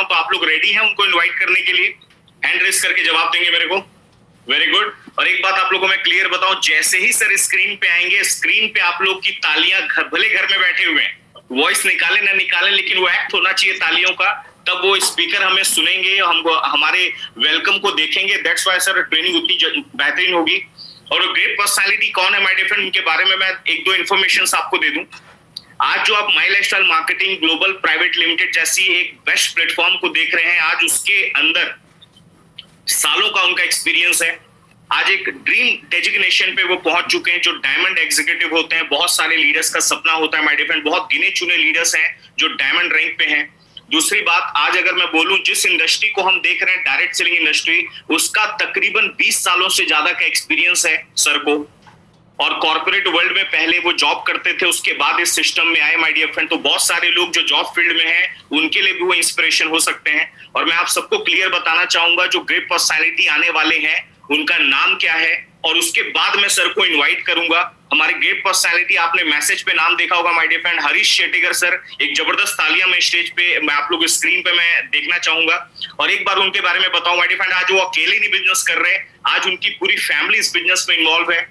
हूं, तो आप लोग रेडी हैं उनको इन्वाइट करने के लिए? हैंड रेस करके जवाब देंगे मेरे को। Very good. और एक बात आप लोगों को मैं क्लियर बताऊं, जैसे ही सर स्क्रीन पे आएंगे, स्क्रीन पे आप लोग की तालियां, भले घर में बैठे हुए हैं, वॉइस निकाले ना निकाले, लेकिन वो एक्ट होना चाहिए तालियों का, तब वो स्पीकर हमें सुनेंगे, हमको हमारे वेलकम को देखेंगे। दैट्स व्हाई सर ट्रेनिंग उतनी बेहतरीन होगी। और ग्रेट पर्सनालिटी कौन है माय डियर फ्रेंड, उनके बारे में मैं एक दो इन्फॉर्मेशन आपको दे दूं। आज जो आप my lifestyle marketing global private limited जैसी एक बेस्ट प्लेटफॉर्म को देख रहे हैं, आज उसके अंदर सालों का उनका एक्सपीरियंस है। आज एक ड्रीम डेजिग्नेशन पे वो पहुंच चुके हैं, जो डायमंड एग्जीक्यूटिव होते हैं। बहुत सारे लीडर्स का सपना होता है माय डियर फ्रेंड, बहुत गिने चुने लीडर्स हैं जो डायमंड रैंक पे हैं। दूसरी बात, आज अगर मैं बोलूं, जिस इंडस्ट्री को हम देख रहे हैं, डायरेक्ट सेलिंग इंडस्ट्री, उसका तकरीबन 20 सालों से ज्यादा का एक्सपीरियंस है सर को। और कॉर्पोरेट वर्ल्ड में पहले वो जॉब करते थे, उसके बाद इस सिस्टम में आए माय डियर फ्रेंड। तो बहुत सारे लोग जो जॉब फील्ड में हैं, उनके लिए भी वो इंस्पिरेशन हो सकते हैं। और मैं आप सबको क्लियर बताना चाहूंगा, जो ग्रेट पर्सनालिटी आने वाले हैं उनका नाम क्या है, और उसके बाद मैं सर को इनवाइट करूंगा। हमारे ग्रेट पर्सनालिटी, आपने मैसेज पे नाम देखा होगा my dear friend, Harish Shetigar sir. एक जबरदस्त तालियां मैं स्टेज पे, मैं आप लोग स्क्रीन पे मैं देखना चाहूंगा। और एक बार उनके बारे में बताऊं माय डियर फ्रेंड, आज वो अकेले नहीं बिजनेस कर रहे हैं, आज उनकी पूरी फैमिली इस बिजनेस में इन्वॉल्व है।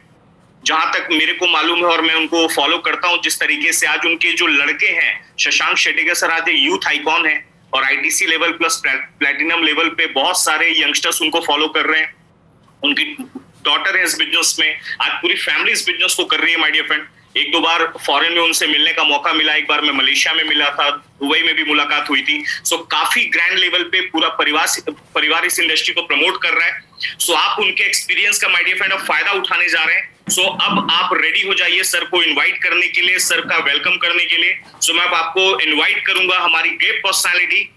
जहां तक मेरे को मालूम है और मैं उनको फॉलो करता हूं, जिस तरीके से आज उनके जो लड़के हैं, शशांक शेटिगर सर आज यूथ आइकॉन है, और ITC level plus platinum level पे बहुत सारे यंगस्टर्स उनको फॉलो कर रहे हैं। उनकी डॉटर है इस बिजनेस में, आज पूरी फैमिली इस बिजनेस को कर रही है माय डियर फ्रेंड। एक दो बार फॉरेन में उनसे मिलने का मौका मिला, एक बार मैं मलेशिया में मिला था, दुबई में भी मुलाकात हुई थी। सो काफी ग्रैंड लेवल पे पूरा परिवार इस इंडस्ट्री को प्रमोट कर रहा है। सो आप उनके एक्सपीरियंस का माय डियर फ्रेंड अब फायदा उठाने जा रहे हैं। सो अब आप रेडी हो जाइए सर को इनवाइट करने के लिए, सर का वेलकम करने के लिए। सो मैं अब आपको इनवाइट करूंगा। हमारी ग्रेट पर्सनालिटी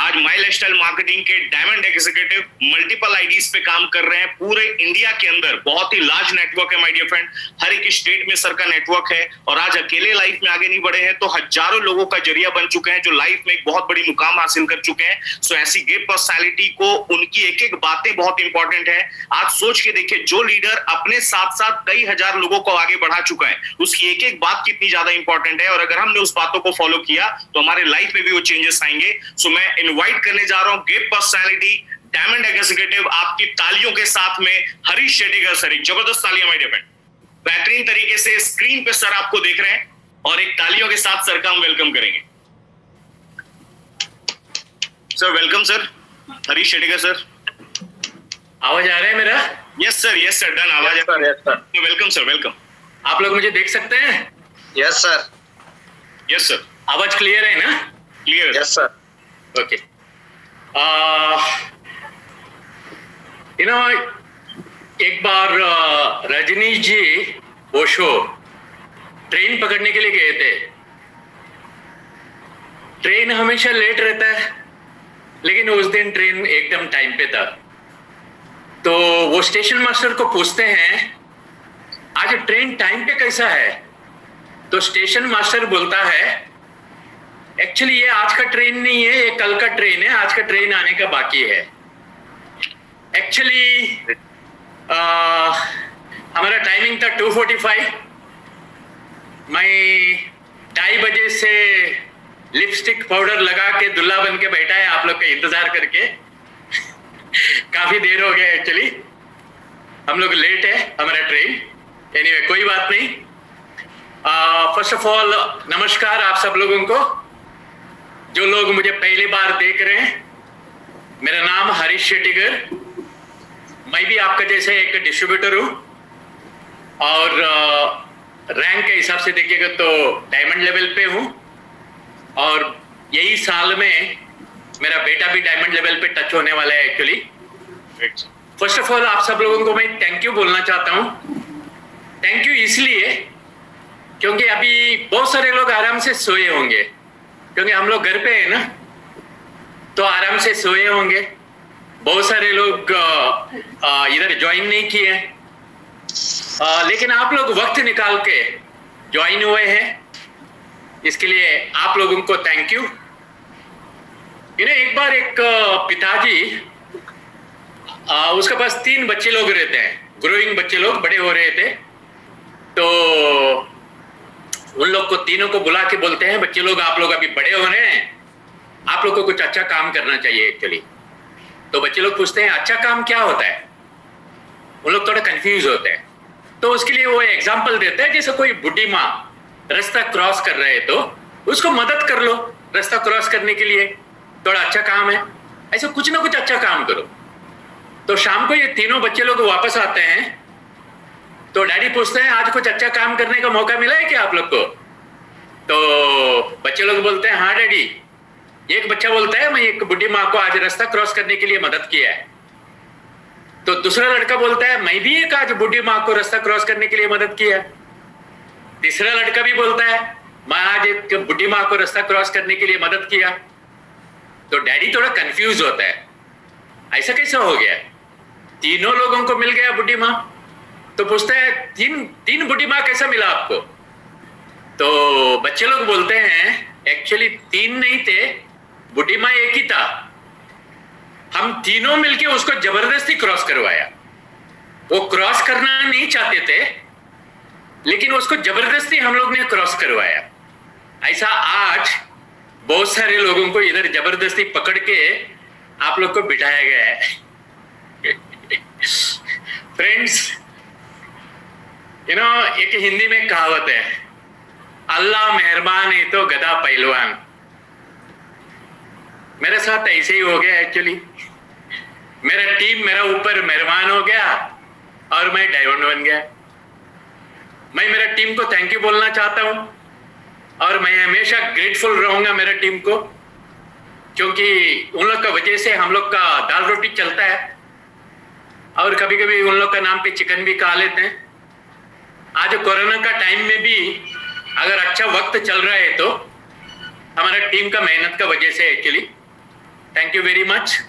आज माई लाइफस्टाइल मार्केटिंग के डायमंड एग्जीक्यूटिव मल्टीपल आईडीज पे काम कर रहे हैं पूरे इंडिया के अंदर। बहुत ही लार्ज नेटवर्क है माय डियर फ्रेंड, हर एक स्टेट में सर का नेटवर्क है। और आज अकेले लाइफ में आगे नहीं बढ़े हैं, तो हजारों लोगों का जरिया बन चुके हैं, जो लाइफ में एक बहुत बड़ी मुकाम हासिल कर चुके हैं। सो ऐसी ग्रेट पर्सनैलिटी को, उनकी एक एक बातें बहुत इंपॉर्टेंट है। आप सोच के देखिए, जो लीडर अपने साथ साथ कई हजार लोगों को आगे बढ़ा चुका है, उसकी एक एक बात कितनी ज्यादा इंपॉर्टेंट है। और अगर हमने उस बातों को फॉलो किया तो हमारे लाइफ में भी वो चेंजेस आएंगे। सो मैं इनवाइट करने जा रहा हूं ग्रेट पर्सनालिटी, डायमंड एग्जीक्यूटिव, आपकी तालियों के साथ में हरीश शेटिगर सर। एक जबरदस्त तालियां माय डियर फ्रेंड, बेहतरीन तरीके से स्क्रीन पे सर आपको देख रहे हैं, और एक तालियों के साथ सर का हम वेलकम करेंगे। Sir welcome sir, Harish Shetigar sir. आवाज आ रहा है मेरा? यस सर डन, आवाज आ रहा है। Welcome sir, welcome. आप लोग मुझे देख सकते हैं? Yes sir. आवाज क्लियर है ना? क्लियर। Yes sir. ओके। एक बार रजनीश जी ओशो ट्रेन पकड़ने के लिए गए थे। ट्रेन हमेशा लेट रहता है, लेकिन उस दिन ट्रेन एकदम टाइम पे था। तो वो स्टेशन मास्टर को पूछते हैं, आज ट्रेन टाइम पे कैसा है? तो स्टेशन मास्टर बोलता है, एक्चुअली ये आज का ट्रेन नहीं है, ये कल का ट्रेन है, आज का ट्रेन आने का बाकी है। एक्चुअली हमारा टाइमिंग था 2:45। मैं 2:30 बजे से लिपस्टिक पाउडर लगा के दुल्हा बन के बैठा है आप लोग का इंतजार करके। काफी देर हो गया, एक्चुअली हम लोग लेट है हमारा ट्रेन। एनीवे कोई बात नहीं। फर्स्ट ऑफ ऑल नमस्कार आप सब लोगों को, जो लोग मुझे पहली बार देख रहे हैं। मेरा नाम हरीश शेटिगर, मैं भी आपका जैसे एक डिस्ट्रीब्यूटर हूँ, और रैंक के हिसाब से देखिएगा तो डायमंड लेवल पे हूँ। और यही साल में मेरा बेटा भी डायमंड लेवल पे टच होने वाला है एक्चुअली। फर्स्ट ऑफ ऑल आप सब लोगों को मैं थैंक यू बोलना चाहता हूँ। थैंक यू इसलिए क्योंकि अभी बहुत सारे लोग आराम से सोए होंगे, क्योंकि हम लोग घर पे है ना, तो आराम से सोए होंगे। बहुत सारे लोग इधर ज्वाइन नहीं किए, लेकिन आप लोग वक्त निकाल के ज्वाइन हुए हैं, इसके लिए आप लोगों को थैंक यू। एक बार एक पिताजी, उसके पास 3 बच्चे लोग रहते हैं, ग्रोइंग बच्चे लोग, बड़े हो रहे थे। तो उन लोग को तीनों को बुला के बोलते हैं, बच्चे लोग आप लोग अभी बड़े हो रहे हैं, आप लोग को कुछ अच्छा काम करना चाहिए एक्चुअली। तो बच्चे लोग पूछते हैं अच्छा काम क्या होता है, उन लोग थोड़ा कंफ्यूज होते हैं। तो उसके लिए वो एग्जाम्पल देते हैं, जैसे कोई बुढ़ी माँ रास्ता क्रॉस कर रहे हैं तो उसको मदद कर लो रास्ता क्रॉस करने के लिए, थोड़ा अच्छा काम है। ऐसे कुछ ना कुछ अच्छा काम करो। तो शाम को ये तीनों बच्चे लोग वापस आते हैं, तो डैडी पूछते हैं आज कुछ अच्छा काम करने का मौका मिला है क्या आप लोग को? तो बच्चे लोग बोलते हैं हाँ डैडी। एक बच्चा बोलता है मैं एक बुढ़ी माँ को आज रास्ता क्रॉस करने के लिए मदद किया है। तो दूसरा लड़का बोलता है मैं भी एक आज बुढ़ी माँ को रास्ता क्रॉस करने के लिए मदद किया। तीसरा लड़का भी बोलता है मैं आज एक बुढ़ी माँ को रास्ता क्रॉस करने के लिए मदद किया। तो डैडी थोड़ा कंफ्यूज होता है, ऐसा कैसे हो गया, तीनों लोगों को मिल गया बुढ़ी माँ। तो पूछता है तीन बुढ़ी माँ कैसा मिला आपको? तो बच्चे लोग बोलते हैं एक्चुअली तीन नहीं थे, बुढ़ी माँ एक ही था, हम तीनों मिलके उसको जबरदस्ती क्रॉस करवाया। वो क्रॉस करना नहीं चाहते थे लेकिन उसको जबरदस्ती हम लोग ने क्रॉस करवाया। ऐसा आज बहुत सारे लोगों को इधर जबरदस्ती पकड़ के आप लोग को बिठाया गया है। फ्रेंड्स, एक हिंदी में कहावत है, अल्लाह मेहरबान है तो गधा पहलवान। मेरे साथ ऐसे ही हो गया एक्चुअली। मेरा टीम मेरा ऊपर मेहरबान हो गया और मैं डायमंड बन गया। मैं मेरा टीम को थैंक यू बोलना चाहता हूं और मैं हमेशा ग्रेटफुल रहूंगा मेरा टीम को, क्योंकि उन लोग का वजह से हम लोग का दाल रोटी चलता है और कभी कभी उन लोग का नाम पे चिकन भी खा लेते हैं। आज कोरोना का टाइम में भी अगर अच्छा वक्त चल रहा है तो हमारा टीम का मेहनत का वजह से actually. Thank you very much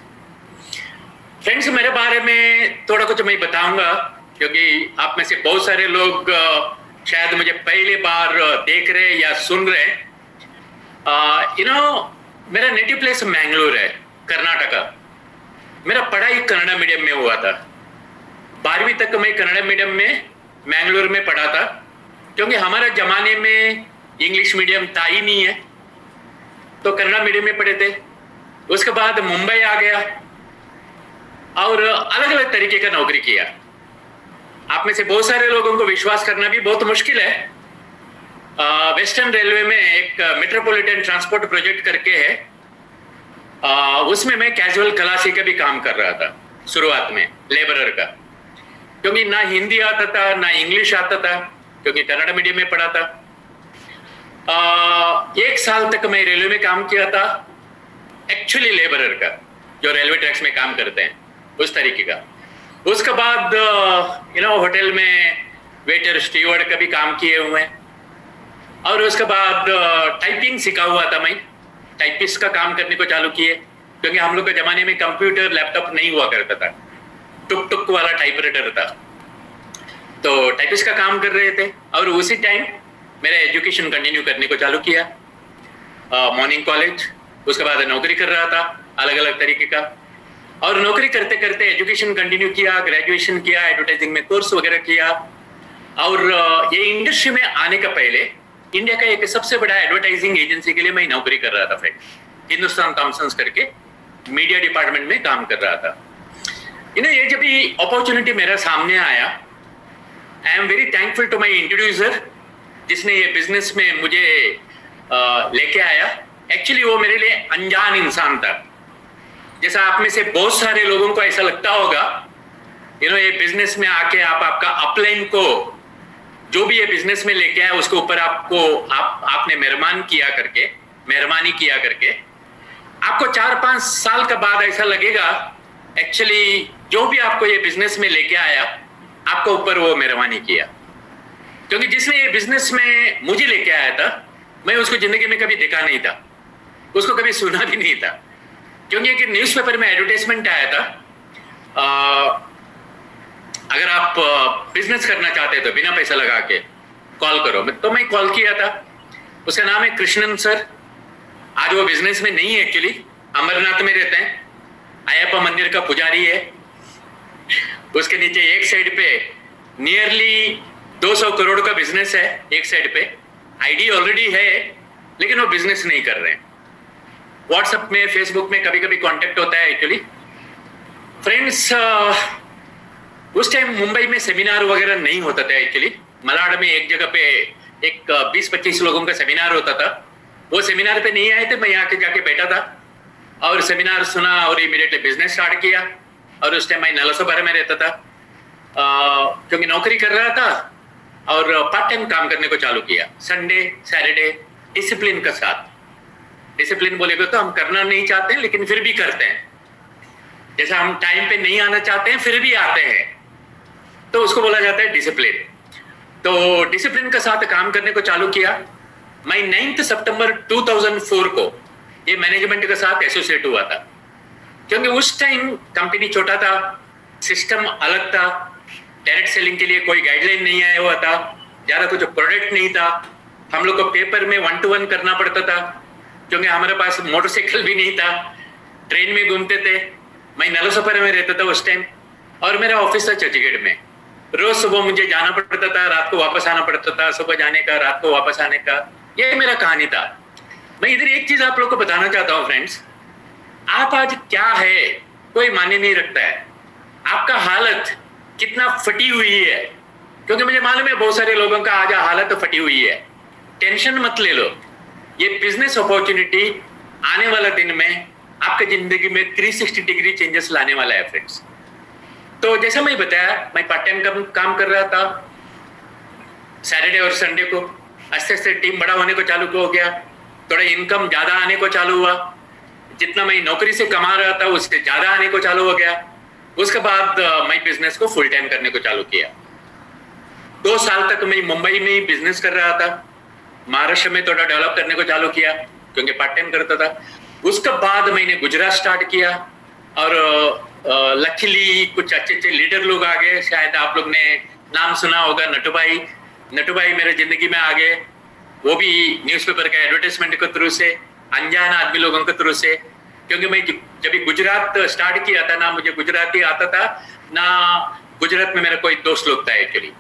friends. मेरे बारे में थोड़ा कुछ मैं बताऊंगा क्योंकि आप में से बहुत सारे लोग शायद मुझे पहली बार देख रहे या सुन रहे। मेरा नेटिव प्लेस मैंगलोर है, कर्नाटका। मेरा पढ़ाई कन्नड़ा मीडियम में हुआ था। 12वीं तक मैं कन्नड़ा मीडियम में मैंगलोर में पढ़ा था, क्योंकि हमारे जमाने में इंग्लिश मीडियम था ही नहीं है, तो कन्नड़ा मीडियम में पढ़े थे। उसके बाद मुंबई आ गया और अलग अलग तरीके का नौकरी किया। आप में से बहुत सारे लोगों को विश्वास करना भी बहुत मुश्किल है, वेस्टर्न रेलवे में एक मेट्रोपॉलिटन ट्रांसपोर्ट प्रोजेक्ट करके है, उसमें मैं कैजुअल खलासी का भी काम कर रहा था शुरुआत में, लेबरर का। क्योंकि ना हिंदी आता था ना इंग्लिश आता था, क्योंकि कन्नड़ा मीडियम में पढ़ा था। 1 साल तक मैं रेलवे में काम किया था, एक्चुअली लेबरर का, जो रेलवे ट्रैक्स में काम करते हैं उस तरीके का। उसके बाद होटल में वेटर स्टीवर्ड का भी काम किए हुए हैं, और उसके बाद टाइपिंग सीखा हुआ था मैं, टाइपिस्ट का काम करने को चालू किए, क्योंकि हम लोग के जमाने में कंप्यूटर लैपटॉप नहीं हुआ करता था, टुक टुक वाला टाइपराइटर था, तो टाइपिस्ट का काम कर रहे थे। और उसी टाइम मेरा एजुकेशन कंटिन्यू करने को चालू किया, मॉर्निंग कॉलेज। उसके बाद नौकरी कर रहा था अलग अलग तरीके का, और नौकरी करते करते एजुकेशन कंटिन्यू किया, ग्रेजुएशन किया, एडवर्टाइजिंग में कोर्स वगैरह किया। और ये इंडस्ट्री में आने का पहले इंडिया का एक सबसे बड़ा एडवर्टाइजिंग एजेंसी के लिए मैं नौकरी कर रहा था फ्रेंड, हिंदुस्तान थॉमसन्स करके मीडिया डिपार्टमेंट में काम कर रहा था। ये जब भी अपॉर्चुनिटी मेरा सामने आया, I am very thankful to my introducer जिसने ये बिजनेस में मुझे लेके आया। एक्चुअली वो मेरे लिए अनजान इंसान था। जैसा आप में से बहुत सारे लोगों को ऐसा लगता होगा, ये बिजनेस में आके आपका अपलाइन को जो भी ये बिजनेस में लेके आया उसके ऊपर आपने मेहरबानी किया करके आपको 4-5 साल के बाद ऐसा लगेगा एक्चुअली जो भी आपको ये बिजनेस में लेके आया आपको ऊपर वो मेहरबानी किया। क्योंकि जिसने ये बिजनेस में मुझे लेके आया था, मैं उसको जिंदगी में कभी देखा नहीं था, उसको कभी सुना भी नहीं था। क्योंकि एक न्यूज़पेपर में एडवर्टाइजमेंट आया था, अगर आप बिजनेस करना चाहते हैं तो बिना पैसा लगा के कॉल करो। तो मैं कॉल किया था, उसका नाम है कृष्णन सर। आज वो बिजनेस में नहीं है, एक्चुअली अमरनाथ में रहते हैं, अयप्पा मंदिर का पुजारी है। उसके नीचे एक साइड पे नियरली 200 करोड़ का बिजनेस है, एक साइड पे आईडी ऑलरेडी है लेकिन वो बिजनेस नहीं कर रहे हैं। व्हाट्सएप में, फेसबुक में कभी कभी कांटेक्ट होता है एक्चुअली। फ्रेंड्स, उस टाइम मुंबई में सेमिनार वगैरह नहीं होता था एक्चुअली। मलाड में एक जगह पे एक 20-25 लोगों का सेमिनार होता था। वो सेमिनार पे नहीं आए थे, मैं यहाँ के जाके बैठा था और सेमिनार सुना और इमीडिएटली बिजनेस स्टार्ट किया। और उस टाइम मैं नलसोपारा में रहता था, क्योंकि नौकरी कर रहा था और पार्ट टाइम काम करने को चालू किया, संडे सैटरडे, डिसिप्लिन के साथ। डिसिप्लिन बोलेगे तो हम करना नहीं चाहते हैं लेकिन फिर भी करते हैं, जैसा हम टाइम पे नहीं आना चाहते हैं फिर भी आते हैं, तो उसको बोला जाता है डिसिप्लिन। तो डिसिप्लिन के साथ काम करने को चालू किया। मैं 9 सितंबर 2004 को ये मैनेजमेंट के साथ एसोसिएट हुआ था, क्योंकि उस टाइम कंपनी छोटा था, सिस्टम अलग था, डायरेक्ट सेलिंग के लिए कोई गाइडलाइन नहीं आया हुआ था, ज्यादा कुछ प्रोडक्ट नहीं था। हम लोग को पेपर में 1-to-1 करना पड़ता था, क्योंकि हमारे पास मोटरसाइकिल भी नहीं था, ट्रेन में घूमते थे। मैं नलसोपारा में रहता था उस टाइम और मेरा ऑफिस था चर्चगेट में। रोज सुबह मुझे जाना पड़ता था, रात को वापस आना पड़ता था, सुबह जाने का, रात को वापस आने का, ये मेरा कहानी था। मैं इधर एक चीज आप लोग को बताना चाहता हूँ फ्रेंड्स, आप आज क्या है कोई मायने नहीं रखता है, आपका हालत कितना फटी हुई है, क्योंकि मुझे मालूम है बहुत सारे लोगों का आज हालत फटी हुई है। टेंशन मत ले लो, ये बिजनेस अपॉर्चुनिटी आने वाला दिन में आपके जिंदगी में 360 डिग्री चेंजेस लाने वाला है फ्रेंड्स। तो जैसा मैं बताया, मैं पार्ट टाइम काम कर रहा था सैटरडे और संडे को। आस्ते आस्ते टीम बड़ा होने को चालू हो गया, थोड़ा इनकम ज्यादा आने को चालू हुआ, जितना मैं नौकरी से कमा रहा था उससे ज्यादा आने को चालू हो गया। उसके बाद मैं बिजनेस को फुल टाइम करने को चालू किया। 2 साल तक मैं मुंबई में ही बिजनेस कर रहा था, महाराष्ट्र में थोड़ा डेवलप करने को चालू किया क्योंकि पार्ट टाइम करता था। उसके बाद मैंने गुजरात स्टार्ट किया और लकीली कुछ अच्छे अच्छे लीडर लोग आ गए। शायद आप लोग ने नाम सुना होगा, नटू भाई मेरे जिंदगी में आ गए, वो भी न्यूज़पेपर का एडवर्टाइजमेंट के थ्रू से, अनजान आदमी लोगों के थ्रू से। क्योंकि मैं जब गुजरात स्टार्ट किया था ना मुझे गुजराती आता था ना गुजरात में मेरा कोई दोस्त लोग था एक्चुअली।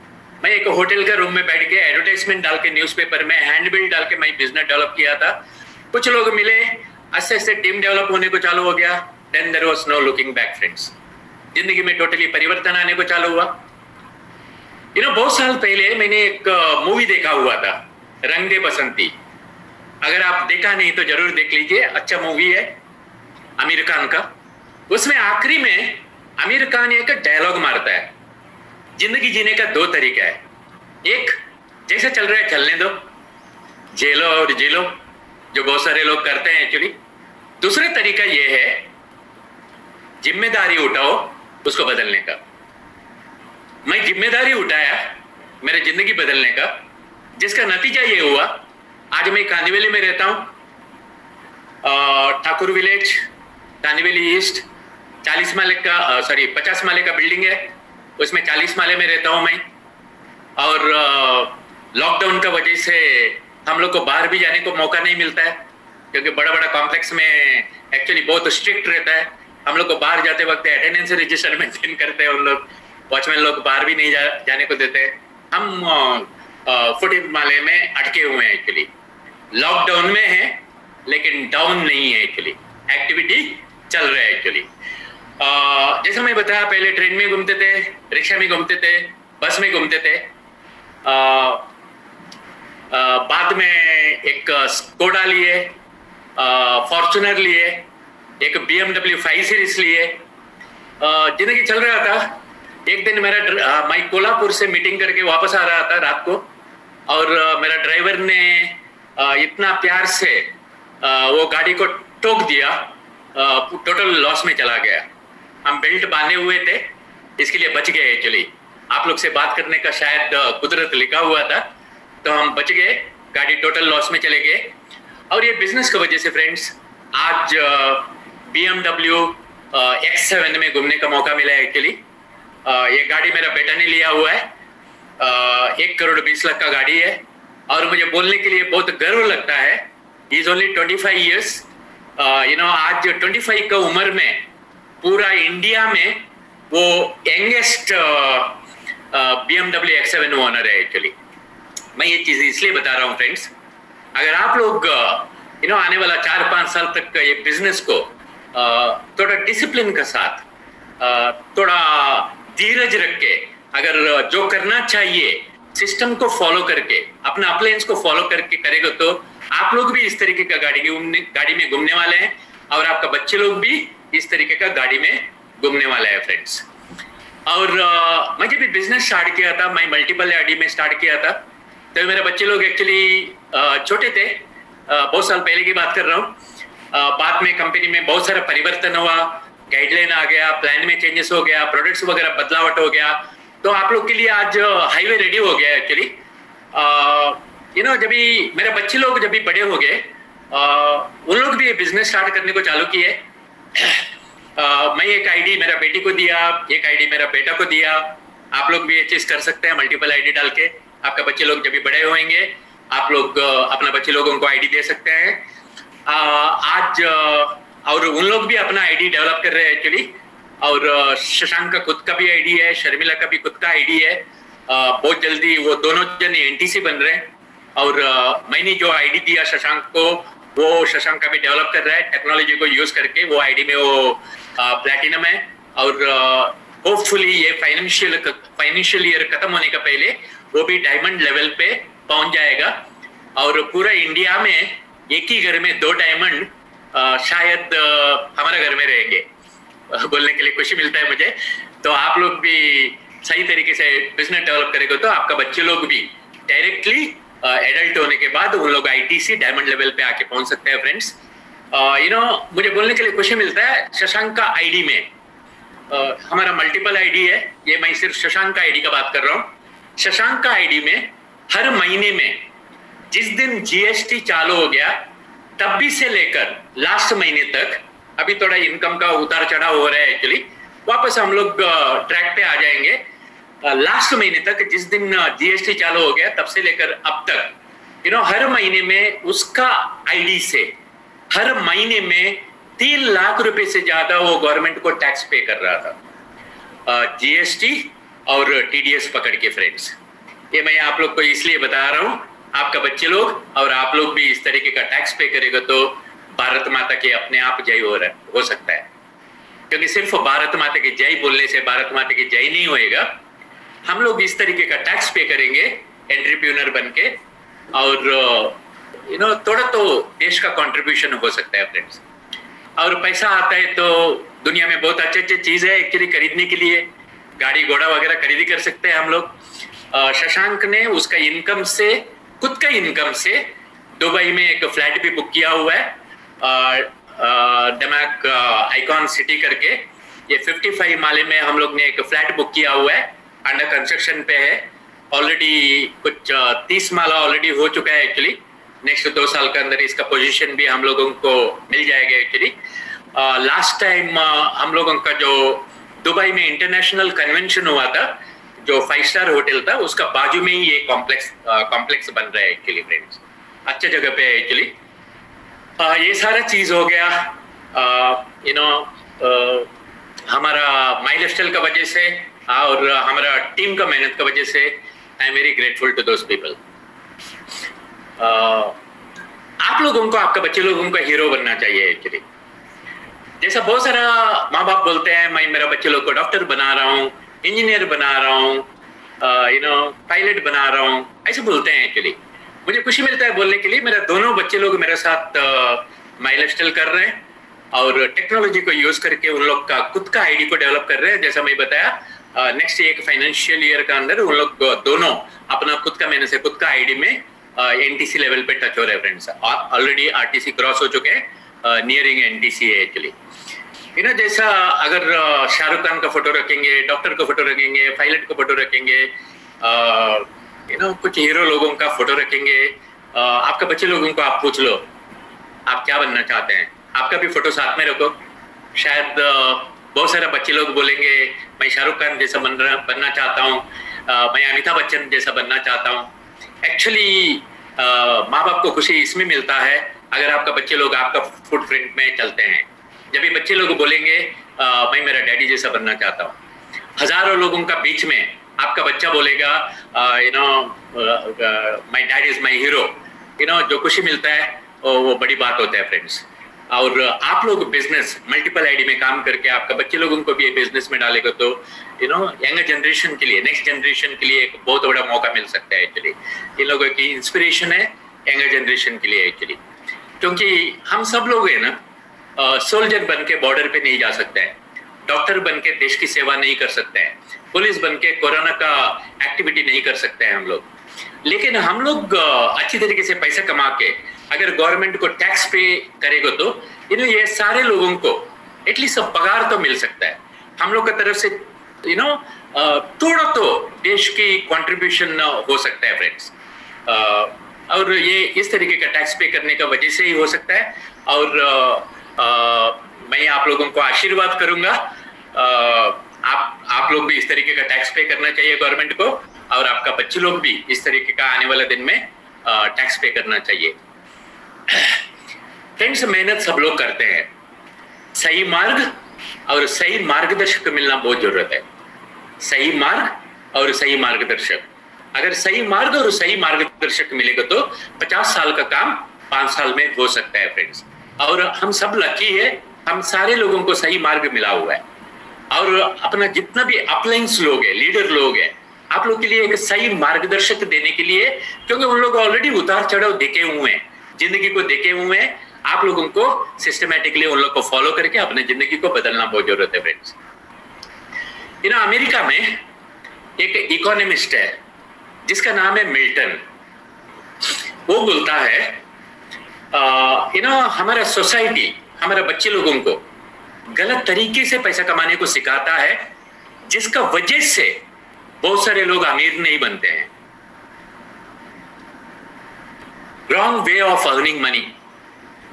मैं एक होटल का रूम में बैठ के एडवर्टाइजमेंट डाल के न्यूज़पेपर में हैंडबिल डाल के मैं बिजनेस डेवलप किया था। कुछ लोग मिले, आस्ते आस्ते टीम डेवलप होने को चालू हो गया। Then there was no looking back friends. जिंदगी में टोटली परिवर्तन आने को चालू हुआ। बहुत साल पहले मैंने एक मूवी देखा हुआ था, रंग दे बसंती। अगर आप देखा नहीं तो जरूर देख लीजिए, अच्छा मूवी है आमिर खान का। उसमें आखिरी में आमिर खान एक डायलॉग मारता है, जिंदगी जीने का 2 तरीका है, एक जैसे चल रहा है चलने दो, झेलो और जी लो, जो बहुत सारे लोग करते हैं एक्चुअली। दूसरा तरीका ये है जिम्मेदारी उठाओ उसको बदलने का। मैं जिम्मेदारी उठाया मेरे जिंदगी बदलने का, जिसका नतीजा ये हुआ आज मैं कांदिवली में रहता हूँ, ठाकुर विलेज कांदिवली ईस्ट। 50 माले का बिल्डिंग है, उसमें 40 माले में रहता हूँ मैं। और लॉकडाउन का वजह से हम लोग को बाहर भी जाने को मौका नहीं मिलता है, क्योंकि बड़ा बड़ा कॉम्प्लेक्स में एक्चुअली बहुत स्ट्रिक्ट रहता है। हम लोग को बाहर जाते वक्त अटेंडेंस रजिस्टर मेंटेन करते हैं उन लोग, वॉचमैन लोग बाहर भी नहीं जाने को देते हैं। हम 14 माले में अटके हुए हैं एक्चुअली, लॉकडाउन में है लेकिन डाउन नहीं है एक्चुअली, एक्टिविटी चल रहा है एक्चुअली। जैसा मैं बताया, पहले ट्रेन में घूमते थे, रिक्शा में घूमते थे, बस में घूमते थे। बाद में एक स्कोडा लिए, फॉर्च्यूनर लिए, एक BMW 5 सीरीज लिए, जिंदगी चल रहा था। एक दिन मैं कोल्हापुर से मीटिंग करके वापस आ रहा था रात को, और मेरा ड्राइवर ने इतना प्यार से वो गाड़ी को ठोक दिया, टोटल लॉस में चला गया। हम बेल्ट बांधे हुए थे, इसके लिए बच गए एक्चुअली। आप लोग से बात करने का शायद कुदरत लिखा हुआ था, तो हम बच गए, गाड़ी टोटल लॉस में चले गए। और ये बिजनेस की वजह से फ्रेंड्स आज BMW X7 में घूमने का मौका मिला है एक्चुअली। ये गाड़ी मेरा बेटा ने लिया हुआ है, 1 करोड़ 20 लाख का गाड़ी है, और मुझे बोलने के लिए बहुत गर्व लगता है। He is only 25 years. आज 25 का उम्र में पूरा इंडिया में वो यंगेस्ट BMW X7 ओनर है एक्चुअली। मैं ये चीज इसलिए बता रहा हूँ फ्रेंड्स, अगर आप लोग आने वाला 4-5 साल तक ये बिजनेस को थोड़ा डिसिप्लिन के साथ, थोड़ा धीरज रख के, अगर जो करना चाहिए सिस्टम को फॉलो करके, अपना अप्लायंस को फॉलो करके करेगा तो आप लोग भी इस तरीके का गाड़ी में घूमने वाले हैं और आपका बच्चे लोग भी इस तरीके का गाड़ी में घूमने वाला है फ्रेंड्स। और मैं जब भी बिजनेस स्टार्ट किया था, मैं मल्टीपल आईडी में स्टार्ट किया था, तो मेरे बच्चे लोग एक्चुअली छोटे थे, बहुत साल पहले की बात कर रहा हूँ। बाद में कंपनी में बहुत सारा परिवर्तन हुआ, गाइडलाइन आ गया, प्लान में चेंजेस हो गया, प्रोडक्ट्स वगैरह बदलावट हो गया, तो आप लोग के लिए आज हाईवे रेडी हो गया एक्चुअली। जब भी मेरे बच्चे लोग जब भी बड़े हो गए, उन लोग भी बिजनेस स्टार्ट करने को चालू किए। मैं एक आईडी मेरा बेटी को दिया, एक आईडी मेरा बेटा को दिया। आप लोग भी ये चीज कर सकते हैं, मल्टीपल आईडी डाल के। आपका बच्चे लोग जब भी बड़े होंगे, आप लोग अपना बच्चे लोगों को आईडी दे सकते हैं। आज और उन लोग भी अपना आईडी डेवलप कर रहे हैं एक्चुअली। और शशांक का खुद का भी आईडी है, शर्मिला का भी खुद का आईडी है। बहुत जल्दी वो दोनों जन एनटीसी बन रहे हैं। और मैंने जो आईडी दिया शशांक को, वो शशांक का भी डेवलप कर रहा है टेक्नोलॉजी को यूज करके। वो आईडी में वो प्लैटिनम है और होपफुली ये फाइनेंशियल ईयर खत्म होने का पहले वो भी डायमंड लेवल पे पहुंच जाएगा। और पूरा इंडिया में एक ही घर में 2 डायमंड शायद हमारे घर में रहेंगे। बोलने के लिए खुशी मिलता है मुझे। तो आप लोग भी सही तरीके से बिजनेस डेवलप करेंगे तो आपका बच्चे लोग भी डायरेक्टली एडल्ट होने के बाद उन लोग आईटीसी डायमंड लेवल पे आके पहुंच सकते हैं फ्रेंड्स। मुझे बोलने के लिए खुशी मिलता है। शशांक का आईडी में हमारा मल्टीपल आईडी है, ये मैं सिर्फ शशांक का आईडी का बात कर रहा हूँ। शशांक का आईडी में हर महीने में जिस दिन जीएसटी चालू हो गया तब भी से लेकर लास्ट महीने तक, अभी थोड़ा इनकम का उतार चढ़ाव हो रहा है एक्चुअली, वापस हम लोग ट्रैक पे आ जाएंगे। लास्ट महीने तक जिस दिन जीएसटी चालू हो गया तब से लेकर अब तक हर महीने में उसका आईडी से हर महीने में 3 लाख रुपए से ज्यादा वो गवर्नमेंट को टैक्स पे कर रहा था, जीएसटी और टीडीएस पकड़ के फ्रेंड्स। ये मैं आप लोग को इसलिए बता रहा हूँ, आपका बच्चे लोग और आप लोग भी इस तरीके का टैक्स पे करेगा तो भारत माता के अपने आप जय हो सकता है। क्योंकि सिर्फ भारत माता की जय बोलने से भारत माता की जय नहीं होएगा। हम लोग इस तरीके का टैक्स पे करेंगे एंटरप्रेन्योर बन के, और थोड़ा तो देश का कंट्रीब्यूशन हो सकता है फ्रेंड्स। और पैसा आता है तो दुनिया में बहुत अच्छे अच्छे चीज है एक्चुअली खरीदने के लिए, गाड़ी घोड़ा वगैरह खरीदी कर सकते हैं हम लोग। शशांक ने उसका इनकम से, खुद का इनकम से दुबई में एक फ्लैट भी बुक किया हुआ है, डमैक आइकॉन सिटी करके। ये 55 माले में हम लोग ने एक फ्लैट बुक किया हुआ है, अंडर कंस्ट्रक्शन पे है ऑलरेडी। कुछ 30 माला ऑलरेडी हो चुका है एक्चुअली। नेक्स्ट 2 साल के अंदर इसका पोजीशन भी हम लोगों को मिल जाएगा एक्चुअली। लास्ट टाइम हम लोगों का जो दुबई में इंटरनेशनल कन्वेंशन हुआ था, जो 5 स्टार होटल था, उसका बाजू में ही ये कॉम्प्लेक्स बन रहा है एक्चुअली फ्रेंड्स। अच्छे जगह पे है एक्चुअली। ये सारा चीज हो गया हमारा माइलस्टाइल का वजह से और हमारा टीम का मेहनत का वजह से। I am very grateful to those people. आप लोगों को, आपका बच्चे लोगों को हीरो बनना चाहिए एक्चुअली। जैसा बहुत सारा माँ बाप बोलते हैं, मैं मेरा बच्चे लोग को डॉक्टर बना रहा हूँ, इंजीनियर बना रहा हूँ, पायलट बना रहा हूँ, ऐसे बोलते हैं एक्चुअली। मुझे खुशी मिलता है बोलने के लिए, मेरा दोनों बच्चे लोग मेरे साथ माइलस्टाइल कर रहे हैं और टेक्नोलॉजी को यूज करके उन लोग का खुद का आईडी को डेवलप कर रहे हैं। जैसा मैं बताया, नेक्स्ट एक फाइनेंशियल ईयर का अंदर उन लोग दोनों अपना खुद का मेहनत से खुद का आईडी में एनटीसी लेवल पे टच हो रहे हैं फ्रेंड्स। ऑलरेडी आरटीसी क्रॉस हो चुके हैं, नियरिंग एनटीसी है एक्चुअली। जैसा अगर शाहरुख खान का फोटो रखेंगे, डॉक्टर का फोटो रखेंगे, पायलट का फोटो रखेंगे, कुछ हीरो लोगों का फोटो रखेंगे, आपका बच्चे लोगों को आप पूछ लो आप क्या बनना चाहते हैं, आपका भी फोटो साथ में रखो। शायद बहुत सारे बच्चे लोग बोलेंगे मैं शाहरुख खान जैसा बनना चाहता हूँ, मैं अमिताभ बच्चन जैसा बनना चाहता हूँ। एक्चुअली माँ बाप को खुशी इसमें मिलता है अगर आपका बच्चे लोग आपका फुटप्रिंट में चलते हैं। जब भी बच्चे लोग बोलेंगे मैं मेरा डैडी जैसा बनना चाहता हूँ, हजारों लोगों का बीच में आपका बच्चा बोलेगा my dad is my hero, जो खुशी मिलता है वो बड़ी बात होता है फ्रेंड्स। और आप लोग बिजनेस मल्टीपल आईडी में काम करके आपका बच्चे लोगों को भी बिजनेस में डालेगा तो यंगर जनरेशन के लिए, नेक्स्ट जनरेशन के लिए एक बहुत बड़ा मौका मिल सकता है एक्चुअली। इन लोगों की इंस्पिरेशन है यंगर जनरेशन के लिए एक्चुअली, क्योंकि हम सब लोग है ना सोल्जर बन के बॉर्डर पे नहीं जा सकते हैं, डॉक्टर बन के देश की सेवा नहीं कर सकते हैं, पुलिस बन के कोरोना का एक्टिविटी नहीं कर सकते हैं हम लोग। लेकिन हम लोग अच्छी तरीके से पैसा कमा के अगर गवर्नमेंट को टैक्स पे करेगा तो ये सारे लोगों को एटलीस्ट पगार तो मिल सकता है। हम लोग की तरफ से थोड़ा तो देश की कंट्रीब्यूशन हो सकता है फ्रेंड्स। और ये इस तरीके का टैक्स पे करने का वजह से ही हो सकता है। और मैं आप लोगों को आशीर्वाद करूंगा, आप लोग भी इस तरीके का टैक्स पे करना चाहिए गवर्नमेंट को, और आपका बच्चे लोग भी इस तरीके का आने वाले दिन में टैक्स पे करना चाहिए। फ्रेंड्स, मेहनत सब लोग करते हैं, सही मार्ग और सही मार्गदर्शक मिलना बहुत जरूरत है। सही मार्ग और सही मार्गदर्शक, अगर सही मार्ग और सही मार्गदर्शक मिलेगा तो 50 साल का काम 5 साल में हो सकता है फ्रेंड्स। और हम सब लकी है, हम सारे लोगों को सही मार्ग मिला हुआ है। और अपना जितना भी अपलाइंस लोग है, लीडर लोग है, आप लोग के लिए एक सही मार्गदर्शक देने के लिए, क्योंकि उन लोग ऑलरेडी उतार चढ़ाव देखे हुए हैं, जिंदगी को देखे हुए हैं। आप लोगों को सिस्टमैटिकली उन लोग को फॉलो करके अपने जिंदगी को बदलना बहुत जरूरत है फ्रेंड्स। अमेरिका में एक इकोनॉमिस्ट है जिसका नाम है मिल्टन। वो बोलता है हमारा सोसाइटी हमारे बच्चे लोगों को गलत तरीके से पैसा कमाने को सिखाता है, जिसका वजह से बहुत सारे लोग अमीर नहीं बनते हैं। Wrong way of earning money,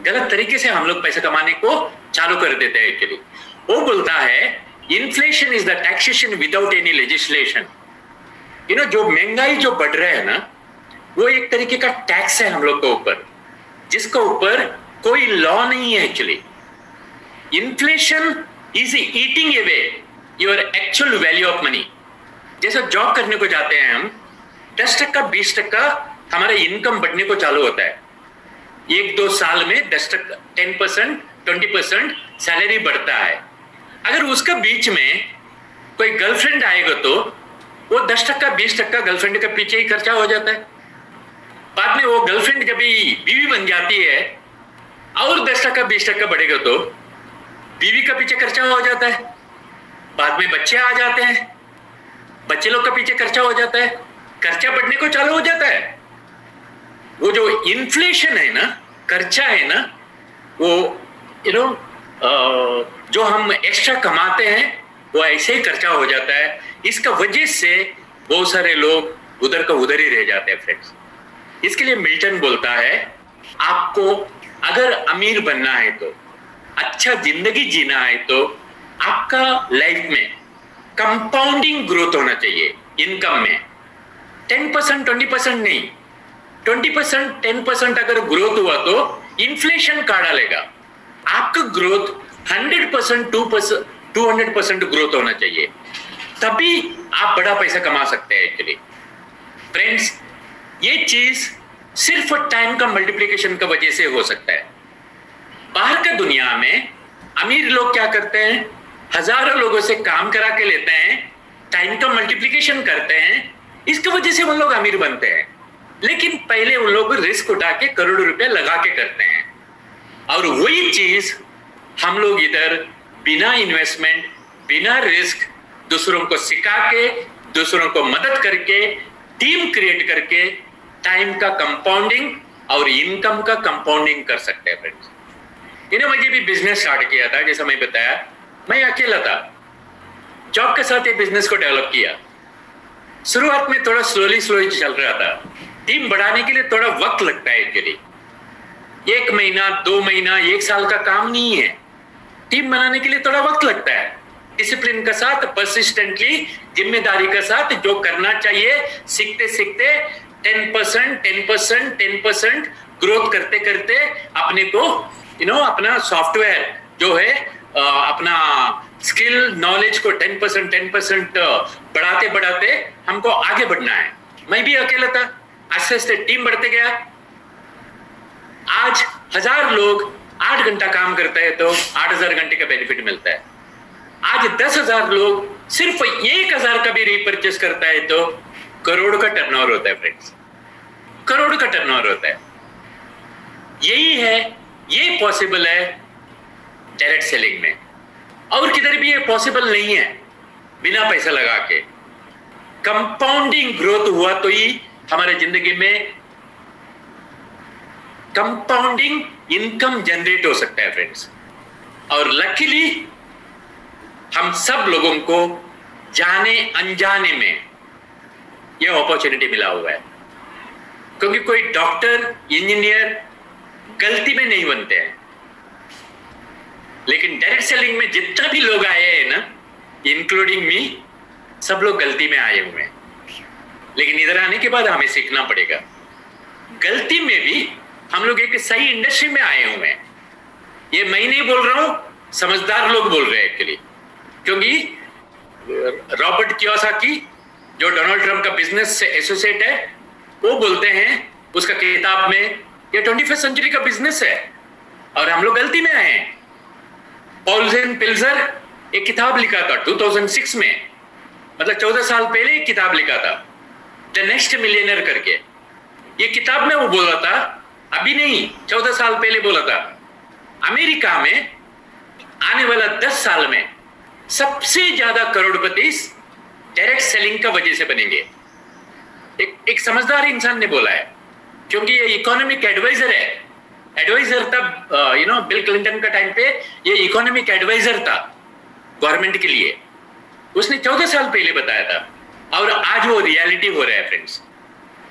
गलत तरीके से हम लोग पैसा कमाने को चालू कर देते हैं एक्चुअली। वो बोलता है inflation is the taxation without any legislation. जो महंगाई जो बढ़ रहा है ना, वो एक तरीके का टैक्स है हम लोग के ऊपर, जिसके ऊपर कोई लॉ नहीं है actually. Inflation is eating away your actual value of money. जैसे जॉब करने को जाते हैं हम, 10% 20% हमारा इनकम बढ़ने को चालू होता है। 1-2 साल में 10%, 10%, 20% सैलरी बढ़ता है। अगर उसका बीच में कोई गर्लफ्रेंड आएगा तो वो 10% 20% गर्लफ्रेंड के पीछे ही खर्चा हो जाता है। बाद में वो गर्लफ्रेंड जब बीवी बन जाती है और 10% 20% बढ़ेगा तो बीवी का पीछे खर्चा हो जाता है। बाद में बच्चे आ जाते हैं, बच्चे लोग का पीछे खर्चा हो जाता है, खर्चा बढ़ने को चालू हो जाता है। वो जो इन्फ्लेशन है ना, खर्चा है ना, वो जो हम एक्स्ट्रा कमाते हैं वो ऐसे ही खर्चा हो जाता है। इसका वजह से बहुत सारे लोग उधर का उधर ही रह जाते हैं फ्रेंड्स। इसके लिए मिल्टन बोलता है आपको अगर अमीर बनना है तो, अच्छा जिंदगी जीना है तो आपका लाइफ में कंपाउंडिंग ग्रोथ होना चाहिए इनकम में। 10% 20% नहीं, 20% 10% अगर ग्रोथ हुआ तो इन्फ्लेशन का डालेगा। आपका ग्रोथ 100% 200% ग्रोथ होना चाहिए, तभी आप बड़ा पैसा कमा सकते हैं एक्चुअली। फ्रेंड्स, ये चीज सिर्फ टाइम का मल्टीप्लिकेशन की वजह से हो सकता है। बाहर का दुनिया में अमीर लोग क्या करते हैं, हजारों लोगों से काम करा के लेते हैं, टाइम का मल्टीप्लिकेशन करते हैं, इसकी वजह से उन लोग अमीर बनते हैं। लेकिन पहले उन लोग रिस्क उठा के करोड़ों रुपए लगा के करते हैं। और वही चीज हम लोग इधर बिना इन्वेस्टमेंट, बिना रिस्क, दूसरों को सिखा के, दूसरों को मदद करके, टीम क्रिएट करके टाइम का कंपाउंडिंग और इनकम का कंपाउंडिंग कर सकते हैं फ्रेंड्स। मुझे भी बिजनेस स्टार्ट किया था, जैसा मैं बताया, मैं अकेला था, जॉब के साथ ये बिजनेस को डेवलप किया। शुरुआत में थोड़ा स्लोली चल रहा था। टीम बढ़ाने के लिए थोड़ा वक्त लगता है एक्चुअली। 1 महीना, 2 महीना, 1 साल का काम नहीं है। टीम बनाने के लिए थोड़ा वक्त लगता है। डिसिप्लिन के साथ, परसिस्टेंटली, जिम्मेदारी के साथ जो करना चाहिए, सीखते सीखते 10% ग्रोथ करते करते अपने को अपना सॉफ्टवेयर जो है, अपना स्किल नॉलेज को 10% बढ़ाते बढ़ाते हमको आगे बढ़ना है। मैं भी अकेला था, आस्ते आस्ते टीम बढ़ते गया। आज 1000 लोग 8 घंटा काम करते हैं तो 8000 घंटे का बेनिफिट मिलता है। आज 10,000 लोग सिर्फ 1,000 का भी रीपरचेस करता है तो करोड़ का टर्नओवर होता है फ्रेंड्स, करोड़ का टर्नओवर होता है। यही है, ये पॉसिबल है डायरेक्ट सेलिंग में, और किधर भी ये पॉसिबल नहीं है बिना पैसा लगा के। कंपाउंडिंग ग्रोथ हुआ तो ही हमारे जिंदगी में कंपाउंडिंग इनकम जनरेट हो सकता है फ्रेंड्स। और लकीली हम सब लोगों को जाने अनजाने में यह अपॉर्चुनिटी मिला हुआ है, क्योंकि कोई डॉक्टर इंजीनियर गलती में नहीं बनते हैं, लेकिन डायरेक्ट सेलिंग में जितना भी लोग आए हैं ना, इंक्लूडिंग मी, सब लोग गलती में आए हुए हैं। लेकिन इधर आने के बाद हमें सीखना पड़ेगा। गलती में भी हम लोग एक सही इंडस्ट्री में आए हुए हैं। ये मैं नहीं बोल रहा हूं, समझदार लोग बोल रहे हैं एक्चुअली, क्योंकि रॉबर्ट कियोसाकी जो डोनाल्ड ट्रंप का बिजनेस से एसोसिएट है, वो बोलते हैं उसका किताब में ये 21st सेंचुरी का बिजनेस है और हम लोग गलती में आए हैं। पॉल्सन पिल्जर एक किताब लिखा था 2006 में, मतलब 14 साल पहले एक किताब लिखा था, द नेक्स्ट मिलियनर करके। ये किताब में वो बोला था, अभी नहीं 14 साल पहले बोला था, अमेरिका में आने वाला 10 साल में सबसे ज्यादा करोड़पति डायरेक्ट सेलिंग का वजह से बनेंगे। एक समझदार इंसान ने बोला है, क्योंकि ये इकोनॉमिक एडवाइजर है। एडवाइजर तब बिल क्लिंटन का टाइम पे ये इकोनॉमिक एडवाइजर था गवर्नमेंट के लिए। उसने 14 साल पहले बताया था और आज वो रियलिटी हो रहा है फ्रेंड्स।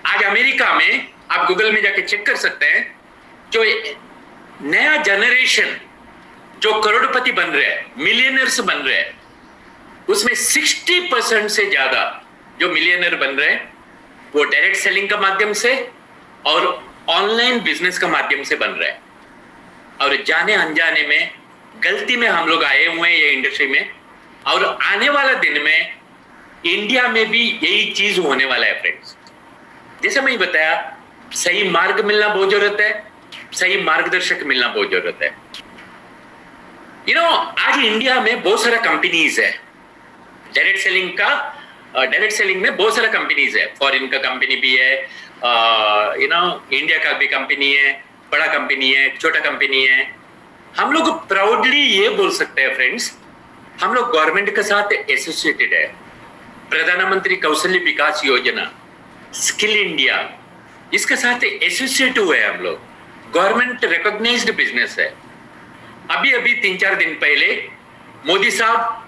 आज अमेरिका में आप गूगल में जाके चेक कर सकते हैं, जो नया जनरेशन जो करोड़पति बन रहे हैं, मिलियनर्स बन रहे हैं, उसमें 60% से ज्यादा जो मिलियनर बन रहे हैं वो डायरेक्ट सेलिंग का माध्यम से और ऑनलाइन बिजनेस का माध्यम से बन रहा है। और जाने अनजाने में गलती में हम लोग आए हुए हैं ये इंडस्ट्री में, और आने वाला दिन में इंडिया में भी यही चीज होने वाला है फ्रेंड्स। जैसे मैं बताया, सही मार्ग मिलना बहुत जरूरत है, सही मार्गदर्शक मिलना बहुत जरूरत है। आज इंडिया में बहुत सारा कंपनीज है डायरेक्ट सेलिंग का। डायरेक्ट सेलिंग में बहुत सारा कंपनीज है, फॉरेन का कंपनी भी है, इंडिया का भी कंपनी है, बड़ा कंपनी है, छोटा कंपनी है। हम लोग प्राउडली ये बोल सकते हैं फ्रेंड्स, हम लोग गवर्नमेंट के साथ एसोसिएटेड है। प्रधानमंत्री कौशल्य विकास योजना, स्किल इंडिया, इसके साथ एसोसिएट हुए हम लोग। गवर्नमेंट रिकॉग्नाइज्ड बिजनेस है। अभी 3-4 दिन पहले मोदी साहब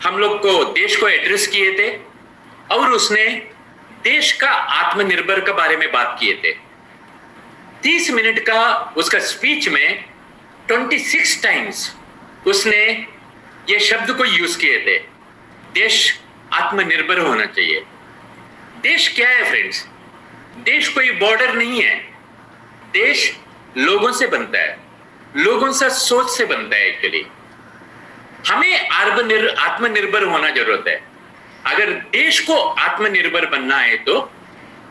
हम लोग को देश को एड्रेस किए थे और उसने देश का आत्मनिर्भर के बारे में बात किए थे। 30 मिनट का उसका स्पीच में 26 टाइम्स उसने ये शब्द को यूज किए थे, देश आत्मनिर्भर होना चाहिए। देश क्या है फ्रेंड्स? देश कोई बॉर्डर नहीं है। देश लोगों से बनता है, लोगों से सोच से बनता है। एक्चुअली हमें आत्मनिर्भर होना जरूरत है। अगर देश को आत्मनिर्भर बनना है तो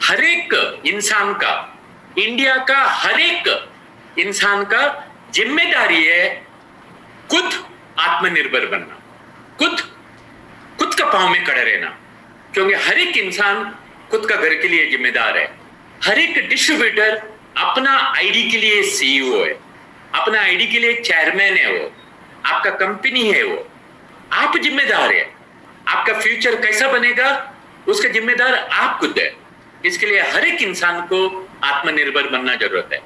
हर एक इंसान का, इंडिया का हर एक इंसान का जिम्मेदारी है खुद आत्मनिर्भर बनना, खुद का पांव में खड़ा रहना। क्योंकि हर एक इंसान खुद का घर के लिए जिम्मेदार है। हर एक डिस्ट्रीब्यूटर अपना आईडी के लिए सीईओ है, अपना आईडी के लिए चेयरमैन है, वो आपका कंपनी है, वो आप जिम्मेदार है। आपका फ्यूचर कैसा बनेगा उसका जिम्मेदार आप खुद है। इसके लिए हर एक इंसान को आत्मनिर्भर बनना जरूरत है।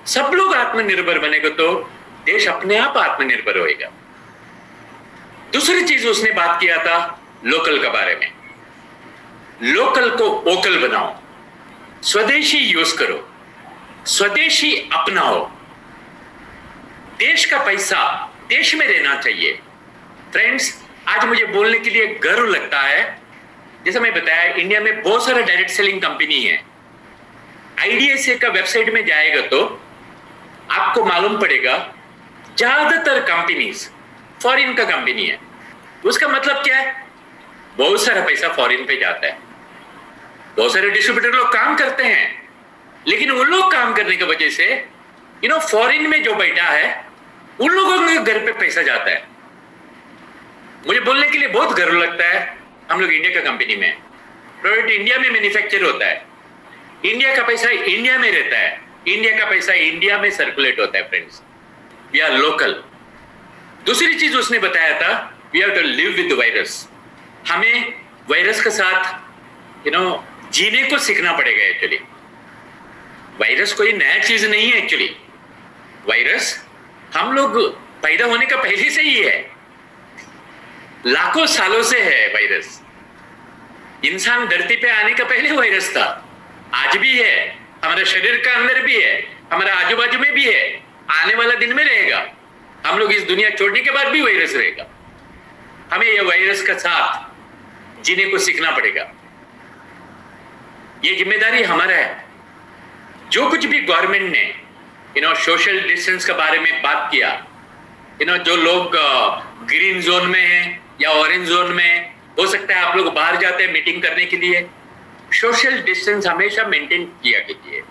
सब लोग आत्मनिर्भर बनेगा तो देश अपने आप आत्मनिर्भर होएगा। दूसरी चीज उसने बात किया था लोकल के बारे में। लोकल को वोकल बनाओ, स्वदेशी यूज करो, स्वदेशी अपनाओ। देश का पैसा देश में रहना चाहिए। फ्रेंड्स, आज मुझे बोलने के लिए गर्व लगता है, जैसे मैं बताया इंडिया में बहुत सारा डायरेक्ट सेलिंग कंपनी है। आईडीएसए का वेबसाइट में जाएगा तो आपको मालूम पड़ेगा ज्यादातर कंपनीज फॉरेन का कंपनी है। उसका मतलब क्या है? बहुत सारा पैसा फॉरेन पे जाता है। बहुत सारे डिस्ट्रीब्यूटर लोग काम करते हैं, लेकिन उन लोग काम करने की वजह से फॉरेन में जो बैठा है उन लोगों के घर पे पैसा जाता है। मुझे बोलने के लिए बहुत गर्व लगता है, हम लोग इंडिया का कंपनी में, प्रोडक्ट इंडिया में मैन्युफैक्चर होता है, इंडिया का पैसा इंडिया में रहता है, इंडिया का पैसा इंडिया में सर्कुलेट होता है फ्रेंड्स। We are local. दूसरी चीज उसने बताया था, we have to live with virus. हमें वायरस के साथ जीने को सीखना पड़ेगा। एक्चुअली वायरस कोई नया चीज नहीं है। एक्चुअली वायरस हम लोग पैदा होने का पहले से ही है, लाखों सालों से है वायरस। इंसान धरती पे आने का पहले वायरस था, आज भी है, हमारे शरीर का अंदर भी है, हमारे आजू बाजू में भी है, आने वाला दिन में रहेगा। हम लोग इस दुनिया छोड़ने के बाद भी वायरस रहेगा। हमें यह वायरस का साथ जीने को सीखना पड़ेगा। ये जिम्मेदारी हमारा है। जो कुछ भी गवर्नमेंट ने सोशल डिस्टेंस के बारे में बात किया, जो लोग ग्रीन जोन में हैं या ऑरेंज जोन में, हो सकता है आप लोग बाहर जाते हैं मीटिंग करने के लिए, सोशल डिस्टेंस हमेशा मेंटेन किया कीजिए।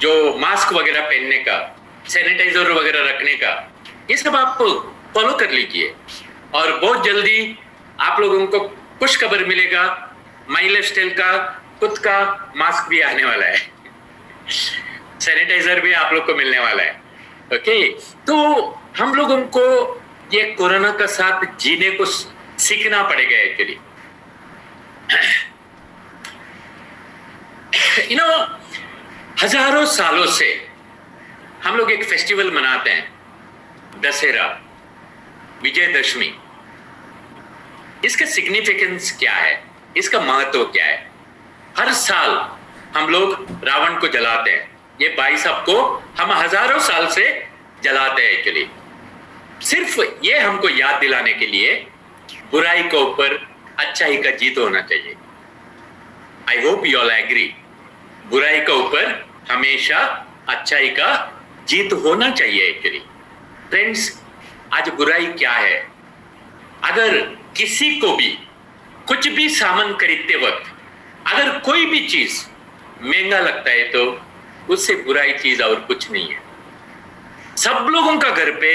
जो मास्क वगैरह पहनने का, सैनिटाइजर वगैरह रखने का, ये सब आप फॉलो कर लीजिए। और बहुत जल्दी आप लोगों को खुश खबर मिलेगा, माई लाइफस्टाइल का खुद का मास्क भी आने वाला है, सैनिटाइजर भी आप लोग को मिलने वाला है। ओके, तो हम लोगों को ये कोरोना का साथ जीने को सीखना पड़ेगा। एक्चुअली हजारों सालों से हम लोग एक फेस्टिवल मनाते हैं, दशहरा, विजयदशमी। इसका सिग्निफिकेंस क्या है, इसका महत्व क्या है? हर साल हम लोग रावण को जलाते हैं। ये 22 को हम हजारों साल से जलाते हैं। एक्चुअली सिर्फ ये हमको याद दिलाने के लिए बुराई के ऊपर अच्छाई का जीत होना चाहिए। I hope you all agree, बुराई के ऊपर हमेशा अच्छाई का जीत होना चाहिए। एक्चुअली फ्रेंड्स, आज बुराई क्या है? अगर किसी को भी कुछ भी सामान खरीदते वक्त अगर कोई भी चीज महंगा लगता है तो उससे बुराई चीज और कुछ नहीं है। सब लोगों का घर पे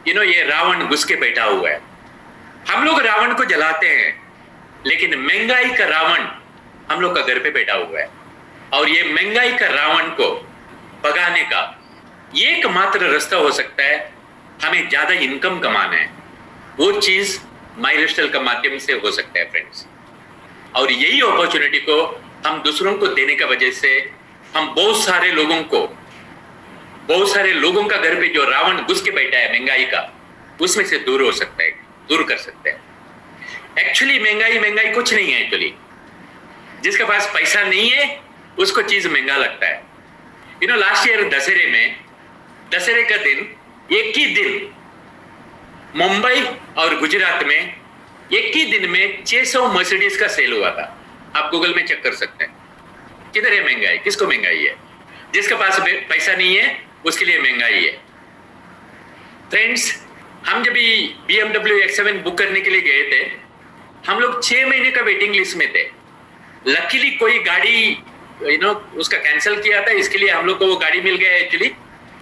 ये रावण घुस के बैठा हुआ है। हम लोग रावण को जलाते हैं, लेकिन महंगाई का रावण हम लोग का घर पे बैठा हुआ है। और ये महंगाई का रावण को भगाने का एकमात्र रास्ता हो सकता है, हमें ज्यादा इनकम कमाना है। वो चीज माई लाइफस्टाइल के माध्यम से हो सकता है फ्रेंड्स। और यही अपॉर्चुनिटी को हम दूसरों को देने का वजह से हम बहुत सारे लोगों का घर पे जो रावण घुस के बैठा है महंगाई का, उसमें से दूर हो सकता है, दूर कर सकते हैं। एक्चुअली महंगाई कुछ नहीं है। एक्चुअली जिसके पास पैसा नहीं है उसको चीज महंगा लगता है। लास्ट ईयर दशहरे का दिन, एक ही दिन मुंबई और गुजरात में एक ही दिन में 600 मर्सिडीज का सेल हुआ था। आप गूगल में चेक कर सकते हैं। किधर है महंगाई? किसको महंगाई है? जिसके पास पैसा नहीं है उसके लिए महंगाई है। फ्रेंड्स, हम जब BMW X7 बुक करने के लिए गए थे, हम लोग 6 महीने का वेटिंग लिस्ट में थे। लकीली कोई गाड़ी उसका कैंसिल किया था, इसके लिए हम लोग को वो गाड़ी मिल गया एक्चुअली,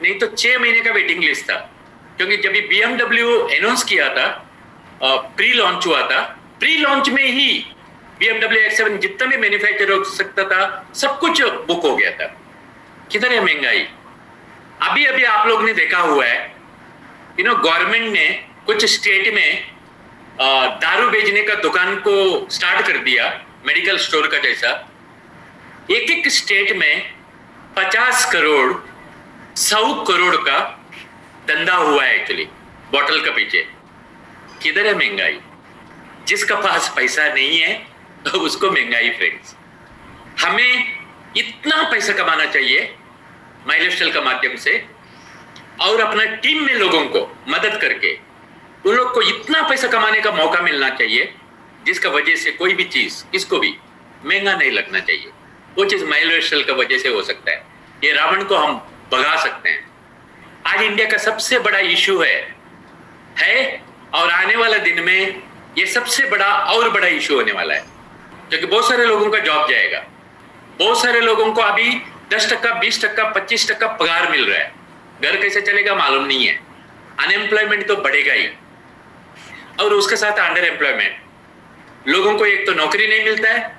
नहीं तो 6 महीने का वेटिंग लिस्ट था। क्योंकि जब BMW अनाउंस किया था, प्री लॉन्च हुआ था, प्री लॉन्च में ही BMW X7 जितना भी मैन्युफैक्चर हो सकता था सब कुछ बुक हो गया था। किधर है महंगाई? अभी आप लोग ने देखा हुआ है, गवर्नमेंट ने कुछ स्टेट में दारू बेचने का दुकान को स्टार्ट कर दिया, मेडिकल स्टोर का जैसा। एक स्टेट में 50 करोड़ 100 करोड़ का धंधा हुआ है एक्चुअली बोतल के पीछे। किधर है महंगाई? जिसका पास पैसा नहीं है तो उसको महंगाई। फ्रेंड्स, हमें इतना पैसा कमाना चाहिए माई लाइफस्टाइल के माध्यम से, और अपना टीम में लोगों को मदद करके उन लोग को इतना पैसा कमाने का मौका मिलना चाहिए जिसका वजह से कोई भी चीज किसको भी महंगा नहीं लगना चाहिए। वो चीज माई लाइफस्टाइल की वजह से हो सकता है। ये रावण को हम भगा सकते हैं। आज इंडिया का सबसे बड़ा इशू है और आने वाला दिन में ये सबसे बड़ा और बड़ा इशू होने वाला है, क्योंकि बहुत सारे लोगों का जॉब जाएगा। बहुत सारे लोगों को अभी 10%, 20%, 25% पगार मिल रहा है, घर कैसे चलेगा मालूम नहीं है। अनएम्प्लॉयमेंट तो बढ़ेगा ही, और उसके साथ अंडर एम्प्लॉयमेंट। लोगों को एक तो नौकरी नहीं मिलता है,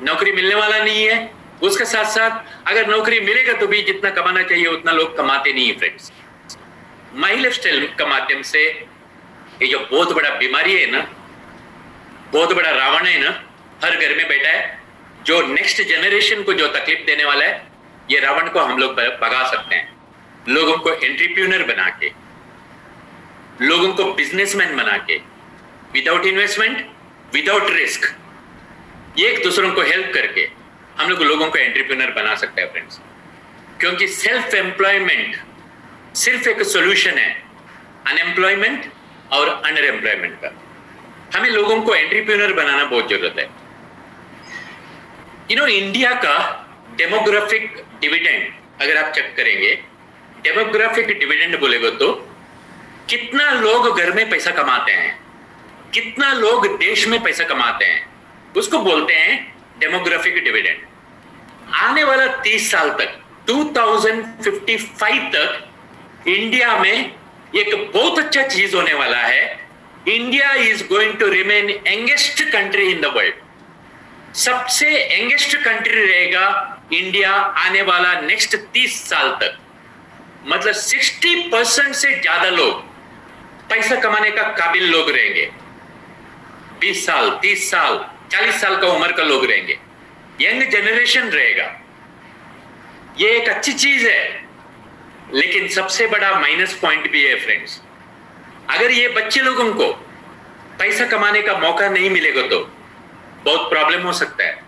नौकरी मिलने वाला नहीं है, उसके साथ साथ अगर नौकरी मिलेगा तो भी जितना कमाना चाहिए उतना लोग कमाते नहीं है फ्रेंड्स। माई लाइफस्टाइल का माध्यम से ये जो बहुत बड़ा बीमारी है ना, बहुत बड़ा रावण है ना, हर घर में बैठा है, जो नेक्स्ट जनरेशन को जो तकलीफ देने वाला है, ये रावण को हम लोग भगा सकते हैं। लोगों को एंटरप्रेन्योर बना के, लोगों को बिजनेसमैन बना के, विदाउट इन्वेस्टमेंट, विदाउट रिस्क, एक दूसरों को हेल्प करके हम लोग लोगों को एंटरप्रेन्योर बना सकते हैं फ्रेंड्स। क्योंकि सेल्फ एम्प्लॉयमेंट सिर्फ एक सॉल्यूशन है अनएम्प्लॉयमेंट और अंडर एम्प्लॉयमेंट का। हमें लोगों को एंटरप्रेन्योर बनाना बहुत जरूरत है। इंडिया का डेमोग्राफिक डिविडेंड अगर आप चेक करेंगे, डेमोग्राफिक डिविडेंड बोलेगा तो कितना लोग घर में पैसा कमाते हैं, कितना लोग देश में पैसा कमाते हैं, उसको बोलते हैं डेमोग्राफिक डिविडेंड। आने वाला 30 साल तक 2055 तक इंडिया में एक बहुत अच्छा चीज होने वाला है। India is going to remain youngest country in the world. सबसे यंगेस्ट कंट्री रहेगा इंडिया आने वाला नेक्स्ट 30 साल तक। मतलब 60% से ज्यादा लोग पैसा कमाने का काबिल लोग रहेंगे। 20 साल, 30 साल, 40 साल का उम्र का लोग रहेंगे, यंग जनरेशन रहेगा। ये एक अच्छी चीज है, लेकिन सबसे बड़ा माइनस पॉइंट भी है फ्रेंड्स। अगर ये बच्चे लोगों को पैसा कमाने का मौका नहीं मिलेगा तो बहुत प्रॉब्लम हो सकता है।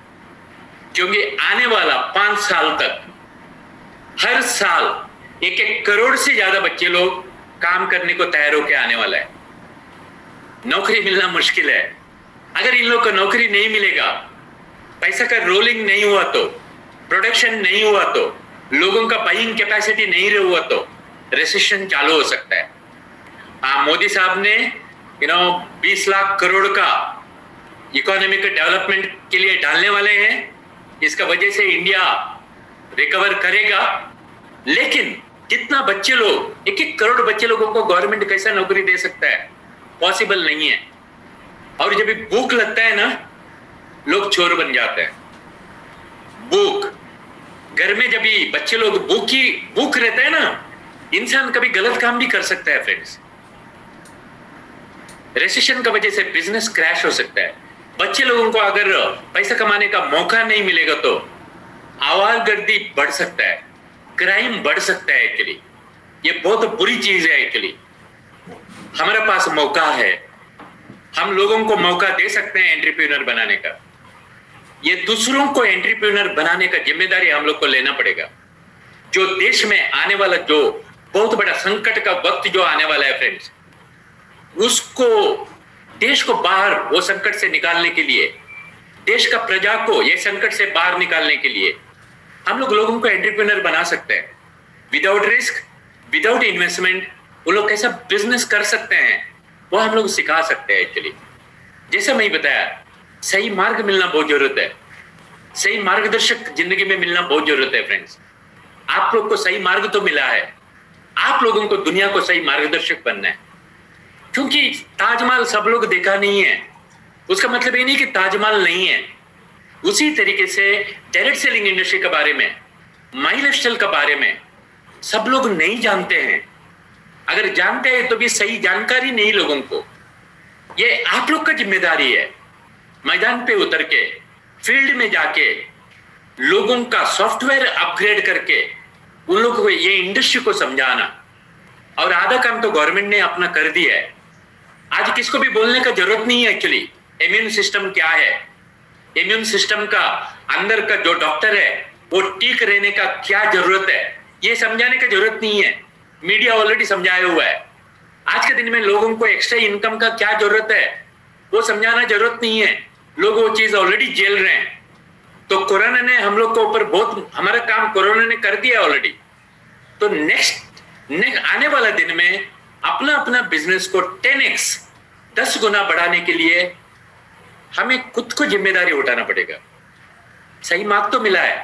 क्योंकि आने वाला 5 साल तक हर साल 1-1 करोड़ से ज्यादा बच्चे लोग काम करने को तैयार होकर आने वाला है। नौकरी मिलना मुश्किल है। अगर इन लोग को नौकरी नहीं मिलेगा, पैसा का रोलिंग नहीं हुआ तो, प्रोडक्शन नहीं हुआ तो, लोगों का बाइंग कैपेसिटी नहीं हुआ तो रिसेशन चालू हो सकता है। मोदी साहब ने 20 लाख करोड़ का इकोनॉमिक डेवलपमेंट के लिए डालने वाले हैं। इसका वजह से इंडिया रिकवर करेगा। लेकिन कितना बच्चे लोग, 1-1 करोड़ बच्चे लोगों को गवर्नमेंट कैसा नौकरी दे सकता है? पॉसिबल नहीं है। और जब भी भूख लगता है ना, लोग चोर बन जाते हैं। भूख, घर में जब भी बच्चे लोग भूख रहता है ना, इंसान कभी गलत काम भी कर सकता है फ्रेंड्स। रेसेशन की वजह से बिजनेस क्रैश हो सकता है। बच्चे लोगों को अगर पैसा कमाने का मौका नहीं मिलेगा तो आवारगर्दी बढ़ सकता है, क्राइम बढ़ सकता है। एक्चुअली ये बहुत बुरी चीज है। एक्चुअली हमारे पास मौका है, हम लोगों को मौका दे सकते हैं एंटरप्रेन्योर बनाने का। ये दूसरों को एंटरप्रेन्योर बनाने का जिम्मेदारी हम लोग को लेना पड़ेगा। जो देश में आने वाला जो बहुत बड़ा संकट का वक्त जो आने वाला है फ्रेंड्स, उसको देश को बाहर वो संकट से निकालने के लिए, देश का प्रजा को ये संकट से बाहर निकालने के लिए हम लोग लोगों को एंटरप्रेन्योर बना सकते हैं। विदाउट रिस्क, विदाउट इन्वेस्टमेंट वो लोग कैसा बिजनेस कर सकते हैं वो हम लोग सिखा सकते हैं। एक्चुअली जैसे मैं बताया, सही मार्ग मिलना बहुत जरूरत है। सही मार्गदर्शक जिंदगी में मिलना बहुत जरूरत है फ्रेंड्स। आप लोग को सही मार्ग तो मिला है, आप लोगों को दुनिया को सही मार्गदर्शक बनना है। क्योंकि ताजमहल सब लोग देखा नहीं है, उसका मतलब ये नहीं कि ताजमहल नहीं है। उसी तरीके से डायरेक्ट सेलिंग इंडस्ट्री के बारे में, माई लाइफस्टाइल के बारे में सब लोग नहीं जानते हैं। अगर जानते हैं तो भी सही जानकारी नहीं लोगों को। ये आप लोग का जिम्मेदारी है मैदान पे उतर के, फील्ड में जाके लोगों का सॉफ्टवेयर अपग्रेड करके उन लोगों को ये इंडस्ट्री को समझाना। और आधा काम तो गवर्नमेंट ने अपना कर दिया है। आज किसको भी बोलने का जरूरत नहीं है। एक्चुअली इम्यून सिस्टम क्या है, इम्यून सिस्टम का अंदर का जो डॉक्टर है वो ठीक रहने का क्या जरूरत है, ये समझाने का जरूरत नहीं है। मीडिया ऑलरेडी समझाया हुआ है। आज के दिन में लोगों को एक्स्ट्रा इनकम का क्या जरूरत है वो समझाना जरूरत नहीं है। लोग वो चीज ऑलरेडी झेल रहे हैं। तो कोरोना ने हम लोग के ऊपर बहुत, हमारा काम कोरोना ने कर दिया ऑलरेडी। तो नेक्स्ट आने वाला दिन में अपना अपना बिजनेस को 10x 10 गुना बढ़ाने के लिए हमें खुद को जिम्मेदारी उठाना पड़ेगा। सही मार्ग तो मिला है,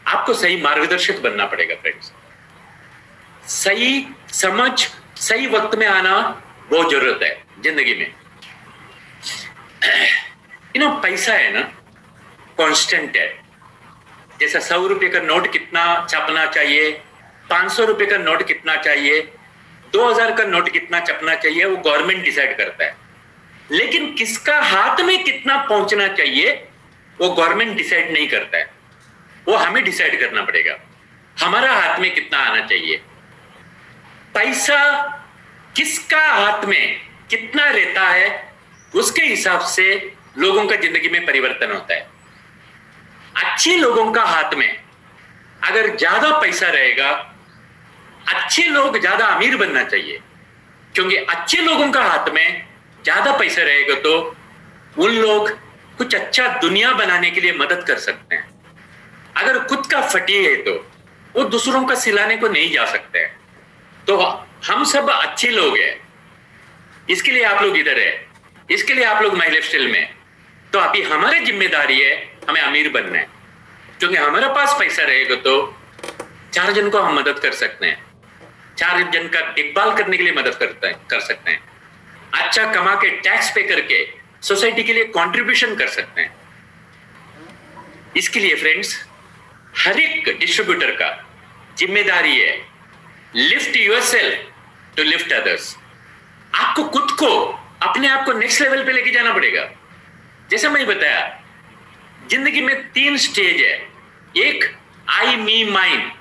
आपको सही मार्गदर्शक बनना पड़ेगा फ्रेंड्स। सही समझ सही वक्त में आना बहुत जरूरत है जिंदगी में। पैसा है ना, कांस्टेंट है। जैसा 100 रुपए का नोट कितना छपना चाहिए, 500 रुपए का नोट कितना चाहिए, 2000 का नोट कितना छपना चाहिए, वो गवर्नमेंट डिसाइड करता है। लेकिन किसका हाथ में कितना पहुंचना चाहिए वो गवर्नमेंट डिसाइड नहीं करता है, वो हमें डिसाइड करना पड़ेगा। हमारा हाथ में कितना आना चाहिए, पैसा किसका हाथ में कितना रहता है, उसके हिसाब से लोगों का जिंदगी में परिवर्तन होता है। अच्छे लोगों का हाथ में अगर ज्यादा पैसा रहेगा, अच्छे लोग ज्यादा अमीर बनना चाहिए, क्योंकि अच्छे लोगों का हाथ में ज्यादा पैसा रहेगा तो उन लोग कुछ अच्छा दुनिया बनाने के लिए मदद कर सकते हैं। अगर खुद का फटी है तो वो दूसरों का सिलाने को नहीं जा सकते हैं। तो हम सब अच्छे लोग हैं, इसके लिए आप लोग इधर है, इसके लिए आप लोग माय लाइफस्टाइल में। तो अभी हमारी जिम्मेदारी है हमें अमीर बनना है, क्योंकि हमारे पास पैसा रहेगा तो 4 जन को हम मदद कर सकते हैं, 4 जन का देखभाल करने के लिए मदद कर सकते हैं, अच्छा कमा के टैक्स पे करके सोसाइटी के लिए कंट्रीब्यूशन कर सकते हैं। इसके लिए फ्रेंड्स हर एक डिस्ट्रीब्यूटर का जिम्मेदारी है lift yourself to lift others. आपको खुद को अपने आप को नेक्स्ट लेवल पे लेके जाना पड़ेगा। जैसा मैंने बताया, जिंदगी में 3 स्टेज है। एक आई मी माइन,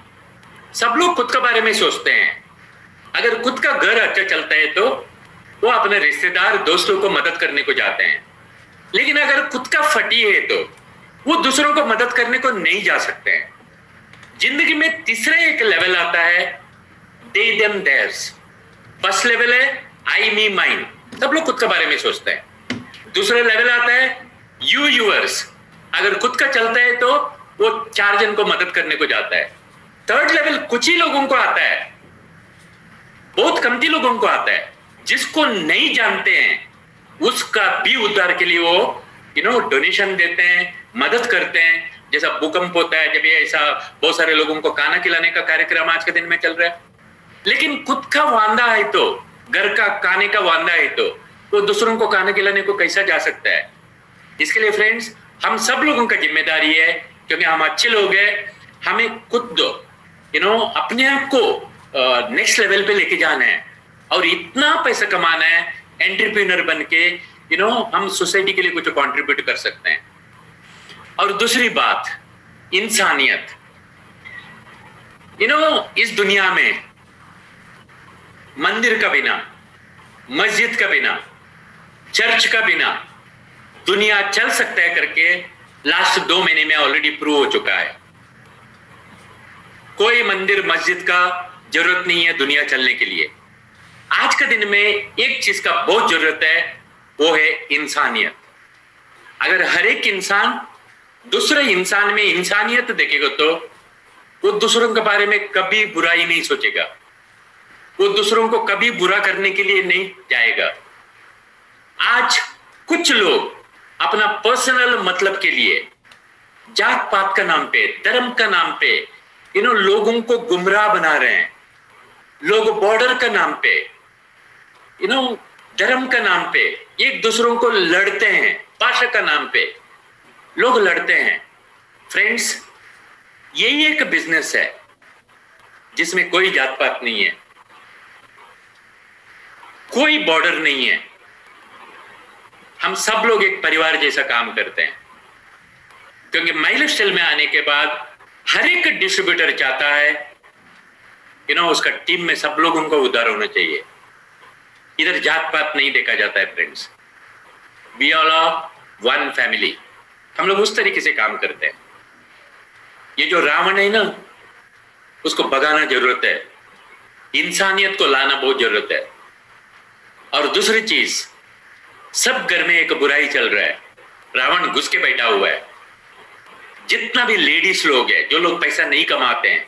सब लोग खुद के बारे में सोचते हैं। अगर खुद का घर अच्छा चलता है तो वो अपने रिश्तेदार दोस्तों को मदद करने को जाते हैं, लेकिन अगर खुद का फटी है तो वो दूसरों को मदद करने को नहीं जा सकते हैं। जिंदगी में तीसरा एक लेवल आता है they them theirs. First level है आई मी माइन, सब लोग खुद के बारे में सोचते हैं। दूसरा लेवल आता है यू यूअर्स, अगर खुद का चलता है तो वो 4 जन को मदद करने को जाता है। थर्ड लेवल कुछ ही लोगों को आता है, बहुत कमती लोगों को आता है, जिसको नहीं जानते हैं उसका भी उद्धार के लिए वो डोनेशन देते हैं, मदद करते हैं। जैसा भूकंप होता है, जब ये ऐसा बहुत सारे लोगों को खाना खिलाने का कार्यक्रम आज के दिन में चल रहा है। लेकिन खुद का वांदा है तो, घर का खाने का वांदा है तो वो दूसरों को खाना खिलाने को कैसा जा सकता है। इसके लिए फ्रेंड्स हम सब लोगों का जिम्मेदारी है, क्योंकि हम अच्छे लोग हैं, हमें खुद अपने आप को नेक्स्ट लेवल पे लेके जाना है और इतना पैसा कमाना है एंटरप्रेन्योर बन के हम सोसाइटी के लिए कुछ कंट्रीब्यूट कर सकते हैं। और दूसरी बात इंसानियत। इस दुनिया में मंदिर का बिना, मस्जिद का बिना, चर्च का बिना दुनिया चल सकता है करके लास्ट 2 महीने में ऑलरेडी प्रूव हो चुका है। कोई मंदिर मस्जिद का जरूरत नहीं है दुनिया चलने के लिए। आज के दिन में एक चीज का बहुत जरूरत है, वो है इंसानियत। अगर हर एक इंसान दूसरे इंसान में इंसानियत देखेगा तो वो दूसरों के बारे में कभी बुराई नहीं सोचेगा, वो दूसरों को कभी बुरा करने के लिए नहीं जाएगा। आज कुछ लोग अपना पर्सनल मतलब के लिए जात पात का नाम पे, धर्म का नाम पे लोगों को गुमराह बना रहे हैं। लोग बॉर्डर का नाम पे, धर्म का नाम पे एक दूसरों को लड़ते हैं, भाषा का नाम पे लोग लड़ते हैं। फ्रेंड्स यही एक बिजनेस है जिसमें कोई जात पात नहीं है, कोई बॉर्डर नहीं है। हम सब लोग एक परिवार जैसा काम करते हैं, क्योंकि माय लाइफस्टाइल में आने के बाद हर एक डिस्ट्रीब्यूटर चाहता है उसका टीम में सब लोगों को उद्धार होना चाहिए। इधर जात पात नहीं देखा जाता है friends, we all are one family. हम लोग उस तरीके से काम करते हैं। ये जो रावण है ना, उसको भगाना जरूरत है, इंसानियत को लाना बहुत जरूरत है। और दूसरी चीज, सब घर में एक बुराई चल रहा है, रावण घुस के बैठा हुआ है। जितना भी लेडीज लोग हैं, जो लोग पैसा नहीं कमाते हैं,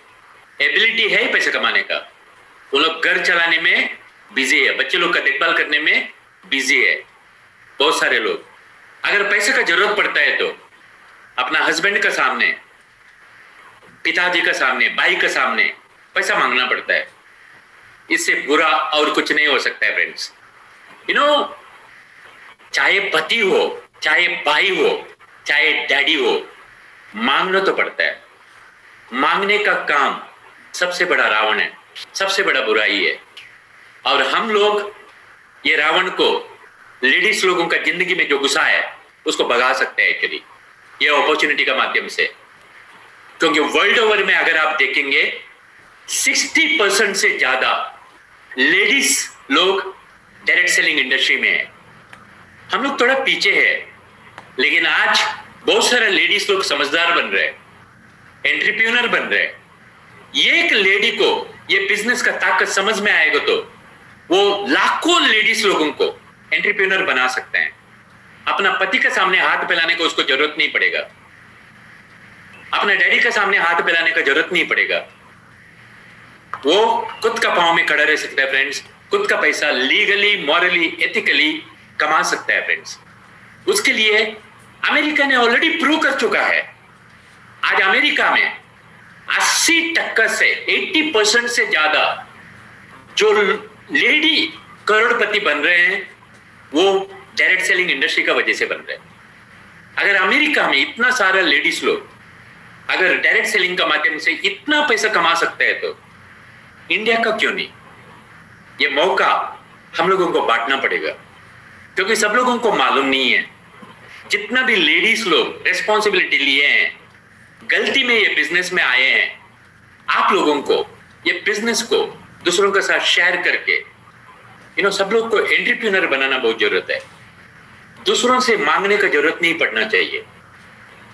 एबिलिटी है पैसा कमाने का, वो लोग घर चलाने में बिजी है, बच्चे लोग का देखभाल करने में बिजी है। बहुत सारे लोग अगर पैसे का जरूरत पड़ता है तो अपना हस्बैंड का सामने पिताजी का सामने, भाई का सामने पैसा मांगना पड़ता है। इससे बुरा और कुछ नहीं हो सकता है फ्रेंड्स। चाहे पति हो, चाहे भाई हो, चाहे डैडी हो, मांगना तो पड़ता है। मांगने का काम सबसे बड़ा रावण है, सबसे बड़ा बुराई है। और हम लोग ये रावण को, लेडीज लोगों का जिंदगी में जो गुस्सा है उसको भगा सकते हैं एक्चुअली ये अपॉर्चुनिटी का माध्यम से। क्योंकि वर्ल्ड ओवर में अगर आप देखेंगे 60% से ज्यादा लेडीज लोग डायरेक्ट सेलिंग इंडस्ट्री में है। हम लोग थोड़ा पीछे है, लेकिन आज बहुत सारे लेडीज लोग समझदार बन रहे हैं, एंटरप्रेन्योर बन रहे हैं। ये एक लेडी को ये बिजनेस का ताकत समझ में आएगा तो वो लाखों लेडीज लोगों को एंटरप्रेन्योर बना सकते हैं। अपना पति के सामने हाथ फैलाने को उसको जरूरत नहीं पड़ेगा, अपने डैडी के सामने हाथ फैलाने का जरूरत नहीं पड़ेगा। वो खुद का पांव में खड़ा रह सकता है फ्रेंड्स, खुद का पैसा लीगली, मॉरली, एथिकली कमा सकता है फ्रेंड्स। उसके लिए अमेरिका ने ऑलरेडी प्रूव कर चुका है। आज अमेरिका में 80% से 80% से ज्यादा जो लेडी करोड़पति बन रहे हैं वो डायरेक्ट सेलिंग इंडस्ट्री का वजह से बन रहे हैं। अगर अमेरिका में इतना सारा लेडीज लोग अगर डायरेक्ट सेलिंग का माध्यम से इतना पैसा कमा सकते हैं तो इंडिया का क्यों नहीं? ये मौका हम लोगों को बांटना पड़ेगा, क्योंकि सब लोगों को मालूम नहीं है। जितना भी लेडीज लोग रेस्पॉन्सिबिलिटी लिए हैं, गलती में ये बिजनेस में आए हैं, आप लोगों को ये बिजनेस को दूसरों के साथ शेयर करके सब लोग को एंटरप्रेन्योर बनाना बहुत जरूरत है। दूसरों से मांगने का जरूरत नहीं पड़ना चाहिए।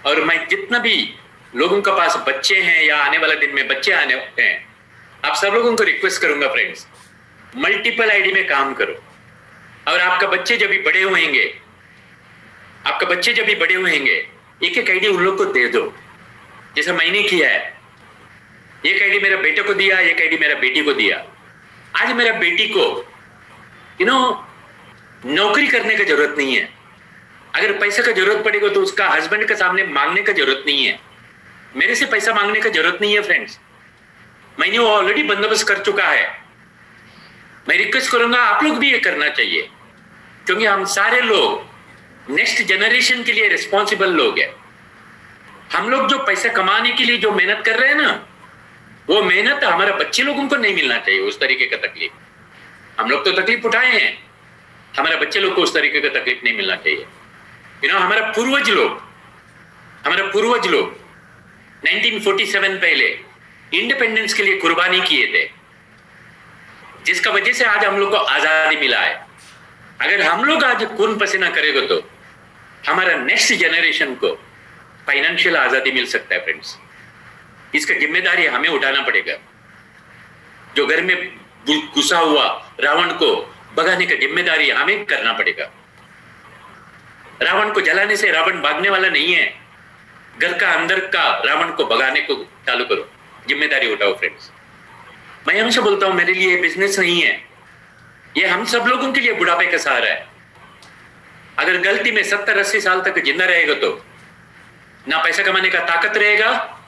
और मैं जितना भी लोगों के पास बच्चे हैं या आने वाले दिन में बच्चे आने हैं, आप सब लोगों को रिक्वेस्ट करूंगा फ्रेंड्स, मल्टीपल आईडी में काम करो। और आपका बच्चे जब भी बड़े होंगे, एक एक आईडी उन लोग को दे दो, जैसा मैंने किया है। एक आईडी मेरा बेटे को दिया, एक आईडी मेरा बेटी को दिया। आज मेरा बेटी को नौकरी करने की जरूरत नहीं है। अगर पैसे का जरूरत पड़ेगा तो उसका हस्बैंड के सामने मांगने का जरूरत नहीं है, मेरे से पैसा मांगने का जरूरत नहीं है फ्रेंड्स। मैंने वो ऑलरेडी बंदोबस्त कर चुका है। मैं रिक्वेस्ट करूंगा आप लोग भी ये करना चाहिए, क्योंकि हम सारे लोग नेक्स्ट जनरेशन के लिए रिस्पॉन्सिबल लोग हैं। हम लोग जो पैसा कमाने के लिए जो मेहनत कर रहे हैं ना, वो मेहनत हमारे बच्चे लोगों को नहीं मिलना चाहिए। उस तरीके का तकलीफ हम लोग तो तकलीफ उठाए हैं, हमारे बच्चे लोग को उस तरीके का तकलीफ नहीं मिलना चाहिए। हमारा पूर्वज लोग 1947 पहले इंडिपेंडेंस के लिए कुर्बानी किए थे, जिसका वजह से आज हम लोग को आजादी मिला है। अगर हम लोग आज खून पसीना करेंगे तो हमारा नेक्स्ट जनरेशन को फाइनेंशियल आजादी मिल सकता है फ्रेंड्स। इसका जिम्मेदारी हमें उठाना पड़ेगा। जो घर में घुसा हुआ रावण को भगाने का जिम्मेदारी हमें करना पड़ेगा। रावण को जलाने से रावण भागने वाला नहीं है। घर का अंदर का रावण को भगाने को चालू करो, जिम्मेदारी उठाओ फ्रेंड्स। मैं हमेशा बोलता हूं, मेरे लिए बिजनेस नहीं है, ये हम सब लोगों के लिए बुढ़ापे का सहारा है। अगर गलती में 70-80 साल तक जिंदा रहेगा तो ना पैसा कमाने का ताकत रहेगा,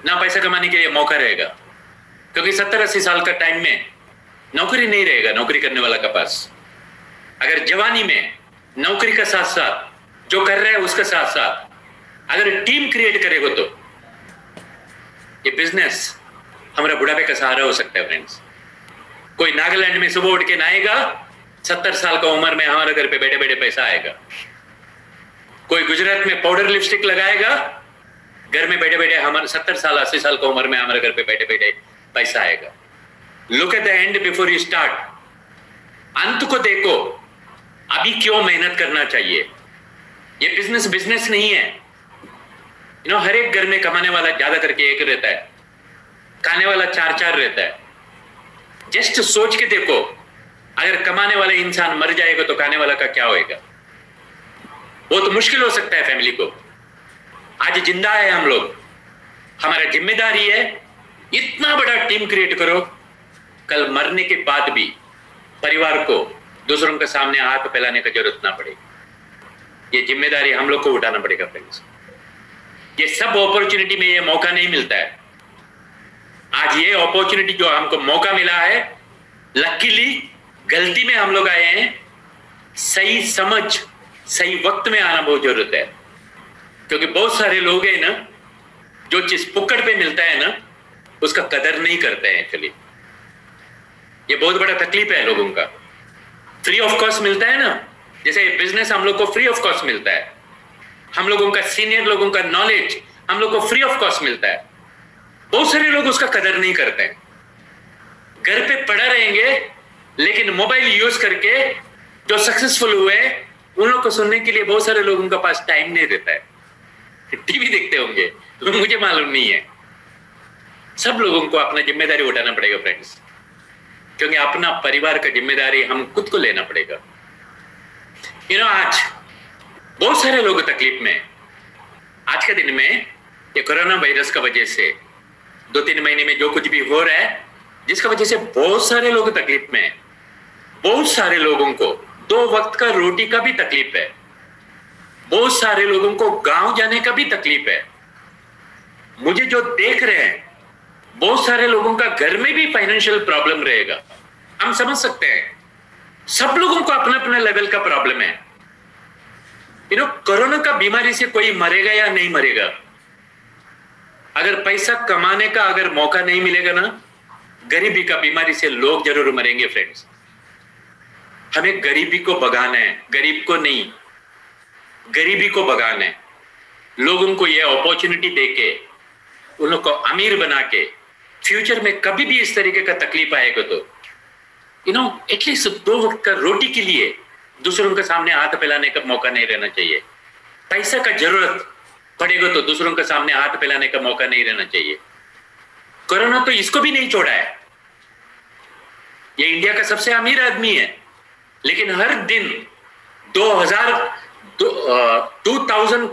ना पैसा कमाने के लिए मौका रहेगा। क्योंकि 70-80 साल का टाइम में नौकरी नहीं रहेगा नौकरी करने वाला के पास। अगर जवानी में नौकरी का साथ साथ जो कर रहे हैं उसके साथ साथ अगर टीम क्रिएट करेगा तो ये बिजनेस हमारा बुढ़ापे का सहारा हो सकता है फ्रेंड्स। कोई नागालैंड में सुबह उठ के नहाएगा, 70 साल का उम्र में हमारे घर पे बैठे बैठे पैसा आएगा। कोई गुजरात में पाउडर लिपस्टिक लगाएगा, घर में बैठे बैठे हमारे 70 साल 80 साल का उम्र में हमारे घर पे बैठे बैठे पैसा आएगा। Look at the end before you start. अंत को देखो, अभी क्यों मेहनत करना चाहिए। ये बिजनेस नहीं है। हर एक घर में कमाने वाला ज्यादा करके एक रहता है, खाने वाला 4 रहता है। जस्ट सोच के देखो, अगर कमाने वाला इंसान मर जाएगा तो खाने वाला का क्या होएगा। वो तो मुश्किल हो सकता है फैमिली को। आज जिंदा है हम लोग, हमारा जिम्मेदारी है इतना बड़ा टीम क्रिएट करो, कल मरने के बाद भी परिवार को दूसरों के सामने हाथ फैलाने की जरूरत ना पड़े। ये जिम्मेदारी हम लोग को उठाना पड़ेगा फ्रेंड्स। ये सब अपॉर्चुनिटी में ये मौका नहीं मिलता है। आज ये अपॉर्चुनिटी जो हमको मौका मिला है, लकीली गलती में हम लोग आए हैं, सही समझ सही वक्त में आना बहुत जरूरत है। क्योंकि बहुत सारे लोग हैं ना, जो चीज पुक्कड़ पे मिलता है ना, उसका कदर नहीं करते हैं। एक्चुअली ये बहुत बड़ा तकलीफ है लोगों का। फ्री ऑफ कॉस्ट मिलता है ना, जैसे बिजनेस हम लोग को फ्री ऑफ कॉस्ट मिलता है, हम लोगों का सीनियर लोगों का नॉलेज हम लोग को फ्री ऑफ कॉस्ट मिलता है। बहुत सारे लोग उसका कदर नहीं करते हैं। घर पे पड़ा रहेंगे, लेकिन मोबाइल यूज करके जो सक्सेसफुल हुए उन लोग को सुनने के लिए बहुत सारे लोगों के पास टाइम नहीं रहता है। टीवी देखते होंगे तो मुझे मालूम नहीं है। सब लोगों को अपना जिम्मेदारी उठाना पड़ेगा फ्रेंड्स, क्योंकि अपना परिवार का जिम्मेदारी हम खुद को लेना पड़ेगा। आज बहुत सारे लोग तकलीफ में, आज के दिन में ये कोरोना वायरस का वजह से 2-3 महीने में जो कुछ भी हो रहा है, जिसका वजह से बहुत सारे लोग तकलीफ में हैं। बहुत सारे लोगों को 2 वक्त का रोटी का भी तकलीफ है। बहुत सारे लोगों को गांव जाने का भी तकलीफ है। मुझे जो देख रहे हैं, बहुत सारे लोगों का घर में भी फाइनेंशियल प्रॉब्लम रहेगा। हम समझ सकते हैं, सब लोगों को अपना अपना लेवल का प्रॉब्लम है। कोरोना का बीमारी से कोई मरेगा या नहीं मरेगा, अगर पैसा कमाने का अगर मौका नहीं मिलेगा ना, गरीबी का बीमारी से लोग जरूर मरेंगे फ्रेंड्स। हमें गरीबी को भगाना है, गरीब को नहीं, गरीबी को भगाना है। लोगों को यह अपॉर्चुनिटी देके, उन लोग को अमीर बना के, फ्यूचर में कभी भी इस तरीके का तकलीफ आएगा तो एटलीस्ट 2 वक्त का रोटी के लिए दूसरों के सामने हाथ फैलाने का मौका नहीं रहना चाहिए। पैसा का जरूरत पड़ेगा तो दूसरों के सामने हाथ फैलाने का मौका नहीं रहना चाहिए। कोरोना तो इसको भी नहीं छोड़ा है। ये इंडिया का सबसे अमीर आदमी है, लेकिन हर दिन 2000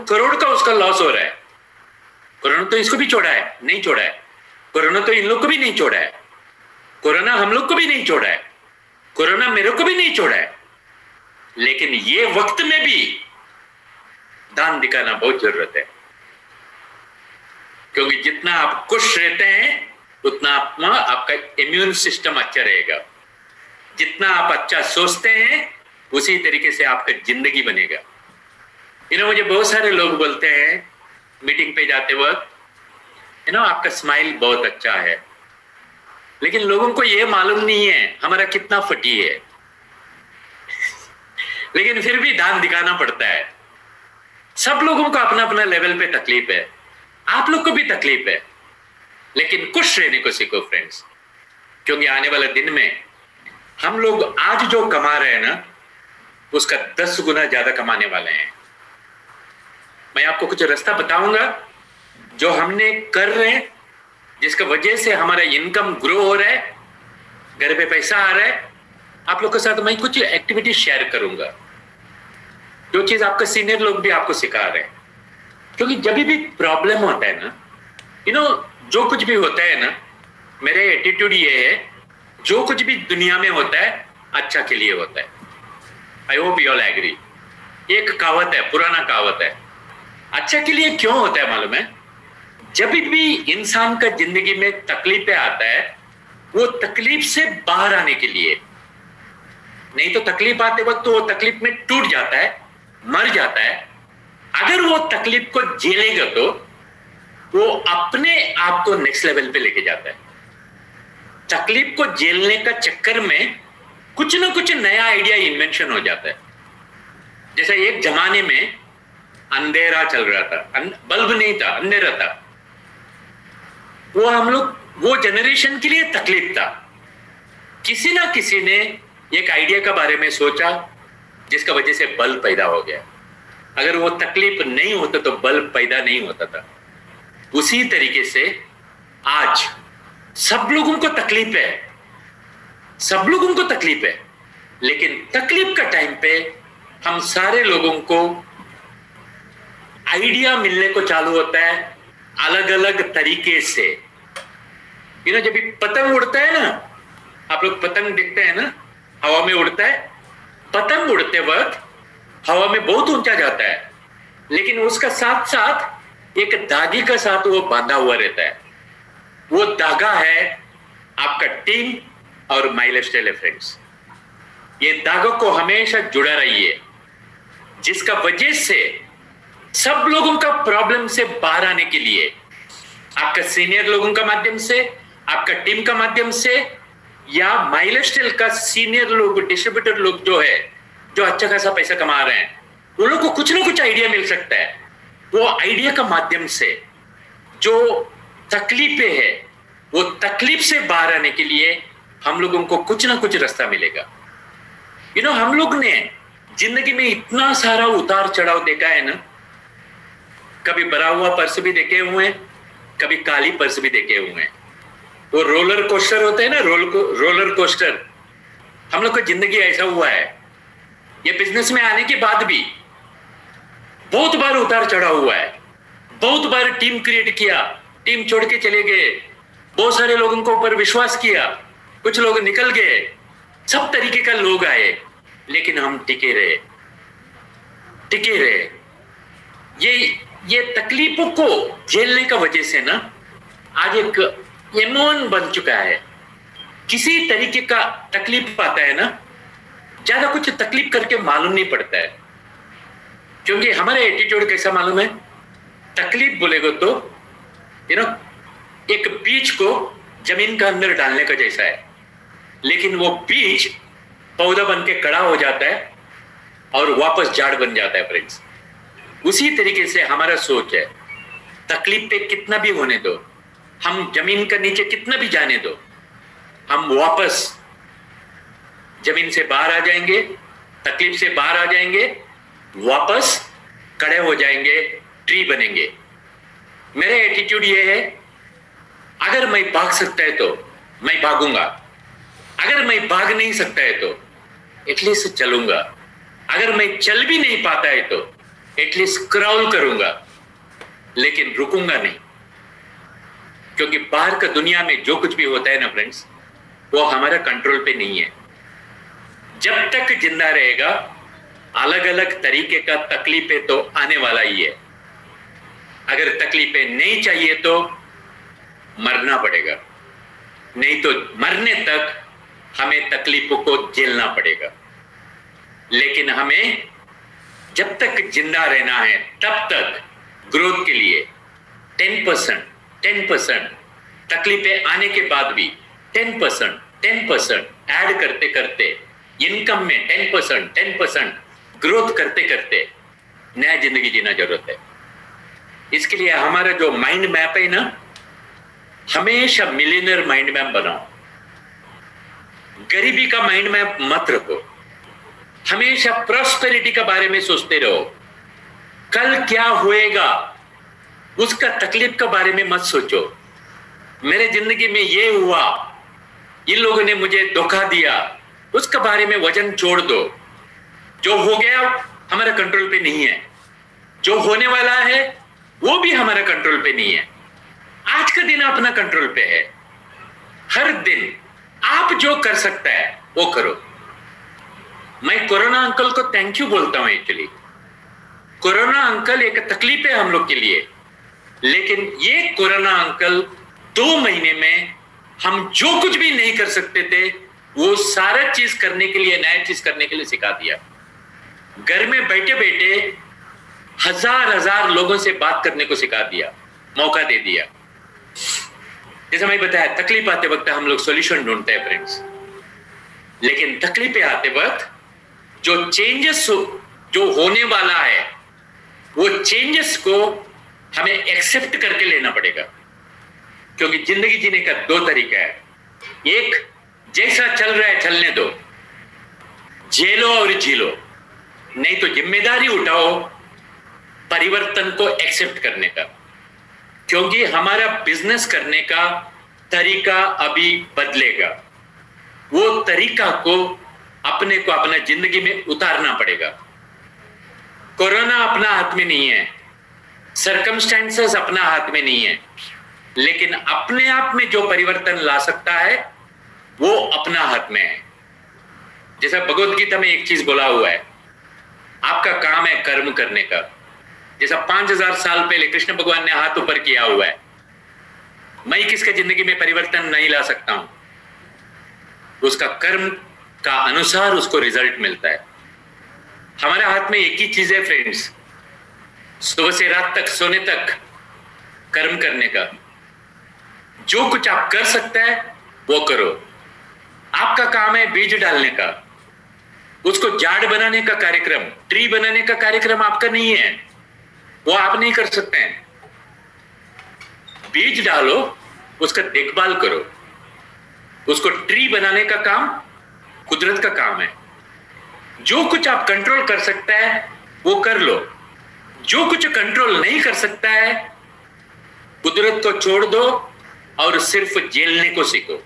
करोड़ का उसका लॉस हो रहा है। कोरोना तो इसको भी छोड़ा है? नहीं छोड़ा है। कोरोना तो इन लोग को भी नहीं छोड़ा है। कोरोना हम लोग को भी नहीं छोड़ा है। कोरोना मेरे को भी नहीं छोड़ा है। लेकिन ये वक्त में भी दान दिखाना बहुत जरूरत है, क्योंकि जितना आप खुश रहते हैं उतना आपका इम्यून सिस्टम अच्छा रहेगा। जितना आप अच्छा सोचते हैं उसी तरीके से आपका जिंदगी बनेगा। मुझे बहुत सारे लोग बोलते हैं मीटिंग पे जाते वक्त, आपका स्माइल बहुत अच्छा है, लेकिन लोगों को यह मालूम नहीं है हमारा कितना फटी है। लेकिन फिर भी दान दिखाना पड़ता है। सब लोगों को अपना अपना लेवल पे तकलीफ है, आप लोग को भी तकलीफ है, लेकिन खुश रहने को सीखो फ्रेंड्स, क्योंकि आने वाले दिन में हम लोग आज जो कमा रहे हैं ना, उसका 10 गुना ज्यादा कमाने वाले हैं। मैं आपको कुछ रास्ता बताऊंगा जो हमने कर रहे हैं, जिसका वजह से हमारा इनकम ग्रो हो रहा है, घर पे पैसा आ रहा है। आप लोग के साथ मैं कुछ एक्टिविटी शेयर करूंगा, जो चीज आपके सीनियर लोग भी आपको सिखा रहे हैं। क्योंकि जब भी प्रॉब्लम होता है ना, जो कुछ भी होता है ना, मेरे एटीट्यूड ये है, जो कुछ भी दुनिया में होता है अच्छा के लिए होता है। I hope you all agree. एक कहावत है, पुराना कहावत है, अच्छा के लिए क्यों होता है मालूम है? जब भी इंसान का जिंदगी में तकलीफें आता है, वो तकलीफ से बाहर आने के लिए। नहीं तो तकलीफ आते वक्त तो वो तकलीफ में टूट जाता है, मर जाता है। अगर वो तकलीफ को झेलेगा तो वो अपने आप को नेक्स्ट लेवल पे लेके जाता है। तकलीफ को झेलने का चक्कर में कुछ ना कुछ नया आइडिया इन्वेंशन हो जाता है। जैसे एक जमाने में अंधेरा चल रहा था, बल्ब नहीं था, अंधेरा था। वो हम लोग, वो जनरेशन के लिए तकलीफ था। किसी ना किसी ने एक आइडिया के बारे में सोचा, जिसका वजह से बल्ब पैदा हो गया। अगर वो तकलीफ नहीं होता तो बल्ब पैदा नहीं होता था। उसी तरीके से आज सब लोगों को तकलीफ है, सब लोगों को तकलीफ है, लेकिन तकलीफ का टाइम पे हम सारे लोगों को आइडिया मिलने को चालू होता है अलग अलग तरीके से। जब भी पतंग उड़ता है ना, आप लोग पतंग देखते हैं ना, हवा में उड़ता है। पतंग उड़ते वक्त हवा में बहुत ऊंचा जाता है, लेकिन उसका साथ साथ एक धागे के साथ वो बांधा हुआ रहता है। वो धागा है आपका टीम और माई लाइफस्टाइल फ्रेंड्स। ये धागों को हमेशा जुड़ा रहिए, जिसका वजह से सब लोगों का प्रॉब्लम से बाहर आने के लिए आपका सीनियर लोगों का माध्यम से, आपका टीम का माध्यम से, या माई लाइफस्टाइल का सीनियर लोग, डिस्ट्रीब्यूटर लोग जो है, जो अच्छा खासा पैसा कमा रहे हैं, उन लोगों को कुछ ना कुछ आइडिया मिल सकता है। वो आइडिया का माध्यम से जो तकलीफें है, वो तकलीफ से बाहर आने के लिए हम लोगों को कुछ ना कुछ रास्ता मिलेगा। हम लोग ने जिंदगी में इतना सारा उतार चढ़ाव देखा है ना। कभी भरा हुआ पर्स भी देखे हुए हैं, कभी काली पर्स भी देखे हुए हैं। वो रोलर कोस्टर होता है ना, रोलर कोस्टर। हम लोग का जिंदगी ऐसा हुआ है। ये बिजनेस में आने के बाद भी बहुत बार उतार चढ़ा हुआ है। बहुत बार टीम क्रिएट किया, टीम छोड़ के चले गए, बहुत सारे लोगों को ऊपर विश्वास किया, कुछ लोग निकल गए, सब तरीके का लोग आए, लेकिन हम टिके रहे। ये तकलीफों को झेलने का वजह से ना आज एक इम्यून बन चुका है। किसी तरीके का तकलीफ आता है ना, ज्यादा कुछ तकलीफ करके मालूम नहीं पड़ता है, क्योंकि हमारे एटीट्यूड कैसा मालूम है। तकलीफ बोलेगा तो एक बीज को जमीन का अंदर डालने का जैसा है, लेकिन वो बीज पौधा बन के खड़ा हो जाता है और वापस झाड़ बन जाता है फ्रेंड्स। उसी तरीके से हमारा सोच है। तकलीफ पे कितना भी होने दो, हम जमीन का नीचे कितना भी जाने दो, हम वापस जमीन से बाहर आ जाएंगे, तकलीफ से बाहर आ जाएंगे, वापस खड़े हो जाएंगे, ट्री बनेंगे। मेरा एटीट्यूड ये है, अगर मैं भाग सकता है तो मैं भागूंगा, अगर मैं भाग नहीं सकता है तो एटलीस्ट चलूंगा, अगर मैं चल भी नहीं पाता है तो एटलीस्ट क्रॉल करूंगा, लेकिन रुकूंगा नहीं। क्योंकि बाहर का दुनिया में जो कुछ भी होता है ना फ्रेंड्स, वो हमारा कंट्रोल पे नहीं है। जब तक जिंदा रहेगा, अलग अलग तरीके का तकलीफें तो आने वाला ही है। अगर तकलीफें नहीं चाहिए तो मरना पड़ेगा, नहीं तो मरने तक हमें तकलीफों को झेलना पड़ेगा। लेकिन हमें जब तक जिंदा रहना है, तब तक ग्रोथ के लिए 10% तकलीफें आने के बाद भी 10% ऐड करते करते, इनकम में 10% ग्रोथ करते करते नया जिंदगी जीना जरूरत है। इसके लिए हमारा जो माइंड मैप है ना, हमेशा मिलियनर माइंड मैप बनाओ। गरीबी का माइंड मैप मत रखो, हमेशा प्रॉस्पेरिटी का बारे में सोचते रहो। कल क्या होएगा उसका तकलीफ के बारे में मत सोचो। मेरे जिंदगी में ये हुआ, इन लोगों ने मुझे धोखा दिया, उसके बारे में वजन छोड़ दो। जो हो गया हमारे कंट्रोल पे नहीं है, जो होने वाला है वो भी हमारे कंट्रोल पे नहीं है। आज का दिन अपना कंट्रोल पे है। हर दिन आप जो कर सकता है वो करो। मैं कोरोना अंकल को थैंक यू बोलता हूं। एक्चुअली कोरोना अंकल एक तकलीफ है हम लोग के लिए, लेकिन ये कोरोना अंकल 2 महीने में हम जो कुछ भी नहीं कर सकते थे वो सारा चीज करने के लिए, नया चीज करने के लिए सिखा दिया। घर में बैठे बैठे हजार लोगों से बात करने को सिखा दिया, मौका दे दिया। जैसे मैं बताया, तकलीफ आते वक्त हम लोग सॉल्यूशन ढूंढते हैं फ्रेंड्स, लेकिन तकलीफें आते वक्त जो चेंजेस जो होने वाला है, वो चेंजेस को हमें एक्सेप्ट करके लेना पड़ेगा। क्योंकि जिंदगी जीने का 2 तरीका है। एक, जैसा चल रहा है चलने दो, झेलो और झीलो, नहीं तो जिम्मेदारी उठाओ परिवर्तन को एक्सेप्ट करने का। क्योंकि हमारा बिजनेस करने का तरीका अभी बदलेगा। वो तरीका को अपने को अपना जिंदगी में उतारना पड़ेगा। कोरोना अपना हाथ में नहीं है, सर्कमस्टेंसेस अपना हाथ में नहीं है, लेकिन अपने आप में जो परिवर्तन ला सकता है वो अपना हाथ में है। जैसा भगवत गीता में एक चीज बोला हुआ है, आपका काम है कर्म करने का, जैसा 5000 साल पहले कृष्ण भगवान ने हाथ ऊपर किया हुआ है। मैं किसके जिंदगी में परिवर्तन नहीं ला सकता हूं, उसका कर्म का अनुसार उसको रिजल्ट मिलता है। हमारे हाथ में एक ही चीज है फ्रेंड्स, सुबह से रात तक सोने तक कर्म करने का। जो कुछ आप कर सकते हैं वो करो। आपका काम है बीज डालने का, उसको झाड़ बनाने का कार्यक्रम, ट्री बनाने का कार्यक्रम आपका नहीं है, वो आप नहीं कर सकते हैं। बीज डालो, उसका देखभाल करो। उसको ट्री बनाने का काम कुदरत का काम है। जो कुछ आप कंट्रोल कर सकता है वो कर लो। जो कुछ कंट्रोल नहीं कर सकता है कुदरत को छोड़ दो और सिर्फ झेलने को सीखो।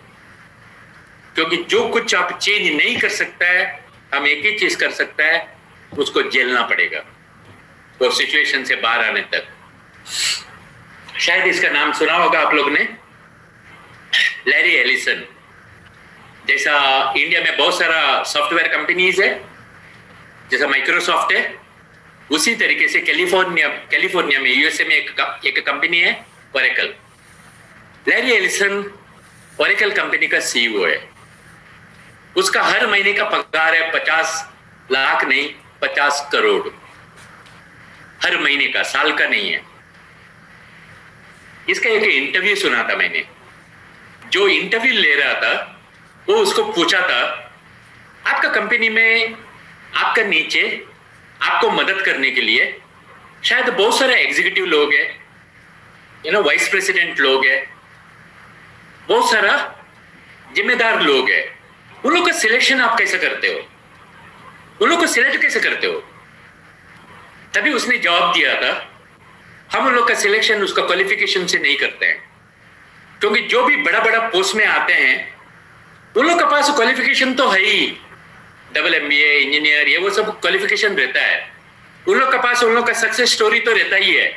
क्योंकि जो कुछ आप चेंज नहीं कर सकता है, हम एक ही चीज कर सकता है, उसको झेलना पड़ेगा वो सिचुएशन से बाहर आने तक। शायद इसका नाम सुना होगा आप लोग ने, लैरी एलिसन। जैसा इंडिया में बहुत सारा सॉफ्टवेयर कंपनीज है, जैसा माइक्रोसॉफ्ट है, उसी तरीके से कैलिफोर्निया में यूएसए में एक कंपनी है Oracle. Larry Ellison Oracle company का सीईओ है। उसका हर महीने का पगार है 50 लाख नहीं, 50 करोड़ हर महीने का, साल का नहीं है। इसका एक इंटरव्यू सुना था मैंने। जो इंटरव्यू ले रहा था वो उसको पूछा था, आपका कंपनी में आपका नीचे आपको मदद करने के लिए शायद बहुत सारे एग्जीक्यूटिव लोग हैं, वाइस प्रेसिडेंट लोग हैं, बहुत सारा जिम्मेदार लोग हैं। उन लोग का सिलेक्शन आप कैसे करते हो, उन लोग को सिलेक्ट कैसे करते हो? तभी उसने जवाब दिया था, हम उन लोग का सिलेक्शन उसका क्वालिफिकेशन से नहीं करते हैं। क्योंकि जो भी बड़ा बड़ा पोस्ट में आते हैं उन लोग के पास क्वालिफिकेशन तो है ही, डबल MBA, इंजीनियर, ये वो सब क्वालिफिकेशन रहता है। उन लोग के पास उन लोग का सक्सेस स्टोरी तो रहता ही है।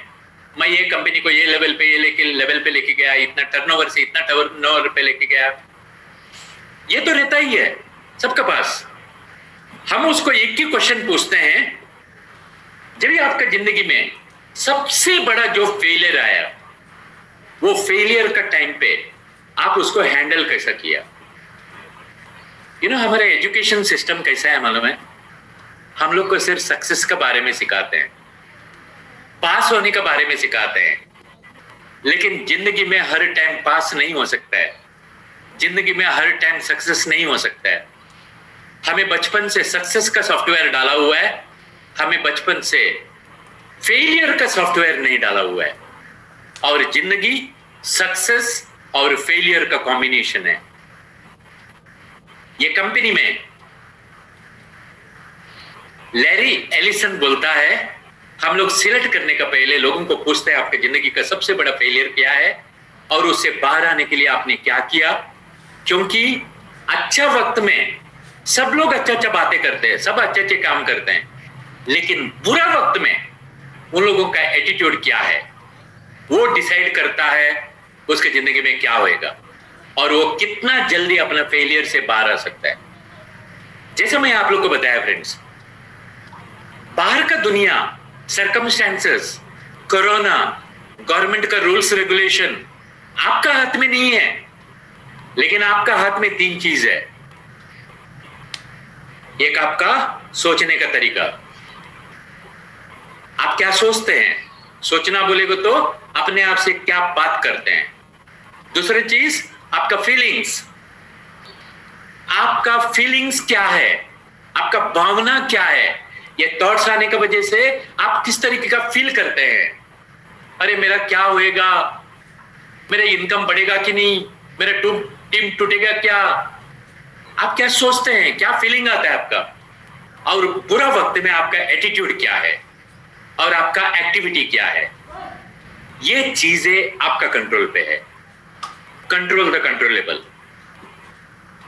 मैं ये कंपनी को ये लेवल पे लेके गया, इतना टर्नओवर से इतना टर्नओवर पे लेके गया, ये तो रहता ही है सबके पास। हम उसको एक ही क्वेश्चन पूछते हैं, जब भी आपका जिंदगी में सबसे बड़ा जो फेलियर आया, वो फेलियर का टाइम पे आप उसको हैंडल कैसा किया? हमारा एजुकेशन सिस्टम कैसा है मालूम है? हम लोग को सिर्फ सक्सेस के बारे में सिखाते हैं, पास होने के बारे में सिखाते हैं, लेकिन जिंदगी में हर टाइम पास नहीं हो सकता है, जिंदगी में हर टाइम सक्सेस नहीं हो सकता है। हमें बचपन से सक्सेस का सॉफ्टवेयर डाला हुआ है, हमें बचपन से फेलियर का सॉफ्टवेयर नहीं डाला हुआ है। और जिंदगी सक्सेस और फेलियर का कॉम्बिनेशन है। ये कंपनी में लैरी एलिसन बोलता है, हम लोग सिलेक्ट करने का पहले लोगों को पूछते हैं आपके जिंदगी का सबसे बड़ा फेलियर क्या है और उससे बाहर आने के लिए आपने क्या किया। क्योंकि अच्छा वक्त में सब लोग अच्छा बातें करते हैं, सब अच्छे काम करते हैं, लेकिन बुरा वक्त में उन लोगों का एटीट्यूड क्या है वो डिसाइड करता है उसके जिंदगी में क्या होएगा और वो कितना जल्दी अपना फेलियर से बाहर आ सकता है। जैसे मैं आप लोग को बताया फ्रेंड्स, बाहर का दुनिया, सर्कमस्टेंसेस, कोरोना, गवर्नमेंट का रूल्स रेगुलेशन आपका हाथ में नहीं है, लेकिन आपका हाथ में 3 चीज है। एक आपका सोचने का तरीका, आप क्या सोचते हैं, सोचना बोलेगा तो अपने आप से क्या बात करते हैं। दूसरी चीज आपका फीलिंग्स, आपका फीलिंग्स क्या है, आपका भावना क्या है। ये थॉट्स आने की वजह से आप किस तरीके का फील करते हैं, अरे मेरा क्या होएगा, मेरा इनकम बढ़ेगा कि नहीं, मेरा टीम टूटेगा क्या, आप क्या सोचते हैं, क्या फीलिंग आता है आपका। और बुरा वक्त में आपका एटीट्यूड क्या है और आपका एक्टिविटी क्या है। ये चीजें आपका कंट्रोल पे है। Control the controllable.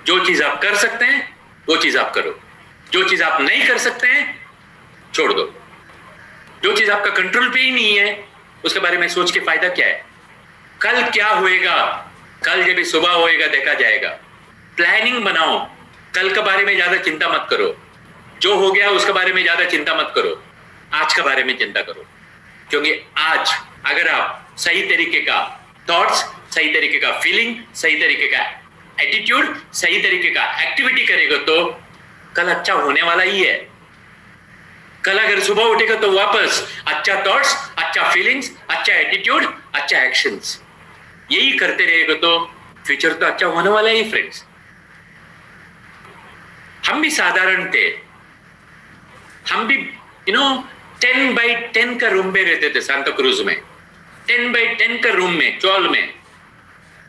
जो चीज आप कर सकते हैं वो चीज आप करो, जो चीज आप नहीं कर सकते हैं छोड़ दो। जो चीज आपका कंट्रोल पे ही नहीं है उसके बारे में सोच के फायदा क्या है। कल क्या होएगा, कल जब सुबह होएगा देखा जाएगा। प्लानिंग बनाओ, कल के बारे में ज्यादा चिंता मत करो, जो हो गया उसके बारे में ज्यादा चिंता मत करो, आज के बारे में चिंता करो। क्योंकि आज अगर आप सही तरीके का थॉट्स, सही तरीके का फीलिंग, सही तरीके का एटीट्यूड, सही तरीके का एक्टिविटी करेगा तो कल अच्छा होने वाला ही है। कल अगर सुबह उठेगा तो वापस अच्छा थॉट्स, अच्छा फीलिंग्स, अच्छा एटीट्यूड, अच्छा एक्शंस, यही करते रहेगा तो फ्यूचर तो अच्छा होने वाला ही फ्रेंड्स। हम भी साधारण थे, हम भी 10x10 का रूम में रहते थे सांता क्रूज में। 10x10 का रूम में, चौल में,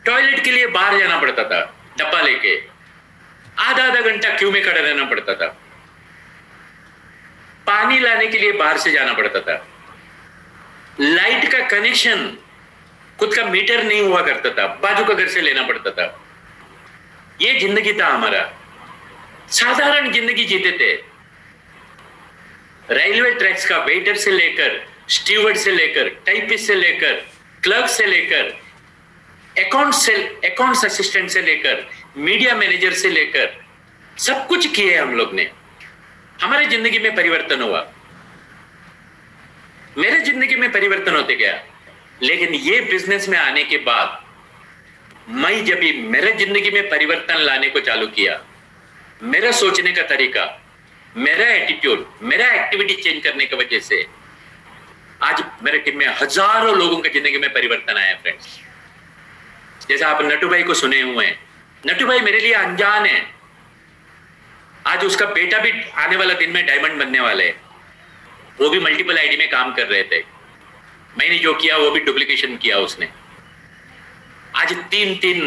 टॉयलेट के लिए बाहर जाना पड़ता था डब्बा लेके, आधा घंटा क्यू में खड़ा रहना पड़ता था, पानी लाने के लिए बाहर से जाना पड़ता था, लाइट का कनेक्शन खुद का मीटर नहीं हुआ करता था, बाजू का घर से लेना पड़ता था। ये जिंदगी था हमारा, साधारण जिंदगी जीते थे। रेलवे ट्रैक्स का वेटर से लेकर, स्टीवर्ड से लेकर, टाइपिस्ट से लेकर, क्लर्क से लेकर, अकाउंट्स असिस्टेंट से लेकर, मीडिया मैनेजर से लेकर, सब कुछ किए हम लोग ने। हमारे जिंदगी में परिवर्तन हुआ, मेरे जिंदगी में परिवर्तन होते गया। लेकिन ये बिजनेस में आने के बाद मैं जब भी मेरे जिंदगी में परिवर्तन लाने को चालू किया, मेरा सोचने का तरीका, मेरा एटीट्यूड, मेरा एक्टिविटी चेंज करने की वजह से आज मेरे टीम में हजारों लोगों की जिंदगी में परिवर्तन आया फ्रेंड्स। जैसा आप नटू भाई को सुने हुए हैं, नटू भाई मेरे लिए अनजान है। आज उसका बेटा भी आने वाला दिन में डायमंड बनने वाले है। वो भी मल्टीपल आईडी में काम कर रहे थे, मैंने जो किया वो भी डुप्लीकेशन किया उसने। आज 3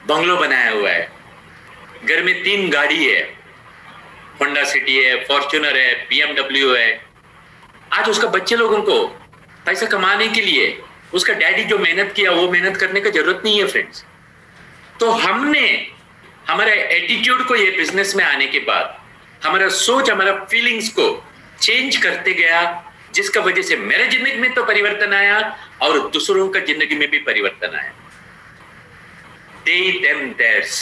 बंगलो बनाया हुआ है, घर में 3 गाड़ी है, होंडा सिटी है, फॉर्च्यूनर है, BMW है। आज उसका बच्चे लोगों को पैसा कमाने के लिए उसका डैडी जो मेहनत किया वो मेहनत करने की जरूरत नहीं है फ्रेंड्स। तो हमने हमारे एटीट्यूड को ये बिजनेस में आने के बाद हमारा सोच, हमारा फीलिंग्स को चेंज करते गया, जिसका वजह से मेरे जिंदगी में तो परिवर्तन आया और दूसरों का जिंदगी में भी परिवर्तन आया। They, them, theirs।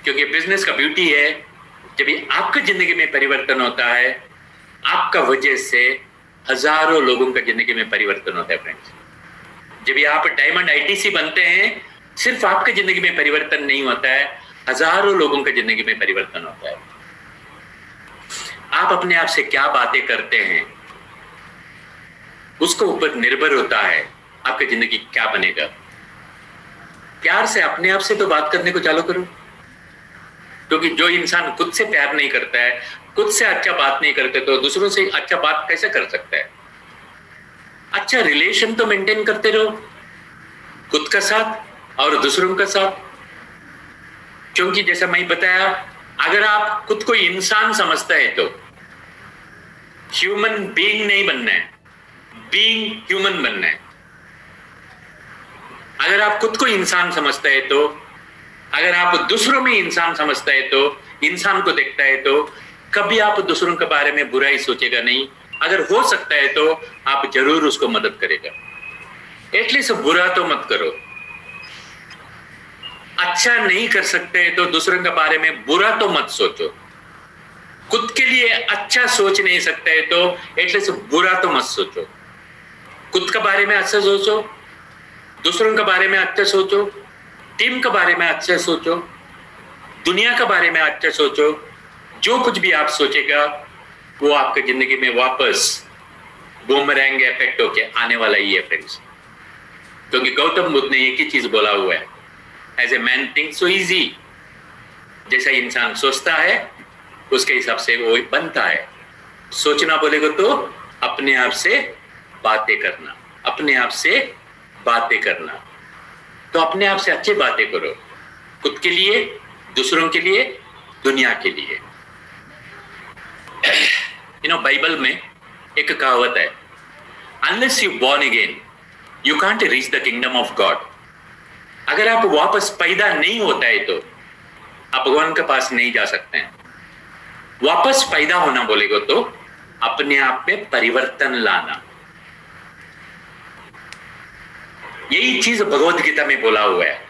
क्योंकि बिजनेस का ब्यूटी है, जब आपका जिंदगी में परिवर्तन होता है, आपका वजह से हजारों लोगों का जिंदगी में परिवर्तन होता है फ्रेंड्स। जब आप डायमंड ITC बनते हैं, सिर्फ आपके जिंदगी में परिवर्तन नहीं होता है, हजारों लोगों के जिंदगी में परिवर्तन होता है। आप अपने आप से क्या बातें करते हैं उसको ऊपर निर्भर होता है आपकी जिंदगी क्या बनेगा। प्यार से अपने आप से तो बात करने को चालू करो, क्योंकि जो इंसान खुद से प्यार नहीं करता है, खुद से अच्छा बात नहीं करते, तो दूसरों से अच्छा बात कैसे कर सकता है। अच्छा रिलेशन तो मेंटेन करते रहो, खुद का साथ और दूसरों का साथ। क्योंकि जैसा मैं बताया, अगर आप खुद को इंसान समझता है तो ह्यूमन बीइंग नहीं बनना है, बीइंग ह्यूमन बनना है। अगर आप खुद को इंसान समझता है तो, अगर आप दूसरों में इंसान समझता है तो, इंसान को देखता है तो कभी आप दूसरों के बारे में बुरा ही सोचेगा नहीं। अगर हो सकता है तो आप जरूर उसको मदद करेगा। एटलीस्ट बुरा तो मत करो। अच्छा नहीं कर सकते तो दूसरों के बारे में बुरा तो मत सोचो। खुद के लिए अच्छा सोच नहीं सकते है तो एटलीस्ट बुरा तो मत सोचो। खुद के बारे में अच्छा सोचो, दूसरों के बारे में अच्छा सोचो, टीम के बारे में अच्छा सोचो, दुनिया के बारे में अच्छा सोचो। जो कुछ भी आप सोचेगा वो आपकी जिंदगी में वापस बूमरैंग इफेक्ट होके आने वाला ही है फ्रेंड्स। क्योंकि गौतम बुद्ध ने एक ही चीज बोला हुआ है, as a man think so is he. जैसा इंसान सोचता है उसके हिसाब से वो बनता है। सोचना बोलेगा तो अपने आप से बातें करना, अपने आप से बातें करना। तो अपने आप से अच्छी बातें करो, खुद के लिए, दूसरों के लिए, दुनिया के लिए। बाइबल में एक कहावत है, unless you born again you can't reach the kingdom of God. अगर आप वापस पैदा नहीं होता है तो आप भगवान के पास नहीं जा सकते हैं। वापस पैदा होना बोलेगा तो अपने आप में परिवर्तन लाना। यही चीज भगवत गीता में बोला हुआ है।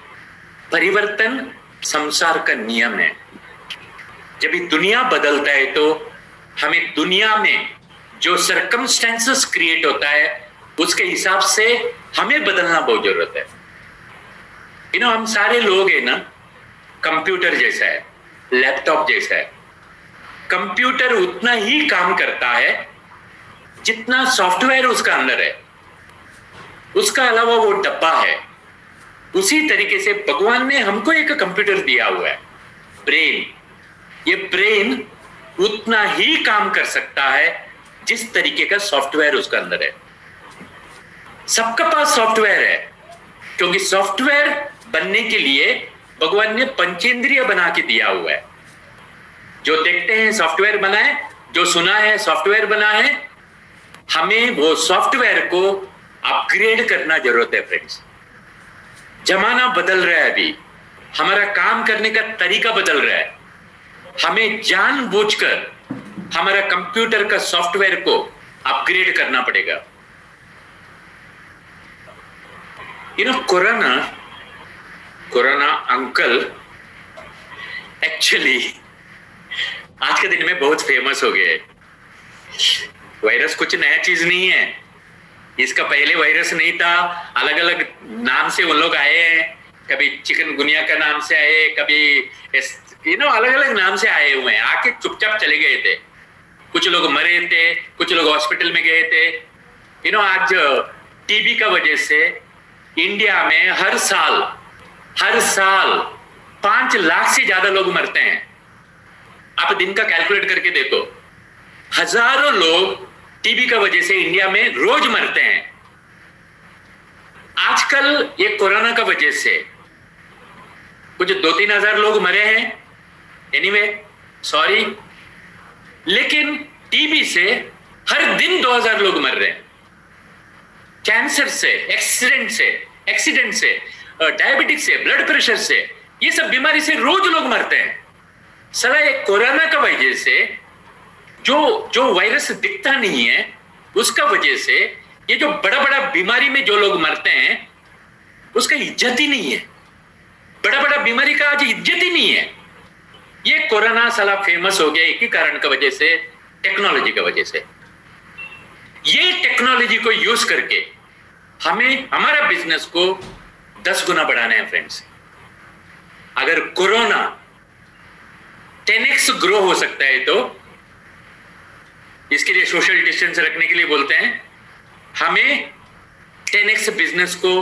परिवर्तन संसार का नियम है। जब ये दुनिया बदलता है तो हमें दुनिया में जो सर्कमस्टेंसेस क्रिएट होता है उसके हिसाब से हमें बदलना बहुत जरूरत है। हम सारे लोग है ना, कंप्यूटर जैसा है, लैपटॉप जैसा है। कंप्यूटर उतना ही काम करता है जितना सॉफ्टवेयर उसका अंदर है, उसका अलावा वो डब्बा है। उसी तरीके से भगवान ने हमको एक कंप्यूटर दिया हुआ है, ब्रेन। ये ब्रेन उतना ही काम कर सकता है जिस तरीके का सॉफ्टवेयर उसका अंदर है। सबका पास सॉफ्टवेयर है, क्योंकि सॉफ्टवेयर बनने के लिए भगवान ने पंचेंद्रिय बना के दिया हुआ है। जो देखते हैं सॉफ्टवेयर बना है, जो सुना है सॉफ्टवेयर बना है। हमें वो सॉफ्टवेयर को अपग्रेड करना जरूरत है फ्रेंड्स। जमाना बदल रहा है, अभी हमारा काम करने का तरीका बदल रहा है। हमें जानबूझकर हमारा कंप्यूटर का सॉफ्टवेयर को अपग्रेड करना पड़ेगा। कोरोना अंकल एक्चुअली आज के दिन में बहुत फेमस हो गए। वायरस कुछ नया चीज नहीं है, इसका पहले वायरस नहीं था। अलग अलग नाम से वो लोग आए हैं, कभी चिकनगुनिया का नाम से आए, कभी अलग अलग नाम से आए हुए हैं। आके चुपचाप चले गए थे। कुछ लोग मरे थे, कुछ लोग हॉस्पिटल में गए थे। आज टीबी का वजह से इंडिया में हर साल 5 लाख से ज्यादा लोग मरते हैं। आप दिन का कैलकुलेट करके देखो, हजारों लोग टीबी का वजह से इंडिया में रोज मरते हैं। आजकल ये कोरोना का वजह से कुछ 2-3 हजार लोग मरे हैं, एनीवे सॉरी, लेकिन टीबी से हर दिन 2000 लोग मर रहे हैं। कैंसर से, एक्सीडेंट से, डायबिटिक से, ब्लड प्रेशर से, ये सब बीमारी से रोज लोग मरते हैं। साला ये कोरोना का वजह से जो वायरस दिखता नहीं है उसका वजह से ये जो बड़ा बड़ा बीमारी में जो लोग मरते हैं उसका इज्जत ही नहीं है। बड़ा बड़ा बीमारी का आज इज्जत ही नहीं है। ये कोरोना साला फेमस हो गया एक ही कारण का वजह से, टेक्नोलॉजी का वजह से। ये टेक्नोलॉजी को यूज करके हमें हमारा बिजनेस को 10 गुना बढ़ाना है फ्रेंड्स। अगर कोरोना 10x ग्रो हो सकता है तो इसके लिए सोशल डिस्टेंस रखने के लिए बोलते हैं हमें 10x बिजनेस को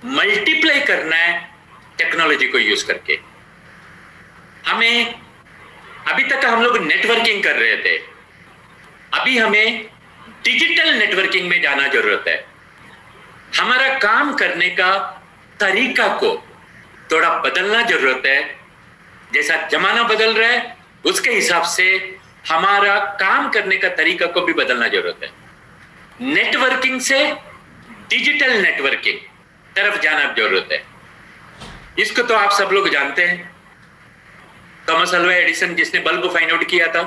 मल्टीप्लाई करना है टेक्नोलॉजी को यूज करके। हमें अभी तक हम लोग नेटवर्किंग कर रहे थे, अभी हमें डिजिटल नेटवर्किंग में जाना जरूरत है। हमारा काम करने का तरीका को थोड़ा बदलना जरूरत है। जैसा जमाना बदल रहा है उसके हिसाब से हमारा काम करने का तरीका को भी बदलना जरूरत है। नेटवर्किंग से डिजिटल नेटवर्किंग तरफ जाना जरूरत है। इसको तो आप सब लोग जानते हैं। थॉमस अल्वा एडिसन जिसने बल्ब फाइंड आउट किया था,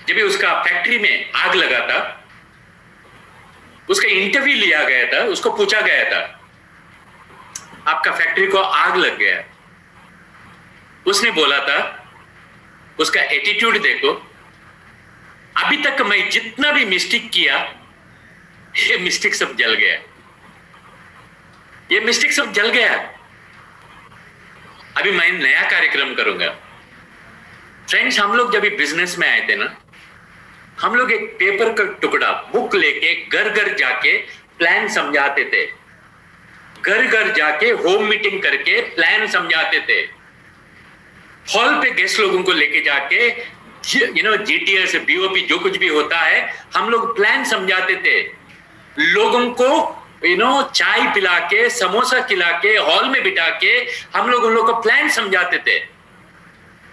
जब भी उसका फैक्ट्री में आग लगा था, उसका इंटरव्यू लिया गया था, उसको पूछा गया था आपका फैक्ट्री को आग लग गया। उसने बोला था, उसका एटीट्यूड देखो, अभी तक मैं जितना भी मिस्टेक किया ये मिस्टेक सब जल गया, ये मिस्टेक सब जल गया। अभी मैं नया कार्यक्रम करूंगा। फ्रेंड्स, हम लोग जब बिजनेस में आए थे ना, हम लोग एक पेपर का टुकड़ा बुक लेके घर घर जाके प्लान समझाते थे। घर घर जाके होम मीटिंग करके प्लान समझाते थे। हॉल पे गेस्ट लोगों को लेके जाके जीटीएस बीओपी जो कुछ भी होता है हम लोग प्लान समझाते थे। लोगों को चाय पिला के, समोसा खिला के, हॉल में बिठा के हम लोग उन लोगों को प्लान समझाते थे।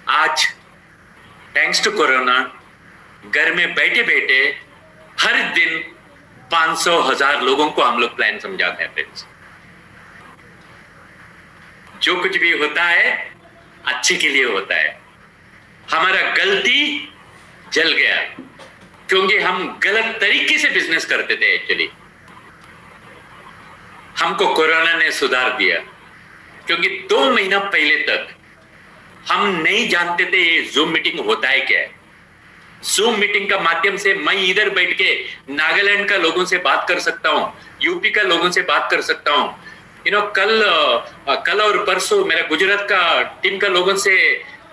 आज थैंक्स टू कोरोना घर में बैठे बैठे हर दिन 500,000 लोगों को हम लोग प्लान समझाते हैं। फ्रेंड्स, जो कुछ भी होता है अच्छे के लिए होता है। हमारा गलती जल गया क्योंकि हम गलत तरीके से बिजनेस करते थे। एक्चुअली हमको कोरोना ने सुधार दिया, क्योंकि 2 महीना पहले तक हम नहीं जानते थे ये जूम मीटिंग होता है क्या है। जूम मीटिंग का माध्यम से मैं इधर बैठ के नागालैंड का लोगों से बात कर सकता हूँ, यूपी का लोगों से बात कर सकता हूँ। कल और परसों मेरा गुजरात का टीम का लोगों से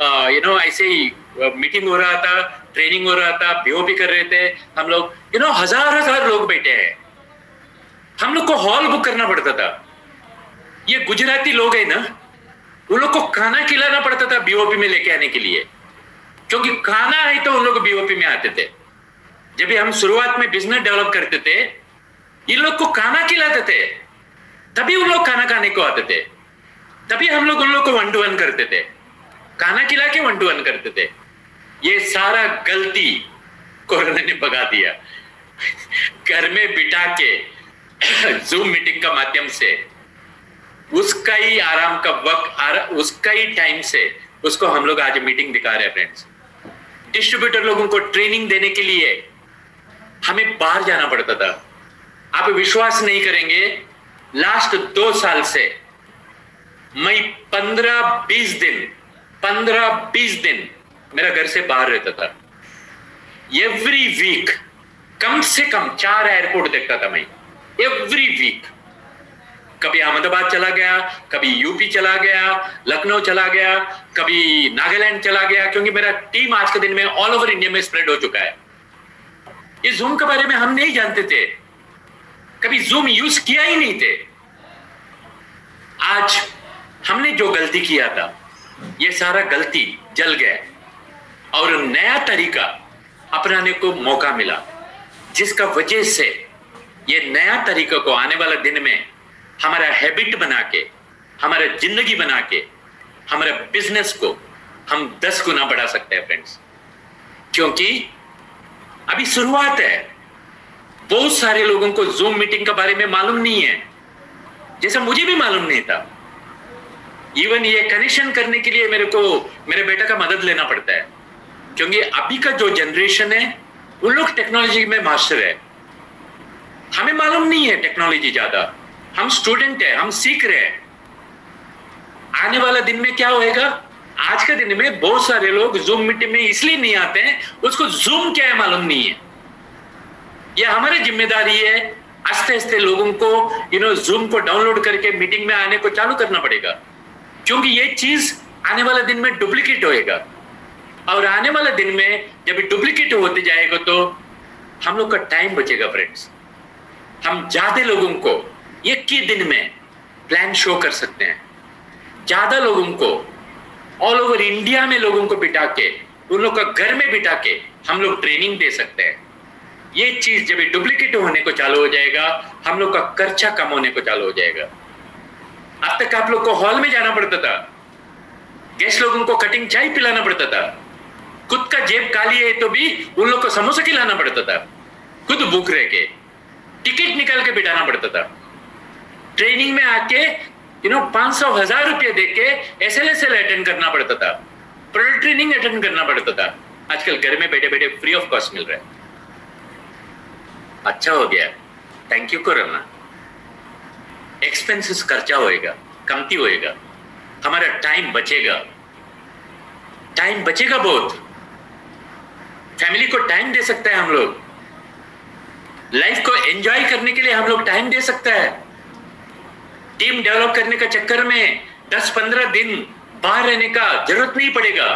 ऐसे ही मीटिंग हो रहा था, ट्रेनिंग हो रहा था, बीओपी कर रहे थे हम लोग। हजार लोग बैठे हैं। हम लोग को हॉल बुक करना पड़ता था। ये गुजराती लोग है ना, उन लोग को खाना खिलाना पड़ता था बीओपी में लेके आने के लिए, क्योंकि खाना है तो उन लोग बीओपी में आते थे। जब भी हम शुरुआत में बिजनेस डेवलप करते थे, इन लोग को खाना खिलाते थे, तभी उन लोग खाना खाने को आते थे, तभी हम लोग उन लोग को 1 to 1 करते थे, खाना खिला के 1 to 1 करते थे। ये सारा गलती कोरोना ने भगा दिया। घर में बिठा के जूम मीटिंग का माध्यम से उसका ही आराम का वक्त, उसका ही टाइम से उसको हम लोग आज मीटिंग दिखा रहे हैं फ्रेंड्स। डिस्ट्रीब्यूटर लोगों को ट्रेनिंग देने के लिए हमें बाहर जाना पड़ता था। आप विश्वास नहीं करेंगे, लास्ट 2 साल से मैं 15-20 दिन मेरा घर से बाहर रहता था। एवरी वीक कम से कम 4 एयरपोर्ट देखता था मैं, एवरी वीक। कभी अहमदाबाद चला गया, कभी यूपी चला गया, लखनऊ चला गया, कभी नागालैंड चला गया, क्योंकि मेरा टीम आज के दिन में ऑल ओवर इंडिया में स्प्रेड हो चुका है। ये जूम के बारे में हम नहीं जानते थे, कभी जूम यूज किया ही नहीं थे। आज हमने जो गलती किया था, ये सारा गलती जल गया और नया तरीका अपनाने को मौका मिला, जिसका वजह से ये नया तरीका को आने वाला दिन में हमारा हैबिट बना के, हमारा जिंदगी बना के, हमारे बिजनेस को हम 10 गुना बढ़ा सकते हैं फ्रेंड्स। क्योंकि अभी शुरुआत है। बहुत सारे लोगों को जूम मीटिंग के बारे में मालूम नहीं है, जैसा मुझे भी मालूम नहीं था। इवन ये कनेक्शन करने के लिए मेरे बेटा का मदद लेना पड़ता है, क्योंकि अभी का जो जनरेशन है उन लोग टेक्नोलॉजी में मास्टर है। हमें मालूम नहीं है टेक्नोलॉजी ज्यादा, हम स्टूडेंट है, हम सीख रहे हैं। आने वाला दिन में क्या होएगा? आज के दिन में बहुत सारे लोग जूम मीटिंग में इसलिए नहीं आते हैं, उसको जूम क्या है मालूम नहीं है। यह हमारी जिम्मेदारी है, आस्ते आस्ते लोगों को जूम को डाउनलोड करके मीटिंग में आने को चालू करना पड़ेगा, क्योंकि ये चीज आने वाले दिन में डुप्लीकेट होएगा। और आने वाले दिन में जब डुप्लीकेट होते जाएगा तो हम लोग का टाइम बचेगा फ्रेंड्स। हम ज्यादा लोगों को एक ही दिन में प्लान शो कर सकते हैं, ज्यादा लोगों को ऑल ओवर इंडिया में लोगों को बिठा के, उन लोग का घर में बिठा के हम लोग ट्रेनिंग दे सकते हैं। ये चीज जब डुप्लीकेट होने को चालू हो जाएगा, हम लोग का खर्चा कम होने को चालू हो जाएगा। अब तक आप लोग को हॉल में जाना पड़ता था, गेस्ट लोगों को कटिंग चाय पिलाना पड़ता था, खुद का जेब खाली है तो भी उन लोग को समोसा खिलाना पड़ता था, खुद भूख रह के टिकट निकाल के बिठाना पड़ता था। ट्रेनिंग में आके 500-1000 रुपये दे के SLSL अटेंड करना पड़ता था, प्रोडक्ट ट्रेनिंग अटेंड करना पड़ता था। आजकल घर में बैठे बैठे फ्री ऑफ कॉस्ट मिल रहा है। अच्छा हो गया, थैंक यू कोरोना। एक्सपेंसेस खर्चा होएगा, कमती होएगा, हमारा टाइम बचेगा, बहुत। फैमिली को टाइम दे सकता है हम लोग, लाइफ को एंजॉय करने के लिए हम लोग टाइम दे सकता है। टीम डेवलप करने का चक्कर में 10-15 दिन बाहर रहने का जरूरत नहीं पड़ेगा।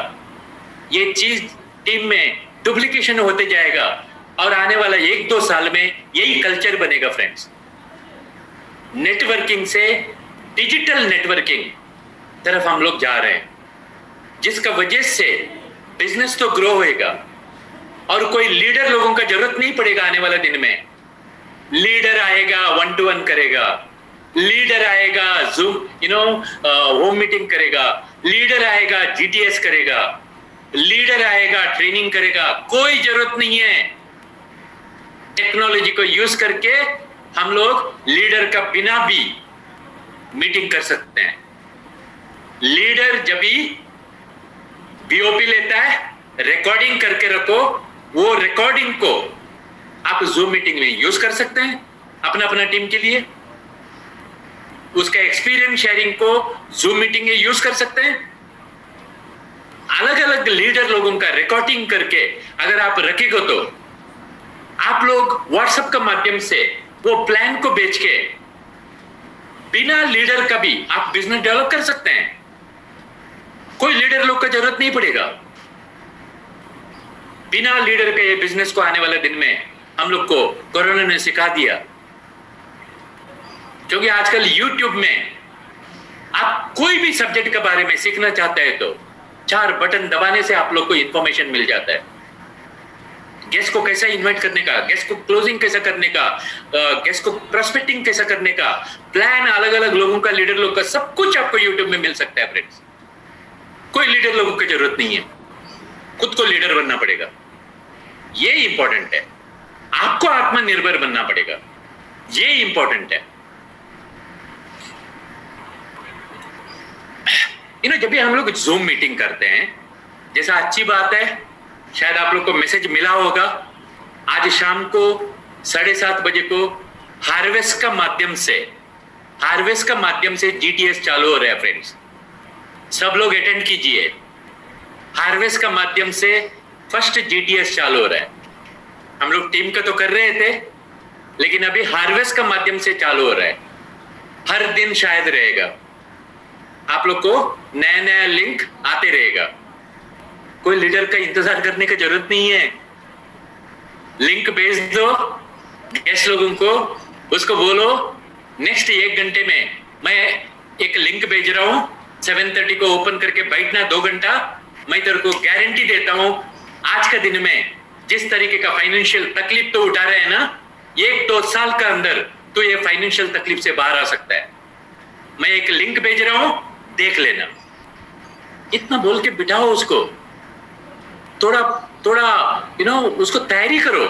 ये चीज टीम में डुप्लीकेशन होते जाएगा और आने वाला 1-2 साल में यही कल्चर बनेगा फ्रेंड्स। नेटवर्किंग से डिजिटल नेटवर्किंग तरफ हम लोग जा रहे हैं, जिसका वजह से बिजनेस तो ग्रो होएगा और कोई लीडर लोगों का जरूरत नहीं पड़ेगा। आने वाला दिन में लीडर आएगा 1 to 1 करेगा, लीडर आएगा जूम होम मीटिंग करेगा, लीडर आएगा GTS करेगा, लीडर आएगा ट्रेनिंग करेगा। कोई जरूरत नहीं है। टेक्नोलॉजी को यूज करके हम लोग लीडर का बिना भी मीटिंग कर सकते हैं। लीडर जब भी BOP लेता है, रिकॉर्डिंग करके रखो, वो रिकॉर्डिंग को आप जूम मीटिंग में यूज कर सकते हैं अपना टीम के लिए। उसका एक्सपीरियंस शेयरिंग को जूम मीटिंग में यूज कर सकते हैं। अलग अलग लीडर लोगों का रिकॉर्डिंग करके अगर आप रखेगा तो आप लोग व्हाट्सएप के माध्यम से वो प्लान को बेच के बिना लीडर का भी आप बिजनेस डेवलप कर सकते हैं। कोई लीडर लोग का जरूरत नहीं पड़ेगा। बिना लीडर के ये बिजनेस को आने वाले दिन में हम लोग को कोरोना ने सिखा दिया। क्योंकि आजकल YouTube में आप कोई भी सब्जेक्ट के बारे में सीखना चाहते हैं तो 4 बटन दबाने से आप लोग को इंफॉर्मेशन मिल जाता है। गेस्ट को कैसा इन्वाइट करने का, गेस्ट को क्लोजिंग कैसा करने का, गेस्ट को प्रोस्पेक्टिंग कैसा करने का, प्लान अलग अलग लोगों का, लीडर लोगों का, सब कुछ आपको YouTube में मिल सकता है फ्रेंड्स। कोई लीडर लोगों की जरूरत नहीं है, खुद को लीडर बनना पड़ेगा। ये इंपॉर्टेंट है। आपको आत्मनिर्भर बनना पड़ेगा, ये इंपॉर्टेंट है। जब भी हम लोग जूम मीटिंग करते हैं, जैसा अच्छी बात है, शायद आप लोग को मैसेज मिला होगा, आज शाम को 7:30 बजे को हार्वेस्ट का माध्यम से GTS चालू हो रहा है फ्रेंड्स। सब लोग अटेंड कीजिए। हार्वेस्ट का माध्यम से फर्स्ट GTS चालू हो रहा है। हम लोग टीम का तो कर रहे थे, लेकिन अभी हार्वेस्ट का माध्यम से चालू हो रहा है। हर दिन शायद रहेगा, आप लोग को नया नया लिंक आते रहेगा। कोई लीडर का इंतजार करने की जरूरत नहीं है। लिंक भेज दो गेस्ट लोगों को, उसको बोलो नेक्स्ट 1 घंटे में मैं एक लिंक भेज रहा हूं, 7:30 को ओपन करके बैठना 2 घंटा। मैं तेरे को गारंटी देता हूं, आज के दिन में जिस तरीके का फाइनेंशियल तकलीफ तो उठा रहे हैं ना, 1-2 साल का अंदर तो ये फाइनेंशियल तकलीफ से बाहर आ सकता है। मैं एक लिंक भेज रहा हूं, देख लेना। इतना बोल के बिठाओ उसको, थोड़ा उसको तैयारी करो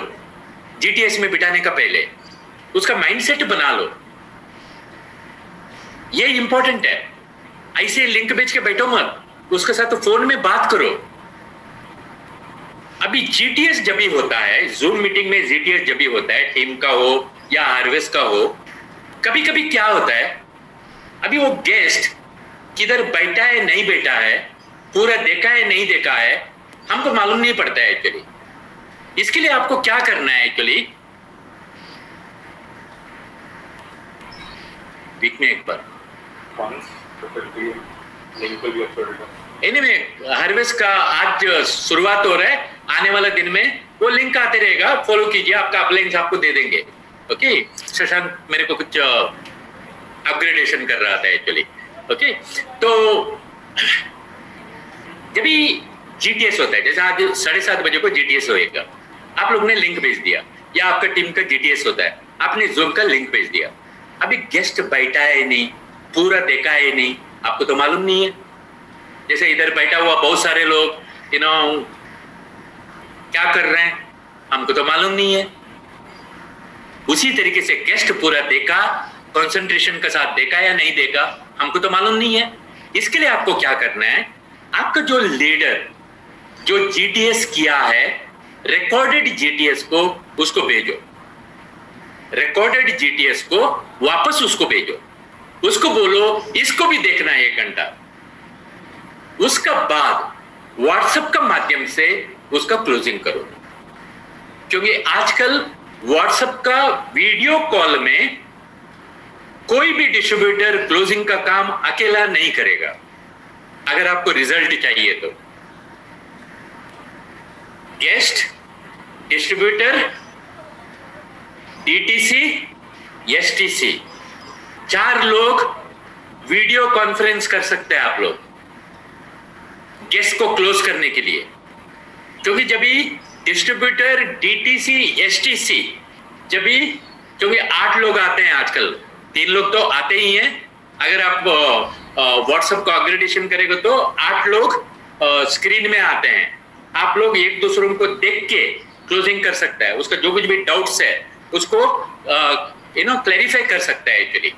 GTS में बिठाने का, पहले उसका माइंडसेट बना लो। ये इंपॉर्टेंट है। ऐसे लिंक भेज के बैठो मत, उसके साथ तो फोन में बात करो। अभी GTS जब भी होता है, जूम मीटिंग में GTS जब भी होता है, टीम का हो या हार्वेस्ट का हो, कभी कभी क्या होता है, अभी वो गेस्ट किधर बैठा है नहीं बैठा है, पूरा देखा है नहीं देखा है, हमको मालूम नहीं पड़ता है एक्चुअली। इसके लिए आपको क्या करना है एक्चुअली, वीक में एक बार एनीवे हार्वेस्ट का आज शुरुआत हो रहा है, आने वाला दिन में वो लिंक आते रहेगा, फॉलो कीजिए, आपका अपलाइंस आपको दे देंगे। ओके, शशांक मेरे को कुछ अपग्रेडेशन कर रहा था एक्चुअली। ओके, तो जब भी GTS होता है, जैसे आज 7:30 बजे को GTS होएगा, आप लोग ने लिंक भेज दिया, या आपका टीम का GTS होता है, आपने जूम का लिंक भेज दिया। अभी गेस्ट बैठा है नहीं, पूरा देखा है नहीं, आपको तो मालूम नहीं है। जैसे इधर बैठा हुआ बहुत सारे लोग क्या कर रहे हैं, हमको तो मालूम नहीं है। उसी तरीके से गेस्ट पूरा देखा, कंसंट्रेशन के साथ देखा या नहीं देखा, हमको तो मालूम नहीं है। इसके लिए आपको क्या करना है, आपका जो लीडर जो GTS किया है, रिकॉर्डेड GTS को उसको भेजो, रिकॉर्डेड GTS को वापस उसको भेजो, उसको बोलो इसको भी देखना है 1 घंटा। उसका बाद व्हाट्सएप का माध्यम से उसका क्लोजिंग करो, क्योंकि आजकल व्हाट्सएप का वीडियो कॉल में कोई भी डिस्ट्रीब्यूटर क्लोजिंग का काम अकेला नहीं करेगा। अगर आपको रिजल्ट चाहिए तो गेस्ट, डिस्ट्रीब्यूटर, DTC, STC 4 लोग वीडियो कॉन्फ्रेंस कर सकते हैं आप लोग गेस्ट को क्लोज करने के लिए। क्योंकि जब भी डिस्ट्रीब्यूटर, DTC, STC क्योंकि 8 लोग आते हैं आजकल, 3 लोग तो आते ही हैं। अगर आप व्हाट्सएप को अपग्रेडेशन करेगा तो 8 लोग स्क्रीन में आते हैं। आप लोग एक दूसरे को देख के क्लोजिंग कर सकता है, उसका जो कुछ भी डाउट्स है उसको क्लैरिफाई कर सकता है एक्चुअली।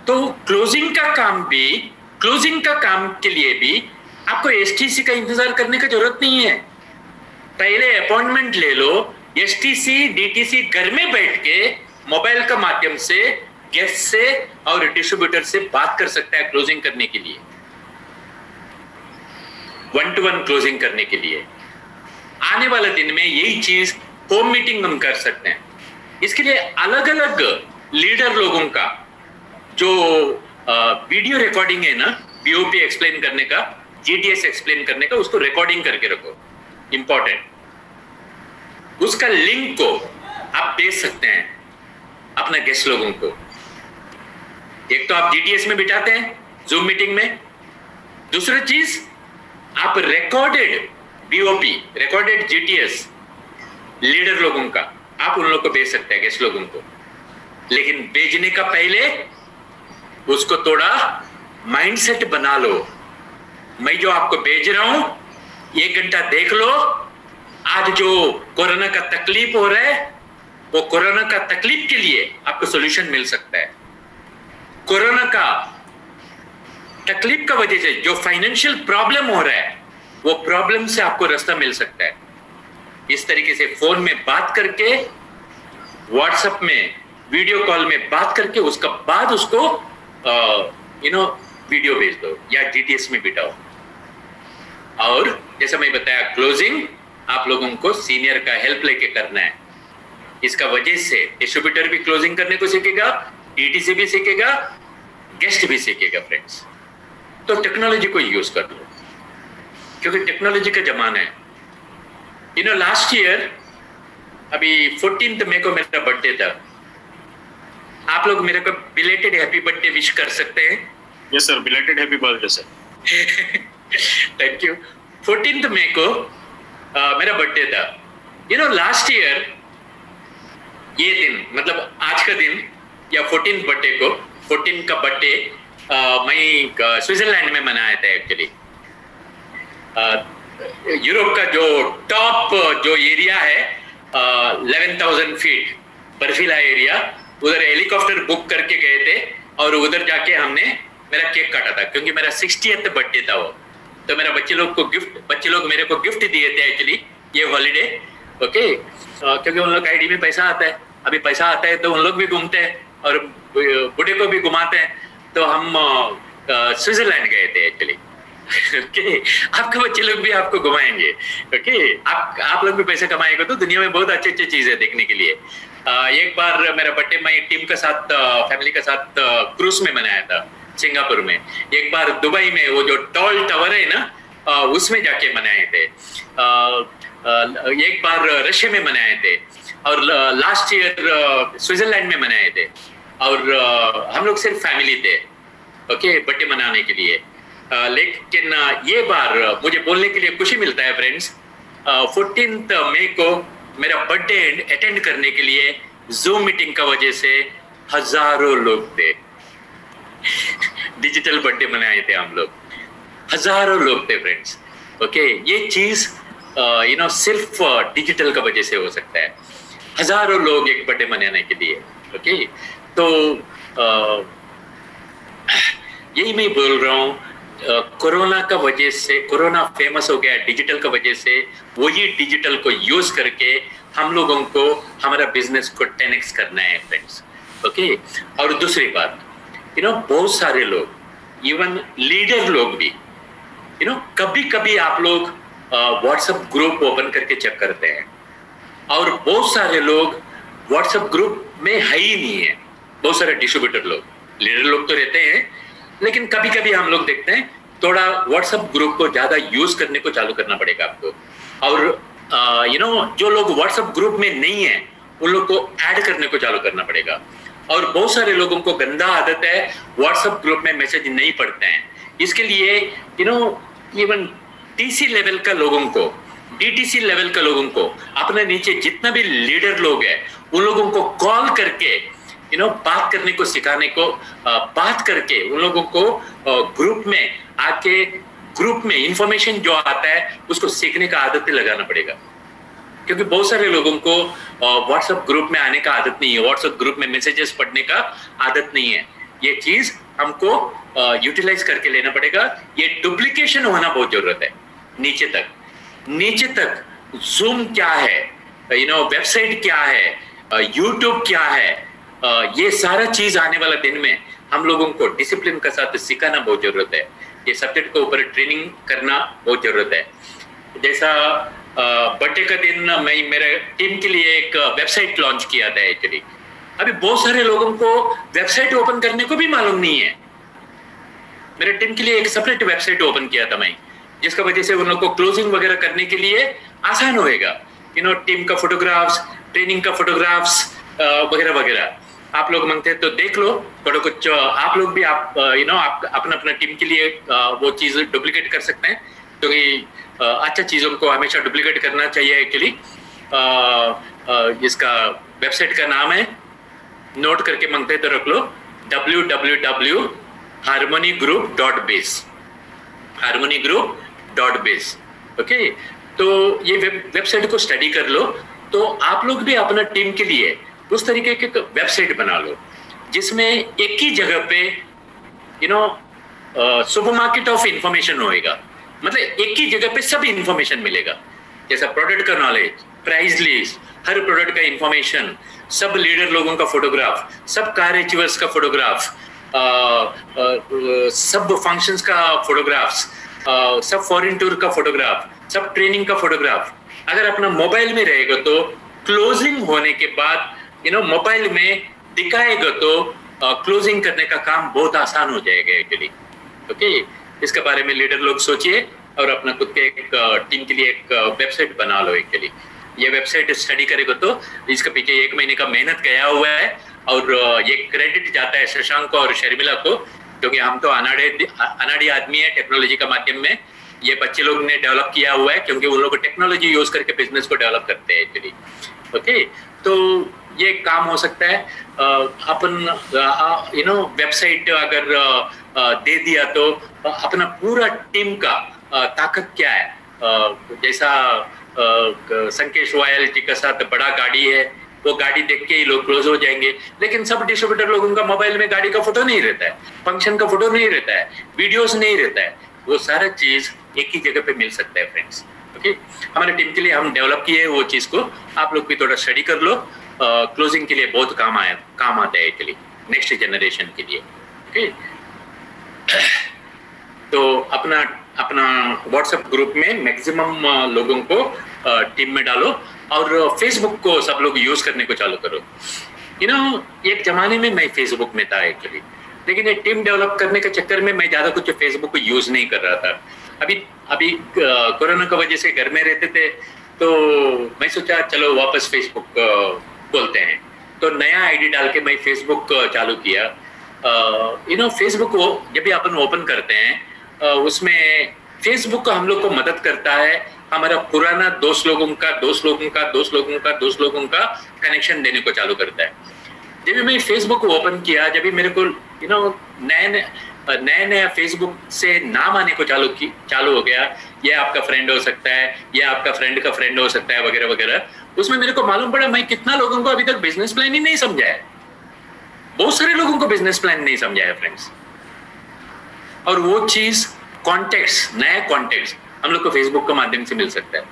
तो क्लोजिंग का काम के लिए भी आपको STC का इंतजार करने की जरूरत नहीं है। पहले अपॉइंटमेंट ले लो, STC, DTC घर में बैठ के मोबाइल का माध्यम से गेस्ट से और डिस्ट्रीब्यूटर से बात कर सकता है क्लोजिंग करने के लिए। 1-to-1 क्लोजिंग करने के लिए। आने वाले दिन में यही चीज होम मीटिंग हम कर सकते हैं। इसके लिए अलग अलग लीडर लोगों का जो वीडियो रिकॉर्डिंग है ना, बीओपी एक्सप्लेन करने का, जीटीएस एक्सप्लेन करने का, उसको रिकॉर्डिंग करके रखो, इंपॉर्टेंट। उसका लिंक को आप भेज सकते हैं अपने गेस्ट लोगों को। एक तो आप जीटीएस में बिठाते हैं जूम मीटिंग में, दूसरी चीज आप recorded BOP, recorded GTS leader लोगों का आप उन लोगों को भेज सकते हैं, गेस्ट लोगों को। लेकिन भेजने का पहले उसको थोड़ा माइंडसेट बना लो। मैं जो आपको भेज रहा हूं 1 घंटा देख लो। आज जो कोरोना का तकलीफ हो रहा है, वो कोरोना का तकलीफ के लिए आपको सॉल्यूशन मिल सकता है। कोरोना का तकलीफ का वजह से जो फाइनेंशियल प्रॉब्लम हो रहा है, वो प्रॉब्लम से आपको रास्ता मिल सकता है। इस तरीके से फोन में बात करके, व्हाट्सएप में वीडियो कॉल में बात करके, उसका बाद उसको वीडियो भेज दो या जीटीएस में बिठाओ। और जैसा मैं बताया, क्लोजिंग आप लोगों को सीनियर का हेल्प लेके करना है। इसका वजह से डिस्ट्रीब्यूटर भी क्लोजिंग करने को सीखेगा, डीटीसी भी सीखेगा, गेस्ट भी सीखेगा फ्रेंड्स। तो टेक्नोलॉजी को यूज कर लो, क्योंकि टेक्नोलॉजी का जमाना है। लास्ट ईयर अभी 14 मई को मेरा बर्थडे था। आप लोग मेरे को बिलेटेड हैप्पी बर्थडे विश कर सकते हैं? Yes sir, belated happy birthday sir. Thank you. 14 मई को मेरा बर्थडे था। लास्ट ईयर ये दिन, मतलब आज का दिन या 14 बर्थडे को, 14 का बर्थडे मैं स्विट्जरलैंड में मनाया था एक्चुअली। यूरोप का जो टॉप जो एरिया है 11,000 फीट बर्फीला एरिया, उधर हेलीकॉप्टर बुक करके गए थे और उधर जाके हमने मेरा केक काटा था, क्योंकि मेरा 60th बर्थडे था वो। तो मेरा बच्चे लोग मेरे को गिफ्ट दिए थे एक्चुअली ये हॉलीडे। ओके, क्योंकि उन लोग आईडी में पैसा आता है, अभी पैसा आता है तो उन लोग भी घूमते हैं और बूढ़े को भी घुमाते हैं। तो हम स्विट्जरलैंड गए थे एक्चुअली। ओके, आपके बच्चे लोग भी आपको घुमाएंगे। ओके, आप लोग भी पैसे कमाएंगे तो दुनिया में बहुत अच्छी अच्छी चीज है देखने के लिए। एक बार मेरा बर्थडे मैं टीम के साथ, फैमिली के साथ क्रूज में मनाया था सिंगापुर में। एक बार दुबई में वो जो टॉल टावर है ना, उसमें जाके मनाए थे। एक बार रशिया में मनाए थे और लास्ट ईयर स्विट्जरलैंड में मनाए थे। और हम लोग सिर्फ फैमिली थे, ओके, बर्थडे मनाने के लिए। लेकिन ये बार मुझे बोलने के लिए खुशी मिलता है फ्रेंड्स, 14 मई को मेरा बर्थडे अटेंड करने के लिए जूम मीटिंग का वजह से हजारों लोग थे। डिजिटल बर्थडे मनाए थे हम लोग, हजारों लोग थे फ्रेंड्स। ओके, ये चीज सिर्फ डिजिटल का वजह से हो सकता है। हजारों लोग एक बर्थडे मनाने के लिए। ओके, तो यही मैं बोल रहा हूँ, कोरोना का वजह से, कोरोना फेमस हो गया डिजिटल का वजह से। वही डिजिटल को यूज करके हम लोगों को हमारा बिजनेस को 10x करना है फ्रेंड्स। ओके, और दूसरी बात, बहुत सारे लोग, इवन लीडर लोग भी, कभी कभी आप लोग व्हाट्सएप ग्रुप ओपन करके चेक करते हैं और बहुत सारे लोग व्हाट्सएप ग्रुप में है ही नहीं है। बहुत सारे डिस्ट्रीब्यूटर लोग, लीडर लोग तो रहते हैं, लेकिन कभी कभी हम लोग देखते हैं थोड़ा व्हाट्सएप ग्रुप को ज्यादा यूज करने को चालू करना पड़ेगा आपको। और जो लोग व्हाट्सएप ग्रुप में नहीं है उन लोग को ऐड करने को चालू करना पड़ेगा। और बहुत सारे लोगों को गंदा आदत है, व्हाट्सएप ग्रुप में मैसेज नहीं पढ़ते हैं। इसके लिए इवन टीसी लेवल का लोगों को, डीटीसी लेवल का लोगों को, अपने नीचे जितना भी लीडर लोग हैं उन लोगों को कॉल करके बात करने को सिखाने को, बात करके उन लोगों को ग्रुप में आके, ग्रुप में इंफॉर्मेशन जो आता है उसको सीखने का आदत लगाना पड़ेगा। क्योंकि बहुत सारे लोगों को व्हाट्सएप ग्रुप में आने का आदत नहीं है, व्हाट्सएप ग्रुप में मैसेजेस पढ़ने का आदत नहीं है। ये चीज हमको यूटिलाइज करके लेना पड़ेगा। ये डुप्लीकेशन होना बहुत जरूरत है। नीचे तक जूम क्या है, वेबसाइट क्या है, यूट्यूब क्या है, ये सारा चीज आने वाला दिन में हम लोगों को डिसिप्लिन के साथ सिखाना बहुत जरूरत है। ये सब्जेक्ट के ऊपर ट्रेनिंग करना बहुत जरूरत है। जैसा बर्थडे का दिन मैं मेरे टीम के लिए एक वेबसाइट लॉन्च किया था एक्चुअली। अभी बहुत सारे लोगों को वेबसाइट ओपन करने को भी मालूम नहीं है। मेरे टीम के लिए एक सेपरेट वेबसाइट ओपन किया था मैं, जिसका वजह से उन लोगों को क्लोजिंग वगैरह करने के लिए आसान होएगा। टीम का फोटोग्राफ्स, ट्रेनिंग का फोटोग्राफ्स वगैरह वगैरह आप लोग मांगते हैं तो देख लो थोड़ा कुछ। आप लोग भी आप आप अपना अपना टीम के लिए वो चीज डुप्लीकेट कर सकते हैं, क्योंकि अच्छा चीजों को हमेशा डुप्लीकेट करना चाहिए एक्चुअली। इसका वेबसाइट का नाम है, नोट करके मांगते हैं तो रख लो, www.harmonygroup.biz, harmonygroup.biz। ओके, तो ये वेबसाइट को स्टडी कर लो। तो आप लोग भी अपना टीम के लिए उस तरीके की वेबसाइट बना लो जिसमें एक ही जगह पे सुपरमार्केट ऑफ इंफॉर्मेशन होएगा। मतलब एक ही जगह पे सब इंफॉर्मेशन मिलेगा, जैसा प्रोडक्ट का नॉलेज, प्राइस लिस्ट, हर प्रोडक्ट का इंफॉर्मेशन, सब लीडर लोगों का फोटोग्राफ, सब कार अचीवर्स का फोटोग्राफ, सब फंक्शंस का फोटोग्राफ्स, सब फॉरेन टूर का फोटोग्राफ, सब ट्रेनिंग का फोटोग्राफ। अगर अपना मोबाइल में रहेगा तो क्लोजिंग होने के बाद मोबाइल में दिखाएगा तो क्लोजिंग करने का काम बहुत आसान हो जाएगा एक्चुअली। ओके, इसके बारे में लीडर लोग सोचिए और अपना खुद के एक टीम के लिए एक वेबसाइट बना लो एक्चुअली। ये वेबसाइट स्टडी करेगा तो इसके पीछे 1 महीने का मेहनत गया हुआ है, और ये क्रेडिट जाता है शशांक और शर्मिला को, क्योंकि हम तो अनाड़ी आदमी है। टेक्नोलॉजी का माध्यम में ये बच्चे लोग ने डेवलप किया हुआ है, क्योंकि उन लोग टेक्नोलॉजी यूज करके बिजनेस को डेवलप करते हैं एक्चुअली। ओके, तो ये काम हो सकता है। अपन वेबसाइट अगर दे दिया तो अपना पूरा टीम का ताकत क्या है, जैसा संकेश वायल जी के साथ बड़ा गाड़ी है, वो गाड़ी देख के ही लोग क्लोज हो जाएंगे। लेकिन सब डिस्ट्रीब्यूटर लोगों का मोबाइल में गाड़ी का फोटो नहीं रहता है, फंक्शन का फोटो नहीं रहता है, वीडियोस नहीं रहता है। वो सारा चीज एक ही जगह पे मिल सकता है फ्रेंड्स। ओके, हमारे टीम के लिए हम डेवलप किए वो चीज को आप लोग भी थोड़ा स्टडी कर लो। क्लोजिंग के लिए बहुत काम आता है एक्चुअली नेक्स्ट जनरेशन के लिए। ओके, तो अपना व्हाट्सएप ग्रुप में मैक्सिमम लोगों को टीम में डालो, और फेसबुक को सब लोग यूज करने को चालू करो। एक जमाने में मैं फेसबुक में था एक्चुअली, लेकिन ये टीम डेवलप करने के चक्कर में मैं ज्यादा कुछ फेसबुक को यूज नहीं कर रहा था। अभी कोरोना की वजह से घर में रहते थे, तो मैं सोचा चलो वापस फेसबुक खोलते हैं। तो नया आईडी डाल के मैं फेसबुक चालू किया। फेसबुक को जब भी अपन ओपन करते हैं उसमें फेसबुक हम लोग को मदद करता है हमारा पुराना दोस्त लोगों का कनेक्शन देने को चालू करता है। जब भी मैं फेसबुक को ओपन किया, जब भी मेरे को नया फेसबुक से नाम आने को चालू हो गया, ये आपका फ्रेंड हो सकता है, ये आपका फ्रेंड का फ्रेंड हो सकता है वगैरह वगैरह, उसमें मेरे को मालूम पड़ा मैं कितना लोगों को अभी तक बिजनेस प्लान ही नहीं समझा है। बहुत सारे लोगों को बिजनेस प्लान नहीं समझा है फ्रेंड्स। और वो चीज कॉन्टेक्स्ट, नया कॉन्टेक्स्ट हम लोग को फेसबुक के माध्यम से मिल सकता है।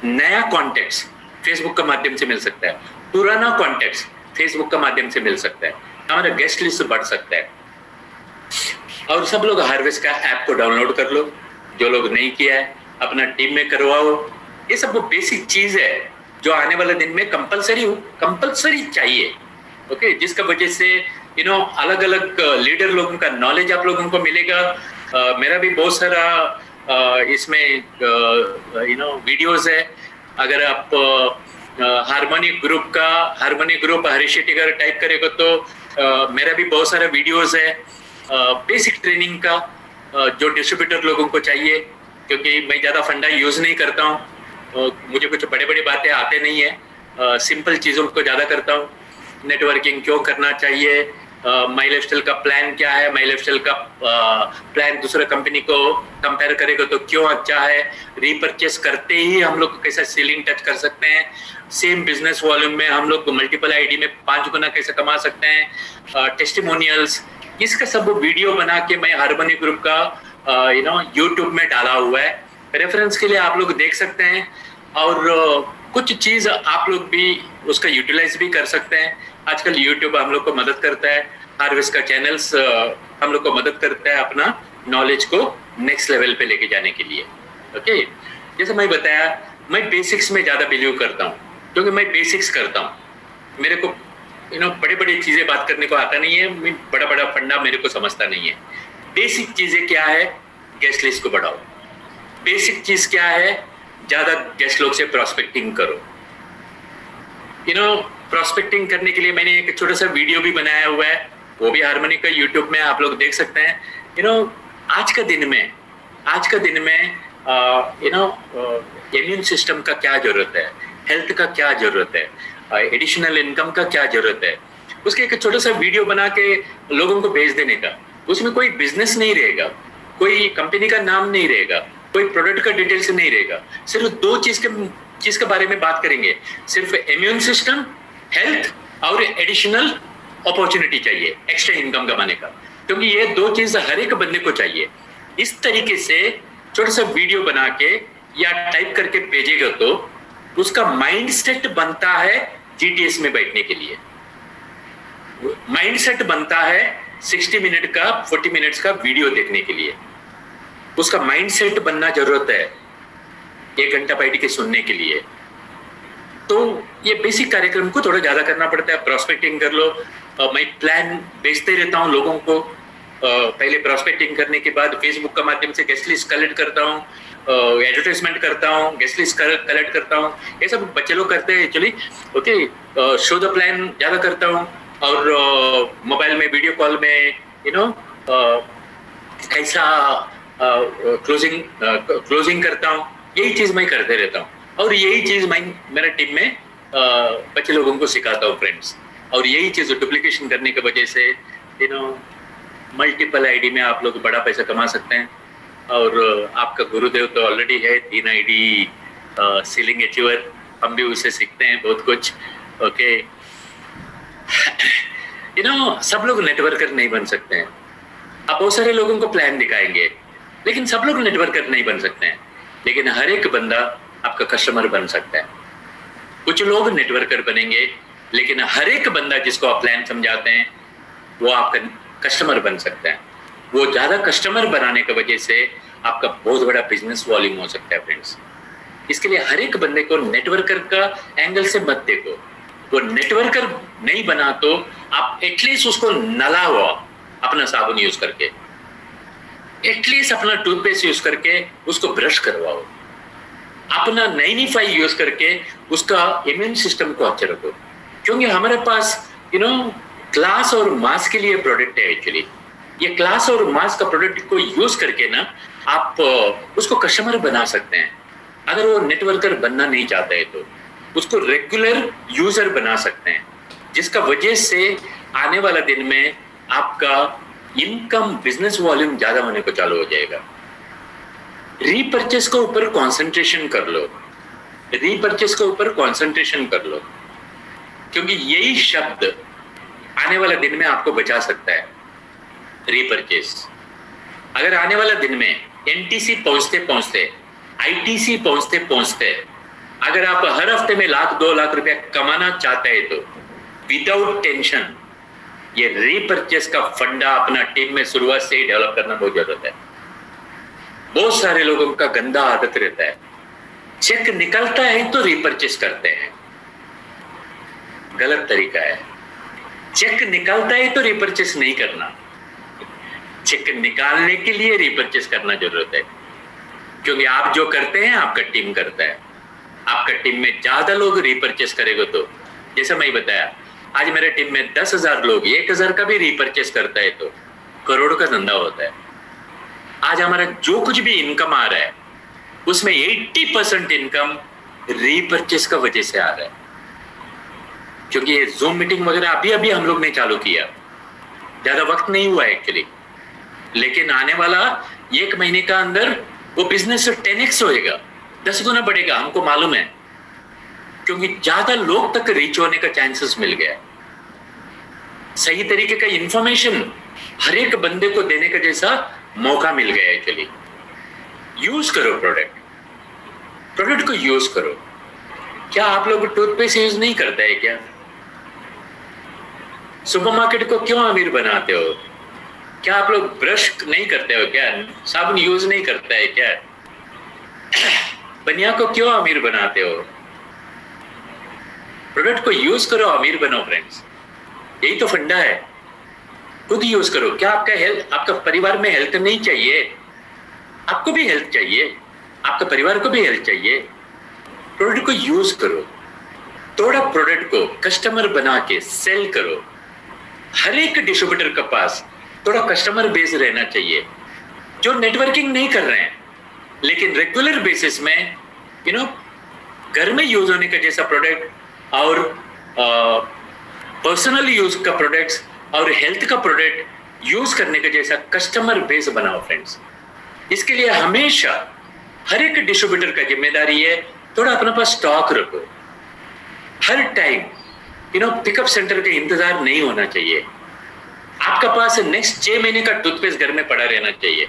नया कॉन्टेक्स्ट फेसबुक के माध्यम से मिल सकता है, पुराना कॉन्टेक्स्ट फेसबुक के माध्यम से मिल सकता है, हमारा गेस्ट लिस्ट बढ़ सकता है। और सब लोग हार्वेस्ट का ऐप को डाउनलोड कर लो, जो लोग नहीं किया है अपना टीम में करवाओ। ये सब वो बेसिक चीज है जो आने वाले दिन में कंपलसरी चाहिए। ओके, जिसका वजह से अलग अलग लीडर लोगों का नॉलेज आप लोगों को मिलेगा। मेरा भी बहुत सारा इसमें वीडियोस है। अगर आप हार्मोनी ग्रुप हरीश शेट्टी अगर टाइप करेगा तो मेरा भी बहुत सारा वीडियोस है बेसिक ट्रेनिंग का, जो डिस्ट्रीब्यूटर लोगों को चाहिए, क्योंकि मैं ज़्यादा फंडा यूज़ नहीं करता हूँ। मुझे कुछ बड़े बातें आते नहीं है, सिंपल चीज़ों को ज़्यादा करता हूँ। नेटवर्किंग क्यों करना चाहिए, माई लाइफस्टाइल का प्लान क्या है, माई लाइफस्टाइल का प्लान दूसरे कंपनी को कंपेयर करेगा तो क्यों अच्छा है, रीपरचेस करते ही हम लोग कैसे सीलिंग टच कर सकते हैं, सेम बिजनेस वॉल्यूम में हम लोग मल्टीपल आईडी में 5 गुना कैसे कमा सकते हैं, टेस्टिमोनियल्स, इसका सब वीडियो बना के मैं हार्मोनी ग्रुप का यूट्यूब में डाला हुआ है। रेफरेंस के लिए आप लोग देख सकते हैं, और कुछ चीज आप लोग भी उसका यूटिलाइज भी कर सकते हैं। आजकल यूट्यूब हम लोग को मदद करता है, हार्वेस्ट का चैनल्स हम लोग को मदद करता है अपना नॉलेज को नेक्स्ट लेवल पे लेके जाने के लिए। ओके, जैसे मैं बताया, मैं बेसिक्स में ज्यादा बिलीव करता हूँ, क्योंकि मैं बेसिक्स करता हूँ। मेरे को बड़े बड़े चीजें बात करने को आता नहीं है, मैं बड़ा बड़ा फंडा मेरे को समझता नहीं है। बेसिक चीजें क्या है, गेस्ट लिस्ट को बढ़ाओ। बेसिक चीज क्या है, ज्यादा गेस्ट लोग से प्रॉस्पेक्टिंग करो। प्रॉस्पेक्टिंग करने के लिए मैंने एक छोटा सा वीडियो भी बनाया हुआ है, वो भी हार्मनी का यूट्यूब में आप लोग देख सकते हैं। आज का दिन में इम्यून सिस्टम का क्या जरूरत है, हेल्थ का क्या जरूरत है, एडिशनल इनकम का क्या जरूरत है, उसके एक छोटा सा वीडियो बना के लोगों को भेज देने का। उसमें कोई बिजनेस नहीं रहेगा, कोई कंपनी का नाम नहीं रहेगा, कोई प्रोडक्ट का डिटेल्स नहीं रहेगा, सिर्फ दो चीज के बारे में बात करेंगे, सिर्फ इम्यून सिस्टम, हेल्थ और एडिशनल अपॉर्चुनिटी चाहिए एक्स्ट्रा इनकम कमाने का, क्योंकि ये दो चीज हर एक बंदे को चाहिए। इस तरीके से छोटा सा वीडियो बना के या टाइप करके भेजेगा तो उसका माइंड सेट बनता है जीटीएस में बैठने के लिए। माइंड सेट बनता है 60 मिनट का 40 मिनट्स का वीडियो देखने के लिए। उसका माइंड सेट बनना जरूरत है 1 घंटा बैठ के सुनने के लिए। तो ये बेसिक कार्यक्रम को थोड़ा ज्यादा करना पड़ता है। प्रॉस्पेक्टिंग कर लो, मैं प्लान बेचते रहता हूँ लोगों को। पहले प्रॉस्पेक्टिंग करने के बाद फेसबुक का माध्यम से गेस्ट लिस्ट कलेक्ट करता हूँ, एडवर्टाइजमेंट करता हूँ, गेस्ट लिस्ट कलेक्ट करता हूँ। ये सब बच्चे लोग करते हैं actually. Okay, show the plan ज्यादा करता हूँ, और मोबाइल में वीडियो कॉल में कैसा क्लोजिंग करता हूँ, यही चीज मैं करते रहता हूँ। और यही चीज मैं मेरा टीम में बच्चे लोगों को सिखाता हूँ फ्रेंड्स। और यही चीज डुप्लीकेशन करने की वजह से मल्टीपल आईडी में आप लोग बड़ा पैसा कमा सकते हैं। और आपका गुरुदेव तो ऑलरेडी है 3 आईडी सीलिंग अचीवर, हम भी उससे सीखते हैं बहुत कुछ। ओके, सब लोग नेटवर्कर नहीं बन सकते हैं। आप बहुत सारे लोगों को प्लान दिखाएंगे, लेकिन सब लोग नेटवर्कर नहीं बन सकते हैं। लेकिन हर एक बंदा आपका कस्टमर बन सकता है। कुछ लोग नेटवर्कर बनेंगे, लेकिन हर एक बंदा जिसको आप प्लान समझाते हैं वो आपका कस्टमर बन सकता है। वो ज्यादा कस्टमर बनाने की वजह से आपका बहुत बड़ा बिजनेस वॉल्यूम हो सकता है फ्रेंड्स। इसके लिए हर एक बंदे को नेटवर्कर का एंगल से मत देखो। वो नेटवर्कर नहीं बना तो आप एटलीस्ट उसको नलाओ अपना साबुन यूज करके, एटलीस्ट अपना टूथपेस्ट यूज करके उसको ब्रश करवाओ, अपना नाइनिफाई यूज करके उसका इम्यून सिस्टम को अच्छा रखो। क्योंकि हमारे पास क्लास और मास के लिए प्रोडक्ट है एक्चुअली। ये क्लास और मास का प्रोडक्ट को यूज करके ना आप उसको कस्टमर बना सकते हैं। अगर वो नेटवर्कर बनना नहीं चाहता है तो उसको रेगुलर यूजर बना सकते हैं, जिसका वजह से आने वाला दिन में आपका इनकम बिजनेस वॉल्यूम ज्यादा होने को चालू हो जाएगा। रीपर्चेस के ऊपर कंसंट्रेशन कर लो, रीपर्चेस के ऊपर कंसंट्रेशन कर लो, क्योंकि यही शब्द आने वाला दिन में आपको बचा सकता है। रीपर्चेस अगर आने वाला दिन में एनटीसी पहुंचते पहुंचते, आईटीसी पहुंचते पहुंचते अगर आप हर हफ्ते में 1-2 लाख रुपया कमाना चाहते हैं तो विदाउट टेंशन ये रीपर्चेस का फंडा अपना टीम में शुरुआत से ही डेवलप करना बहुत जरूरत है। बहुत सारे लोगों का गंदा आदत रहता है, चेक निकलता है तो रीपर्चेस करते हैं। गलत तरीका है। चेक निकलता है तो रीपर्चेस नहीं करना, चेक निकालने के लिए रीपर्चेस करना जरूरत है। क्योंकि आप जो करते हैं आपका टीम करता है। आपका टीम में ज्यादा लोग रीपर्चेस करेगा तो, जैसा मैं बताया, आज मेरे टीम में 10,000 लोग 1,000 का भी रीपर्चेस करता है तो करोड़ का धंधा होता है। आज हमारा जो कुछ भी इनकम आ रहा है उसमें 80% इनकम रीपर्चेस का वजह से आ रहा है। क्योंकि ये जूम मीटिंग वगैरह अभी हम लोग ने चालू किया, ज्यादा वक्त नहीं हुआ एक्चुअली, लेकिन आने वाला 1 महीने का अंदर वो बिजनेस 10x होएगा, 10 गुना बढ़ेगा, हमको मालूम है। क्योंकि ज्यादा लोग तक रीच होने का चांसेस मिल गया। सही तरीके का इंफॉर्मेशन हर एक बंदे को देने का जैसा मौका मिल गया है। चलिए यूज करो प्रोडक्ट को यूज करो। क्या आप लोग टूथपेस्ट यूज नहीं करते हैं क्या? सुपरमार्केट को क्यों अमीर बनाते हो? क्या आप लोग ब्रश नहीं करते हो क्या? साबुन यूज नहीं करता है क्या? बनिया को क्यों अमीर बनाते हो? प्रोडक्ट को यूज करो, अमीर बनो फ्रेंड्स। यही तो फंडा है। खुद यूज करो। क्या आपका परिवार में हेल्थ नहीं चाहिए? आपको भी हेल्थ चाहिए, आपका परिवार को भी हेल्थ चाहिए। प्रोडक्ट को यूज करो, थोड़ा प्रोडक्ट को कस्टमर बना के सेल करो। हर एक डिस्ट्रीब्यूटर के पास थोड़ा कस्टमर बेस रहना चाहिए जो नेटवर्किंग नहीं कर रहे हैं, लेकिन रेगुलर बेसिस में घर में यूज होने का जैसा प्रोडक्ट और पर्सनल यूज का प्रोडक्ट्स और हेल्थ का प्रोडक्ट यूज करने का जैसा कस्टमर बेस बनाओ फ्रेंड्स। इसके लिए हमेशा हर एक डिस्ट्रीब्यूटर का जिम्मेदारी है थोड़ा अपने पास स्टॉक रखो। हर टाइम पिकअप सेंटर का इंतजार नहीं होना चाहिए। आपका पास नेक्स्ट 6 महीने का टूथपेस्ट घर में पड़ा रहना चाहिए,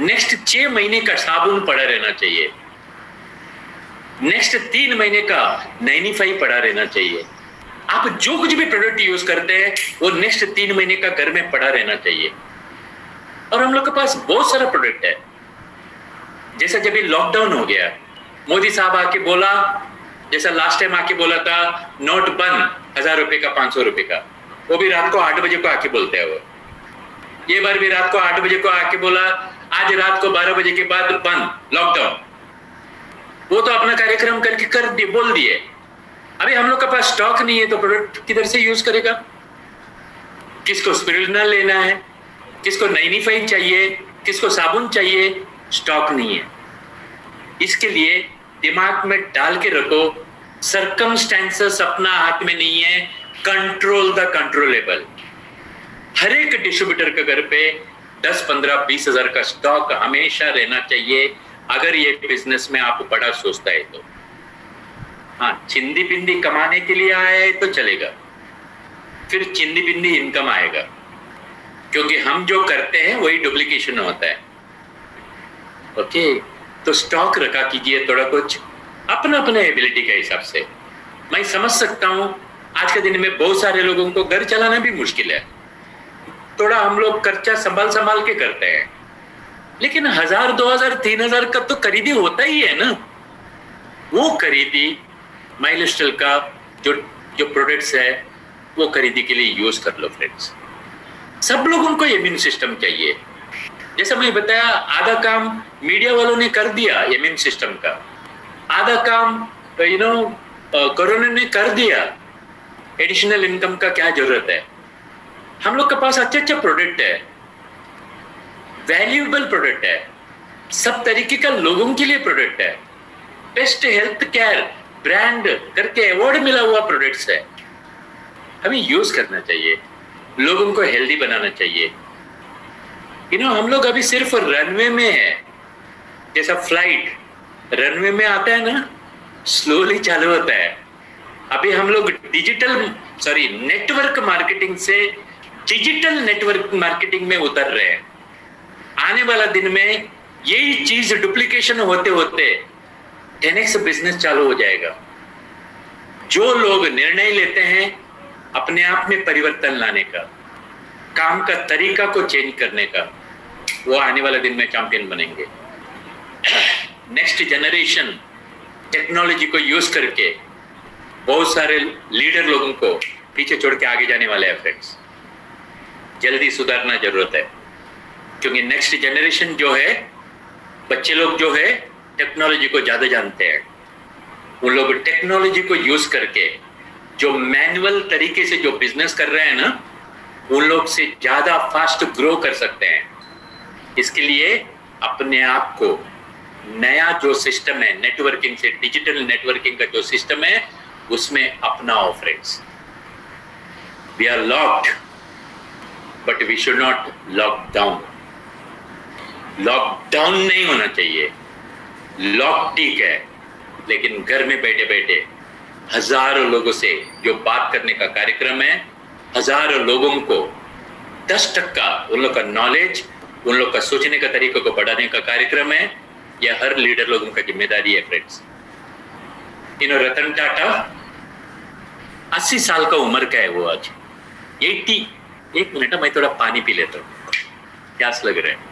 नेक्स्ट 6 महीने का साबुन पड़ा रहना चाहिए, नेक्स्ट 3 महीने का 95 पड़ा रहना चाहिए। आप जो कुछ भी प्रोडक्ट यूज करते हैं वो नेक्स्ट 3 महीने का घर में पड़ा रहना चाहिए। और हम लोग के पास बहुत सारा प्रोडक्ट है। जैसा जब भी लॉकडाउन हो गया, मोदी साहब आके बोला, जैसा लास्ट टाइम आके बोला था नोट बंद 1000 रुपए का 500 रुपए का, वो भी रात को 8 बजे को आके बोलते हैं। वो ये बार भी रात को 8 बजे को आके बोला, आज रात को 12 बजे के बाद बंद लॉकडाउन। वो तो अपना कार्यक्रम करके बोल दिए। अभी हम लोग के पास स्टॉक नहीं है तो प्रोडक्ट किधर से यूज करेगा? किसको स्पिरुलिना लेना है, किसको 95 चाहिए, किसको साबुन चाहिए, स्टॉक नहीं है। इसके लिए दिमाग में डाल के रखो, सर्कमस्टेंसेस अपना हाथ में नहीं है, कंट्रोल द कंट्रोलेबल। हर एक डिस्ट्रीब्यूटर के घर पे 10, 15, 20 हजार का स्टॉक हमेशा रहना चाहिए, अगर ये बिजनेस में आप बड़ा सोचता है तो। हाँ, चिंदी पिंदी कमाने के लिए आया है तो चलेगा, फिर चिंदी पिंदी इनकम आएगा, क्योंकि हम जो करते हैं वही डुप्लीकेशन होता है। ओके, तो स्टॉक रखा कीजिए थोड़ा कुछ अपना अपने एबिलिटी के हिसाब से। मैं समझ सकता हूं आज के दिन में बहुत सारे लोगों को घर चलाना भी मुश्किल है, थोड़ा हम लोग खर्चा संभाल के करते हैं, लेकिन 1000, 2000, 3000 का तो खरीदी होता ही है ना। वो खरीदी माइलस्टाइल का जो प्रोडक्ट्स है वो खरीदी के लिए यूज कर लो फ्रेंड्स। सब लोगों को इम्यून सिस्टम चाहिए। जैसा मैं बताया, आधा काम मीडिया वालों ने कर दिया इम्यून सिस्टम का, आधा काम कोरोना ने कर दिया। एडिशनल इनकम का क्या जरूरत है? हम लोग के पास अच्छे प्रोडक्ट है, वैल्यूएबल प्रोडक्ट है, सब तरीके का लोगों के लिए प्रोडक्ट है, बेस्ट हेल्थ केयर ब्रांड करके अवार्ड मिला हुआ प्रोडक्ट्स है। हमें यूज करना चाहिए, लोगों को हेल्दी बनाना चाहिए। हम लोग अभी सिर्फ रनवे में है, जैसा फ्लाइट रनवे में आता है ना, स्लोली चालू होता है। अभी हम लोग नेटवर्क मार्केटिंग से डिजिटल नेटवर्क मार्केटिंग में उतर रहे हैं। आने वाला दिन में यही चीज डुप्लीकेशन होते होते 10x बिजनेस चालू हो जाएगा। जो लोग निर्णय लेते हैं अपने आप में परिवर्तन लाने का, काम का तरीका को चेंज करने का, वो आने वाले दिन में चैंपियन बनेंगे। नेक्स्ट जनरेशन टेक्नोलॉजी को यूज करके बहुत सारे लीडर लोगों को पीछे छोड़ के आगे जाने वाले हैं फ्रेंड्स। जल्दी सुधारना जरूरत है, क्योंकि नेक्स्ट जनरेशन जो है, बच्चे लोग जो है टेक्नोलॉजी को ज्यादा जानते हैं। उन लोग टेक्नोलॉजी को यूज करके जो मैनुअल तरीके से जो बिजनेस कर रहे हैं ना, उन लोग से ज्यादा फास्ट ग्रो कर सकते हैं। इसके लिए अपने आप को नया जो सिस्टम है नेटवर्किंग से, डिजिटल नेटवर्किंग का जो सिस्टम है उसमें अपनाओ friends. We are locked but we should not lock down. Lockdown नहीं होना चाहिए, लॉक ठीक है, लेकिन घर में बैठे बैठे हजारों लोगों से जो बात करने का कार्यक्रम है, हजारों लोगों को 10% उन लोग का नॉलेज, उन लोग का सोचने का तरीके को बढ़ाने का कार्यक्रम है। यह हर लीडर लोगों का जिम्मेदारी है फ्रेंड्स। रतन टाटा 80 साल का उम्र का है, वो आज 80 एक मिनट, मैं थोड़ा पानी पी लेता हूँ, प्यास लग रहा है।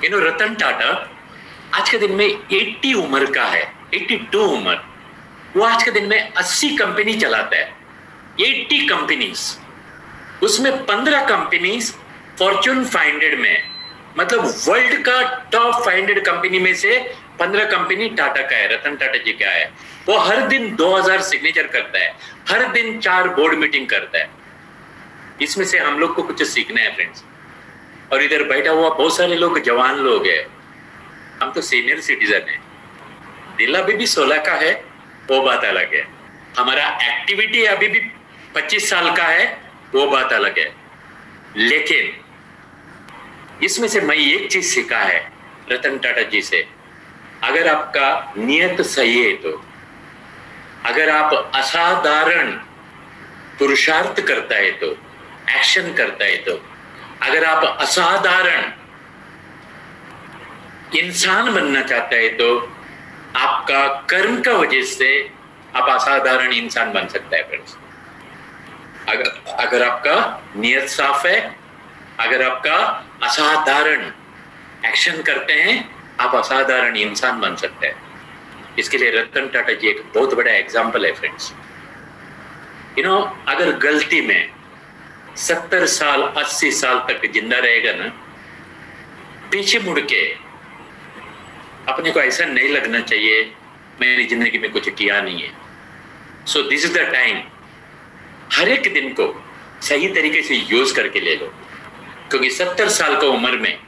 रतन टाटा आज के दिन में 80 उम्र का है, 82 उम्र। वो आज के दिन में 80 कंपनी चलाता है, 80 कंपनीज। उसमें 15 कंपनीज फॉर्च्यून 500 में, मतलब वर्ल्ड का टॉप 500 कंपनी में से 15 कंपनी टाटा का है, रतन टाटा जी का है। वो हर दिन 2000 सिग्नेचर करता है, हर दिन 4 बोर्ड मीटिंग करता है। इसमें से हम लोग को कुछ सीखना है फ्रेंड्स। और इधर बैठा हुआ बहुत सारे लोग जवान लोग हैं, हम तो सीनियर सिटीजन है। दिल अभी भी 16 का है, वो बात अलग है। हमारा एक्टिविटी अभी भी 25 साल का है, वो बात अलग है। लेकिन इसमें से मैं एक चीज सीखा है रतन टाटा जी से, अगर आपका नियत सही है तो, अगर आप असाधारण पुरुषार्थ करता है तो, एक्शन करता है तो, अगर आप असाधारण इंसान बनना चाहता है तो आपका कर्म का वजह से आप असाधारण इंसान बन सकता है फ्रेंड्स। अगर आपका नियत साफ है, अगर आपका असाधारण एक्शन करते हैं, आप असाधारण इंसान बन सकते हैं। इसके लिए रतन टाटा जी एक बहुत बड़ा एग्जाम्पल है फ्रेंड्स। अगर गलती में 70 साल 80 साल तक जिंदा रहेगा ना, पीछे मुड़ के अपने को ऐसा नहीं लगना चाहिए मेरी जिंदगी में कुछ किया नहीं है। So this is the time, हर एक दिन को सही तरीके से यूज करके ले लो, क्योंकि 70 साल की उम्र में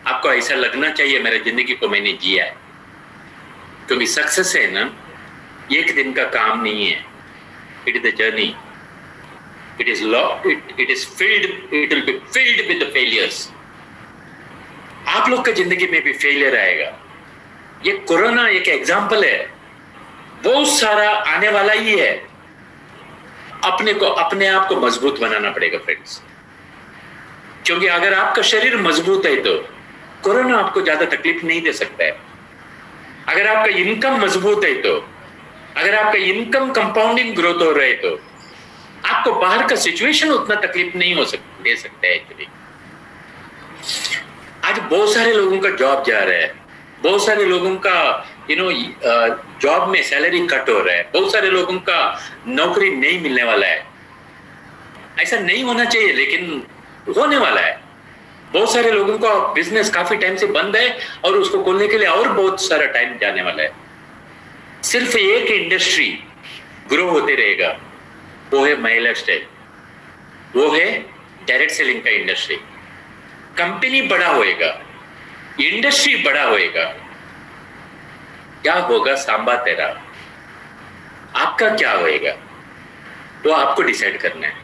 आपको ऐसा लगना चाहिए मेरी जिंदगी को मैंने जिया है। क्योंकि सक्सेस है ना, एक दिन का काम नहीं है, it is the journey, it is it will be filled with the failures. आप लोग का जिंदगी में भी फेलियर आएगा। ये कोरोना एक एग्जाम्पल है, बहुत सारा आने वाला ही है। अपने आप को मजबूत बनाना पड़ेगा फ्रेंड्स, क्योंकि अगर आपका शरीर मजबूत है तो कोरोना आपको ज्यादा तकलीफ नहीं दे सकता है। अगर आपका इनकम मजबूत है तो, अगर आपका इनकम कंपाउंडिंग ग्रोथ हो रहा है तो आपको बाहर का सिचुएशन उतना तकलीफ नहीं दे सकता है। एक्चुअली आज बहुत सारे लोगों का जॉब जा रहा है, बहुत सारे लोगों का जॉब में सैलरी कट हो रहा है, बहुत सारे लोगों का नौकरी नहीं मिलने वाला है। ऐसा नहीं होना चाहिए, लेकिन होने वाला है। बहुत सारे लोगों का बिजनेस काफी टाइम से बंद है और उसको खोलने के लिए और बहुत सारा टाइम जाने वाला है। सिर्फ एक इंडस्ट्री ग्रो होते रहेगा, वो है माई लाइफस्टाइल, वो है डायरेक्ट सेलिंग का इंडस्ट्री। कंपनी बड़ा होएगा, इंडस्ट्री बड़ा होएगा, क्या होगा सांबा तेरा, आपका क्या होएगा वो आपको डिसाइड करना है।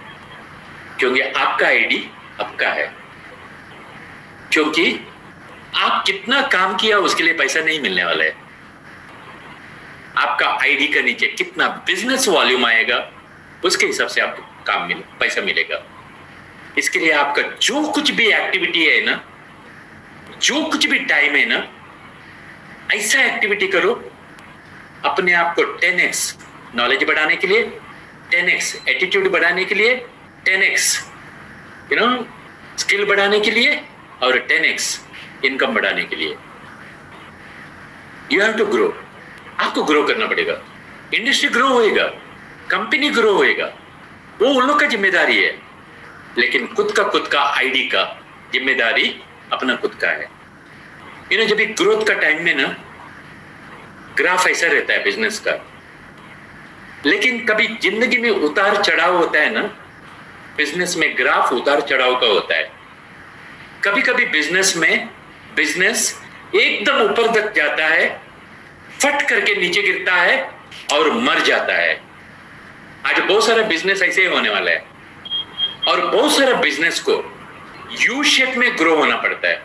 क्योंकि आपका आईडी आपका है, क्योंकि आप कितना काम किया उसके लिए पैसा नहीं मिलने वाला है। आपका आईडी के नीचे कितना बिजनेस वॉल्यूम आएगा उसके हिसाब से आपको पैसा मिलेगा। इसके लिए आपका जो कुछ भी एक्टिविटी है ना, जो कुछ भी टाइम है ना, ऐसा एक्टिविटी करो अपने आप को 10x नॉलेज बढ़ाने के लिए, 10x एटीट्यूड बढ़ाने के लिए, 10x स्किल बढ़ाने के लिए और 10x इनकम बढ़ाने के लिए। यू हैव टू ग्रो, आपको ग्रो करना पड़ेगा। इंडस्ट्री ग्रो होएगा, कंपनी ग्रो होएगा, वो उन लोग का जिम्मेदारी है, लेकिन खुद का आईडी का जिम्मेदारी अपना खुद का है। जब भी ग्रोथ का टाइम में ना ग्राफ ऐसा रहता है बिजनेस का, लेकिन कभी जिंदगी में उतार चढ़ाव होता है ना, बिजनेस में ग्राफ उतार चढ़ाव का होता है। कभी कभी बिजनेस एकदम ऊपर तक जाता है, फट करके नीचे गिरता है और मर जाता है। आज बहुत सारा बिजनेस ऐसे ही होने वाला है, और बहुत सारा बिजनेस को यू शेप में ग्रो होना पड़ता है।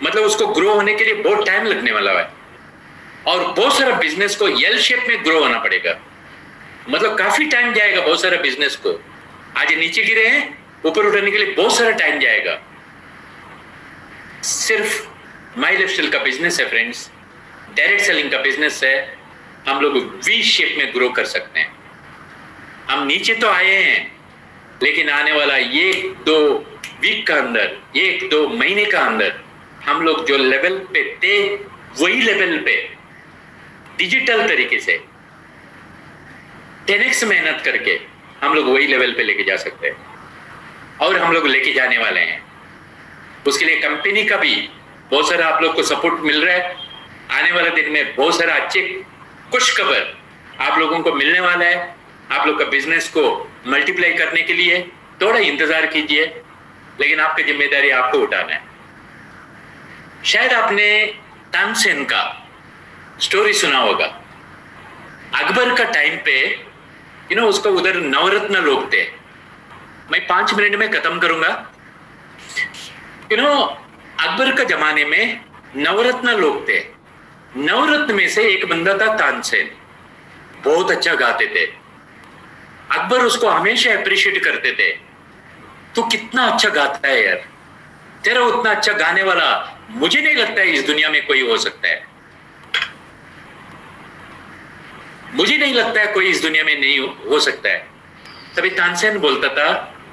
मतलब उसको ग्रो होने के लिए बहुत टाइम लगने वाला है, और बहुत सारा बिजनेस को एल शेप में ग्रो होना पड़ेगा। मतलब काफी टाइम जाएगा बहुत सारा बिजनेस को। आज नीचे गिरे हैं, ऊपर उठने के लिए बहुत सारा टाइम जाएगा। सिर्फ माई लाइफस्टाइल का बिजनेस है फ्रेंड्स, डायरेक्ट सेलिंग का बिजनेस है, हम लोग वी शेप में ग्रो कर सकते हैं। हम नीचे तो आए हैं, लेकिन आने वाला 1-2 वीक का अंदर, 1-2 महीने का अंदर हम लोग जो लेवल पे थे वही लेवल पे डिजिटल तरीके से 10x मेहनत करके हम लोग वही लेवल पे लेके जा सकते हैं, और हम लोग लेके जाने वाले हैं। उसके लिए कंपनी का भी बहुत सारा आप लोग को सपोर्ट मिल रहा है। आने वाले दिन में बहुत सारा अच्छे खुशखबर आप लोगों को मिलने वाला है। आप लोग का बिजनेस को मल्टीप्लाई करने के लिए थोड़ा इंतजार कीजिए, लेकिन आपकी जिम्मेदारी आपको उठाना है। शायद आपने तानसेन का स्टोरी सुना होगा। अकबर का टाइम पे उसका उधर नवरत्न लोग थे। मैं 5 मिनट में खत्म करूंगा। अकबर का जमाने में नवरत्न लोग थे। नवरत्न में से एक बंदा था तानसेन, बहुत अच्छा गाते थे। अकबर उसको हमेशा अप्रिशिएट करते थे, तू कितना अच्छा गाता है यार, तेरा उतना अच्छा गाने वाला मुझे नहीं लगता है इस दुनिया में कोई हो सकता है। मुझे नहीं लगता है कोई इस दुनिया में नहीं हो सकता है। तभी तानसेन बोलता था,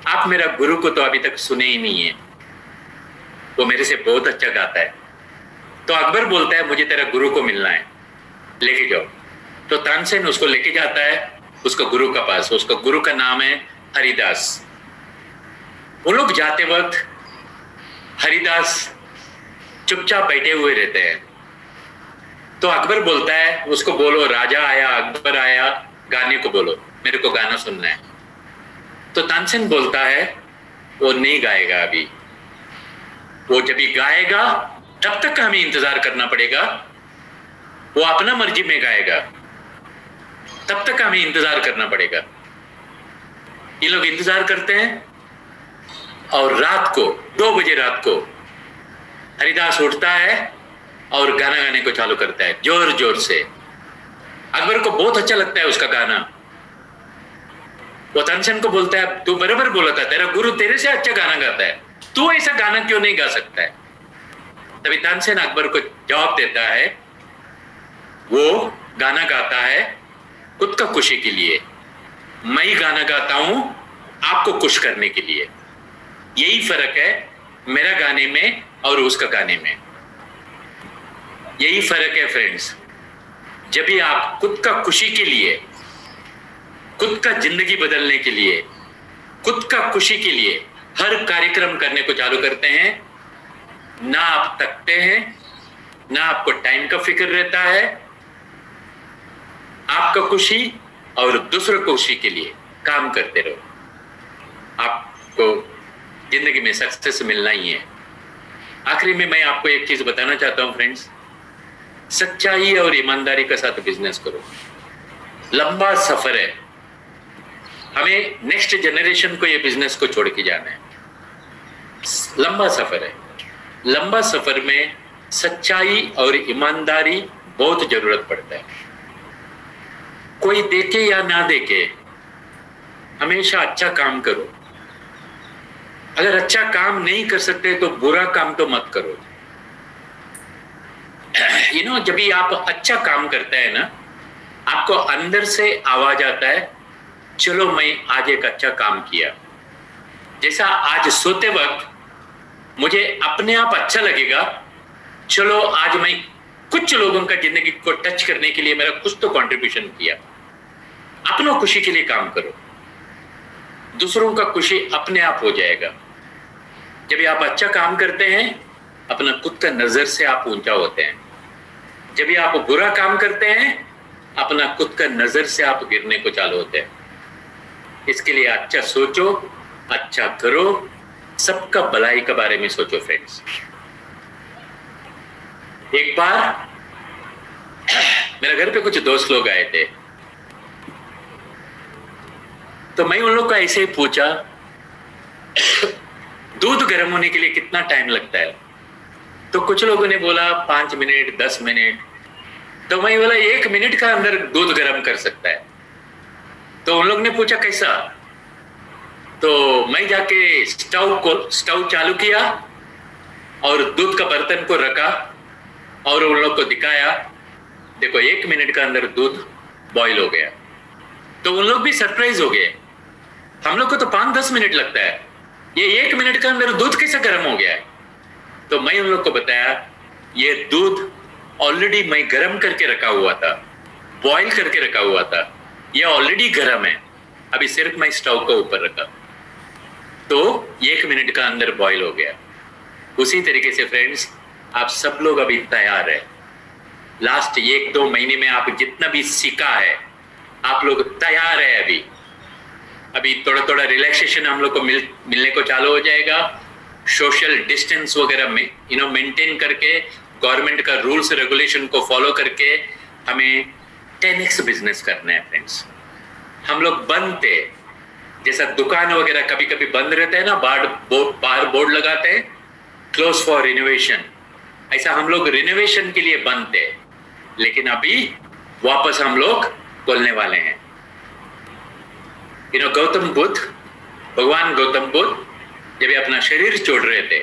आप मेरा गुरु को तो अभी तक सुने ही नहीं है, वो मेरे से बहुत अच्छा गाता है। तो अकबर बोलता है, मुझे तेरा गुरु को मिलना है, लेके जाओ। तो तानसेन उसको लेके जाता है उसका गुरु का पास। उसका गुरु का नाम है हरिदास। वो लोग जाते वक्त हरिदास चुपचाप बैठे हुए रहते हैं। तो अकबर बोलता है, उसको बोलो राजा आया, अकबर आया, गाने को बोलो, मेरे को गाना सुनना है। तो तानसेन बोलता है, वो नहीं गाएगा अभी, वो जब भी गाएगा तब तक हमें इंतजार करना पड़ेगा। वो अपना मर्जी में गाएगा, तब तक हमें इंतजार करना पड़ेगा। ये लोग इंतजार करते हैं, और रात को 2 बजे रात को हरिदास उठता है और गाना गाने को चालू करता है जोर जोर से। अकबर को बहुत अच्छा लगता है उसका गाना। वो तानसेन को बोलता है, तू बराबर बोला था, तेरा गुरु तेरे से अच्छा गाना गाता है, तू ऐसा गाना क्यों नहीं गा सकता है। तभी तानसेन अकबर को जवाब देता है, वो गाना गाता है खुद का खुशी के लिए, मैं गाना गाता हूं आपको खुश करने के लिए। यही फर्क है मेरा गाने में और उसका गाने में, यही फर्क है फ्रेंड्स। जब भी आप खुद का खुशी के लिए, खुद का जिंदगी बदलने के लिए, खुद का खुशी के लिए हर कार्यक्रम करने को चालू करते हैं, ना आप थकते हैं, ना आपको टाइम का फिक्र रहता है। आपका खुशी और दूसरों को खुशी के लिए काम करते रहो, आपको जिंदगी में सक्सेस मिलना ही है। आखिरी में मैं आपको एक चीज बताना चाहता हूं फ्रेंड्स, सच्चाई और ईमानदारी के साथ बिजनेस करो। लंबा सफर है, हमें नेक्स्ट जनरेशन को ये बिजनेस को छोड़ के जाना है। लंबा सफर है, लंबा सफर में सच्चाई और ईमानदारी बहुत जरूरत पड़ता है। कोई देखे या ना देखे, हमेशा अच्छा काम करो। अगर अच्छा काम नहीं कर सकते तो बुरा काम तो मत करो। जब भी आप अच्छा काम करते हैं ना, आपको अंदर से आवाज आता है, चलो मैं आज एक अच्छा काम किया। जैसा आज सोते वक्त मुझे अपने आप अच्छा लगेगा, चलो आज मैं कुछ लोगों का जिंदगी को टच करने के लिए मेरा कुछ तो कंट्रीब्यूशन किया। अपनों खुशी के लिए काम करो, दूसरों का खुशी अपने आप हो जाएगा। जब आप अच्छा काम करते हैं, अपना खुद का नजर से आप ऊंचा होते हैं। जब भी आप बुरा काम करते हैं, अपना खुद का नजर से आप गिरने को चालू होते हैं। इसके लिए अच्छा सोचो, अच्छा करो, सबका भलाई के बारे में सोचो फ्रेंड्स। एक बार मेरे घर पे कुछ दोस्त लोग आए थे, तो मैं उन लोग को ऐसे ही पूछा, दूध गर्म होने के लिए कितना टाइम लगता है? तो कुछ लोगों ने बोला 5 मिनट, 10 मिनट। तो मैं बोला 1 मिनट का अंदर दूध गर्म कर सकता है। तो उन लोग ने पूछा कैसा? तो मैं जाके स्टोव चालू किया और दूध का बर्तन को रखा और उन लोग को दिखाया देखो 1 मिनट के अंदर दूध बॉईल हो गया। तो उन लोग भी सरप्राइज हो गए, हम लोग को तो 5-10 मिनट लगता है, ये 1 मिनट के अंदर दूध कैसे गर्म हो गया है? तो मैं उन लोग को बताया ये दूध ऑलरेडी मैं गर्म करके रखा हुआ था, बॉईल करके रखा हुआ था, ये ऑलरेडी गर्म है, अभी सिर्फ मैं स्टोव को ऊपर रखा तो 1 मिनट का अंदर बॉईल हो गया। उसी तरीके से फ्रेंड्स आप सब लोग अभी तैयार है, लास्ट 1-2 महीने में आप जितना भी सीखा है आप लोग तैयार है। अभी थोड़ा थोड़ा रिलैक्सेशन हम लोग को मिलने को चालू हो जाएगा, सोशल डिस्टेंस वगैरह में मेंटेन करके गवर्नमेंट का रूल्स रेगुलेशन को फॉलो करके हमें 10x बिजनेस करना है फ्रेंड्स। हम लोग बंद थे, जैसा दुकान वगैरह कभी कभी बंद रहते हैं ना, बाहर बोर्ड लगाते हैं क्लोज फॉर रिनोवेशन, ऐसा हम लोग रिनोवेशन के लिए बंद थे, लेकिन अभी वापस हम लोग खोलने वाले हैं। गौतम बुद्ध, भगवान गौतम बुद्ध जब ये अपना शरीर छोड़ रहे थे,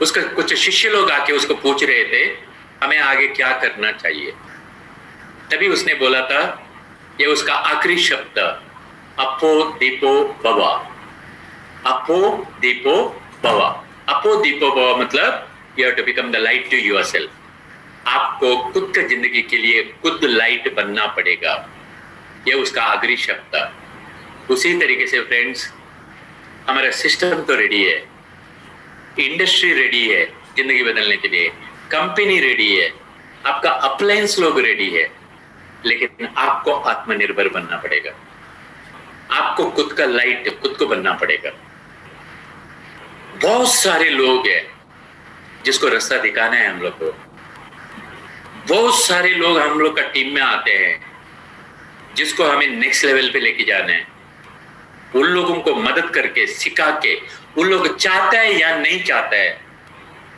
उसका कुछ शिष्य लोग आके उसको पूछ रहे थे हमें आगे क्या करना चाहिए, तभी उसने बोला था, ये उसका आखिरी शब्द, अपो दीपो भवा, अपो दीपो भवा। अपो दीपो भवा मतलब you have to become the light to yourself. आपको खुद के जिंदगी के लिए खुद लाइट बनना पड़ेगा, ये उसका आखिरी शब्द था। उसी तरीके से फ्रेंड्स हमारा सिस्टम तो रेडी है, इंडस्ट्री रेडी है जिंदगी बदलने के लिए, कंपनी रेडी है, आपका अप्लायंस लोग रेडी है, लेकिन आपको आत्मनिर्भर बनना पड़ेगा, आपको खुद का लाइट खुद को बनना पड़ेगा। बहुत सारे लोग हैं जिसको रास्ता दिखाना है हम लोग को, बहुत सारे लोग हम लोग का टीम में आते हैं जिसको हमें नेक्स्ट लेवल पे लेके जाना है। उन लोगों को मदद करके सिखा के, उन लोग चाहता है या नहीं चाहता है,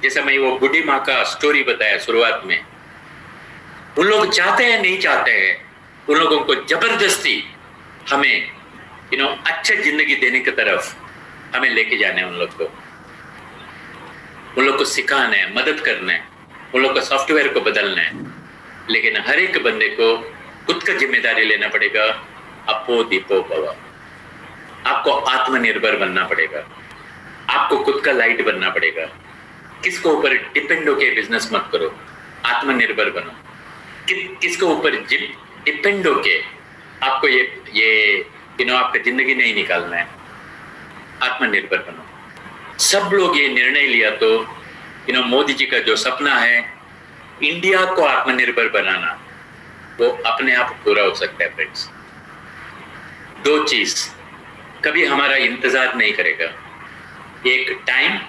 जैसा मैं वो बूढ़ी माँ का स्टोरी बताया शुरुआत में, उन लोग चाहते हैं नहीं चाहते हैं, उन लोगों को जबरदस्ती हमें अच्छी जिंदगी देने की तरफ हमें लेके जाना है। उन लोग को सिखाना है, मदद करना है, उन लोग को सॉफ्टवेयर को बदलना है, लेकिन हर एक बंदे को खुद का जिम्मेदारी लेना पड़ेगा। अपो दीपो भवा, आपको आत्मनिर्भर बनना पड़ेगा, आपको खुद का लाइट बनना पड़ेगा। किसको ऊपर डिपेंड होके बिजनेस मत करो, आत्मनिर्भर बनो। किसको ऊपर डिपेंड होके आपको ये आपका जिंदगी नहीं निकालना है, आत्मनिर्भर बनो। सब लोग ये निर्णय लिया तो मोदी जी का जो सपना है इंडिया को आत्मनिर्भर बनाना, वो अपने आप पूरा हो सकता है फ्रेंड्स। 2 चीज कभी हमारा इंतजार नहीं करेगा, एक टाइम,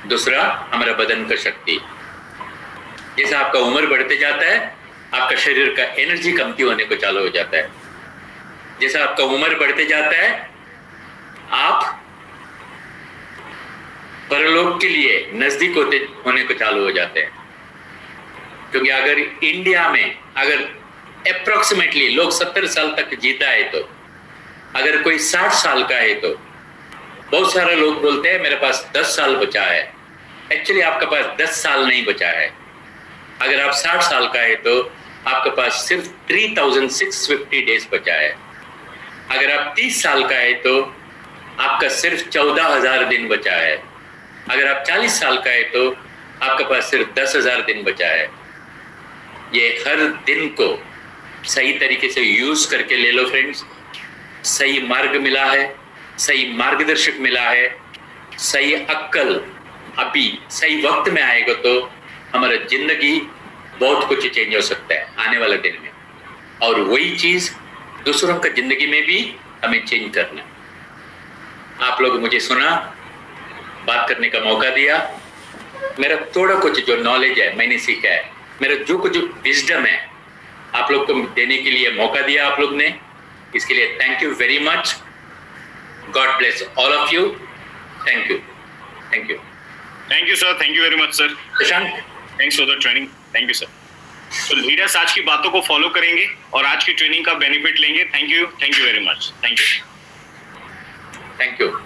दूसरा हमारा बदन का शक्ति। जैसे आपका उम्र बढ़ते जाता है आपका शरीर का एनर्जी कमती होने को चालू हो जाता है, जैसा आपका उम्र बढ़ते जाता है आप परलोक के लिए नजदीक होने को चालू हो जाते हैं। क्योंकि अगर इंडिया में अगर अप्रोक्सीमेटली लोग 70 साल तक जीता है, तो अगर कोई 60 साल का है तो बहुत सारे लोग बोलते हैं मेरे पास 10 साल बचा है। एक्चुअली आपके पास 10 साल नहीं बचा है। अगर आप 60 साल का है तो आपके पास सिर्फ 3650 डेज बचा है। अगर आप 30 साल का है तो आपका सिर्फ 14,000 दिन बचा है। अगर आप 40 साल का है तो आपके पास सिर्फ 10,000 दिन बचा है। ये हर दिन को सही तरीके से यूज करके ले लो फ्रेंड्स। सही मार्ग मिला है, सही मार्गदर्शक मिला है, सही अक्कल अभी सही वक्त में आएगा तो हमारा जिंदगी बहुत कुछ चेंज हो सकता है आने वाले दिन में। और वही चीज दूसरों का जिंदगी में भी हमें चेंज करना है। आप लोग मुझे सुना, बात करने का मौका दिया, मेरा थोड़ा कुछ जो नॉलेज है मैंने सीखा है, मेरा जो कुछ विजडम है आप लोग को देने के लिए मौका दिया आप लोग ने, इसके लिए thank you very much. God bless all of you. Thank you, thank you, thank you sir, thank you very much sir. Prashant, thanks for the training. Thank you sir. तो लीडर्स आज की बातों को फॉलो करेंगे और आज की training का बेनिफिट लेंगे। Thank you very much. Thank you, thank you.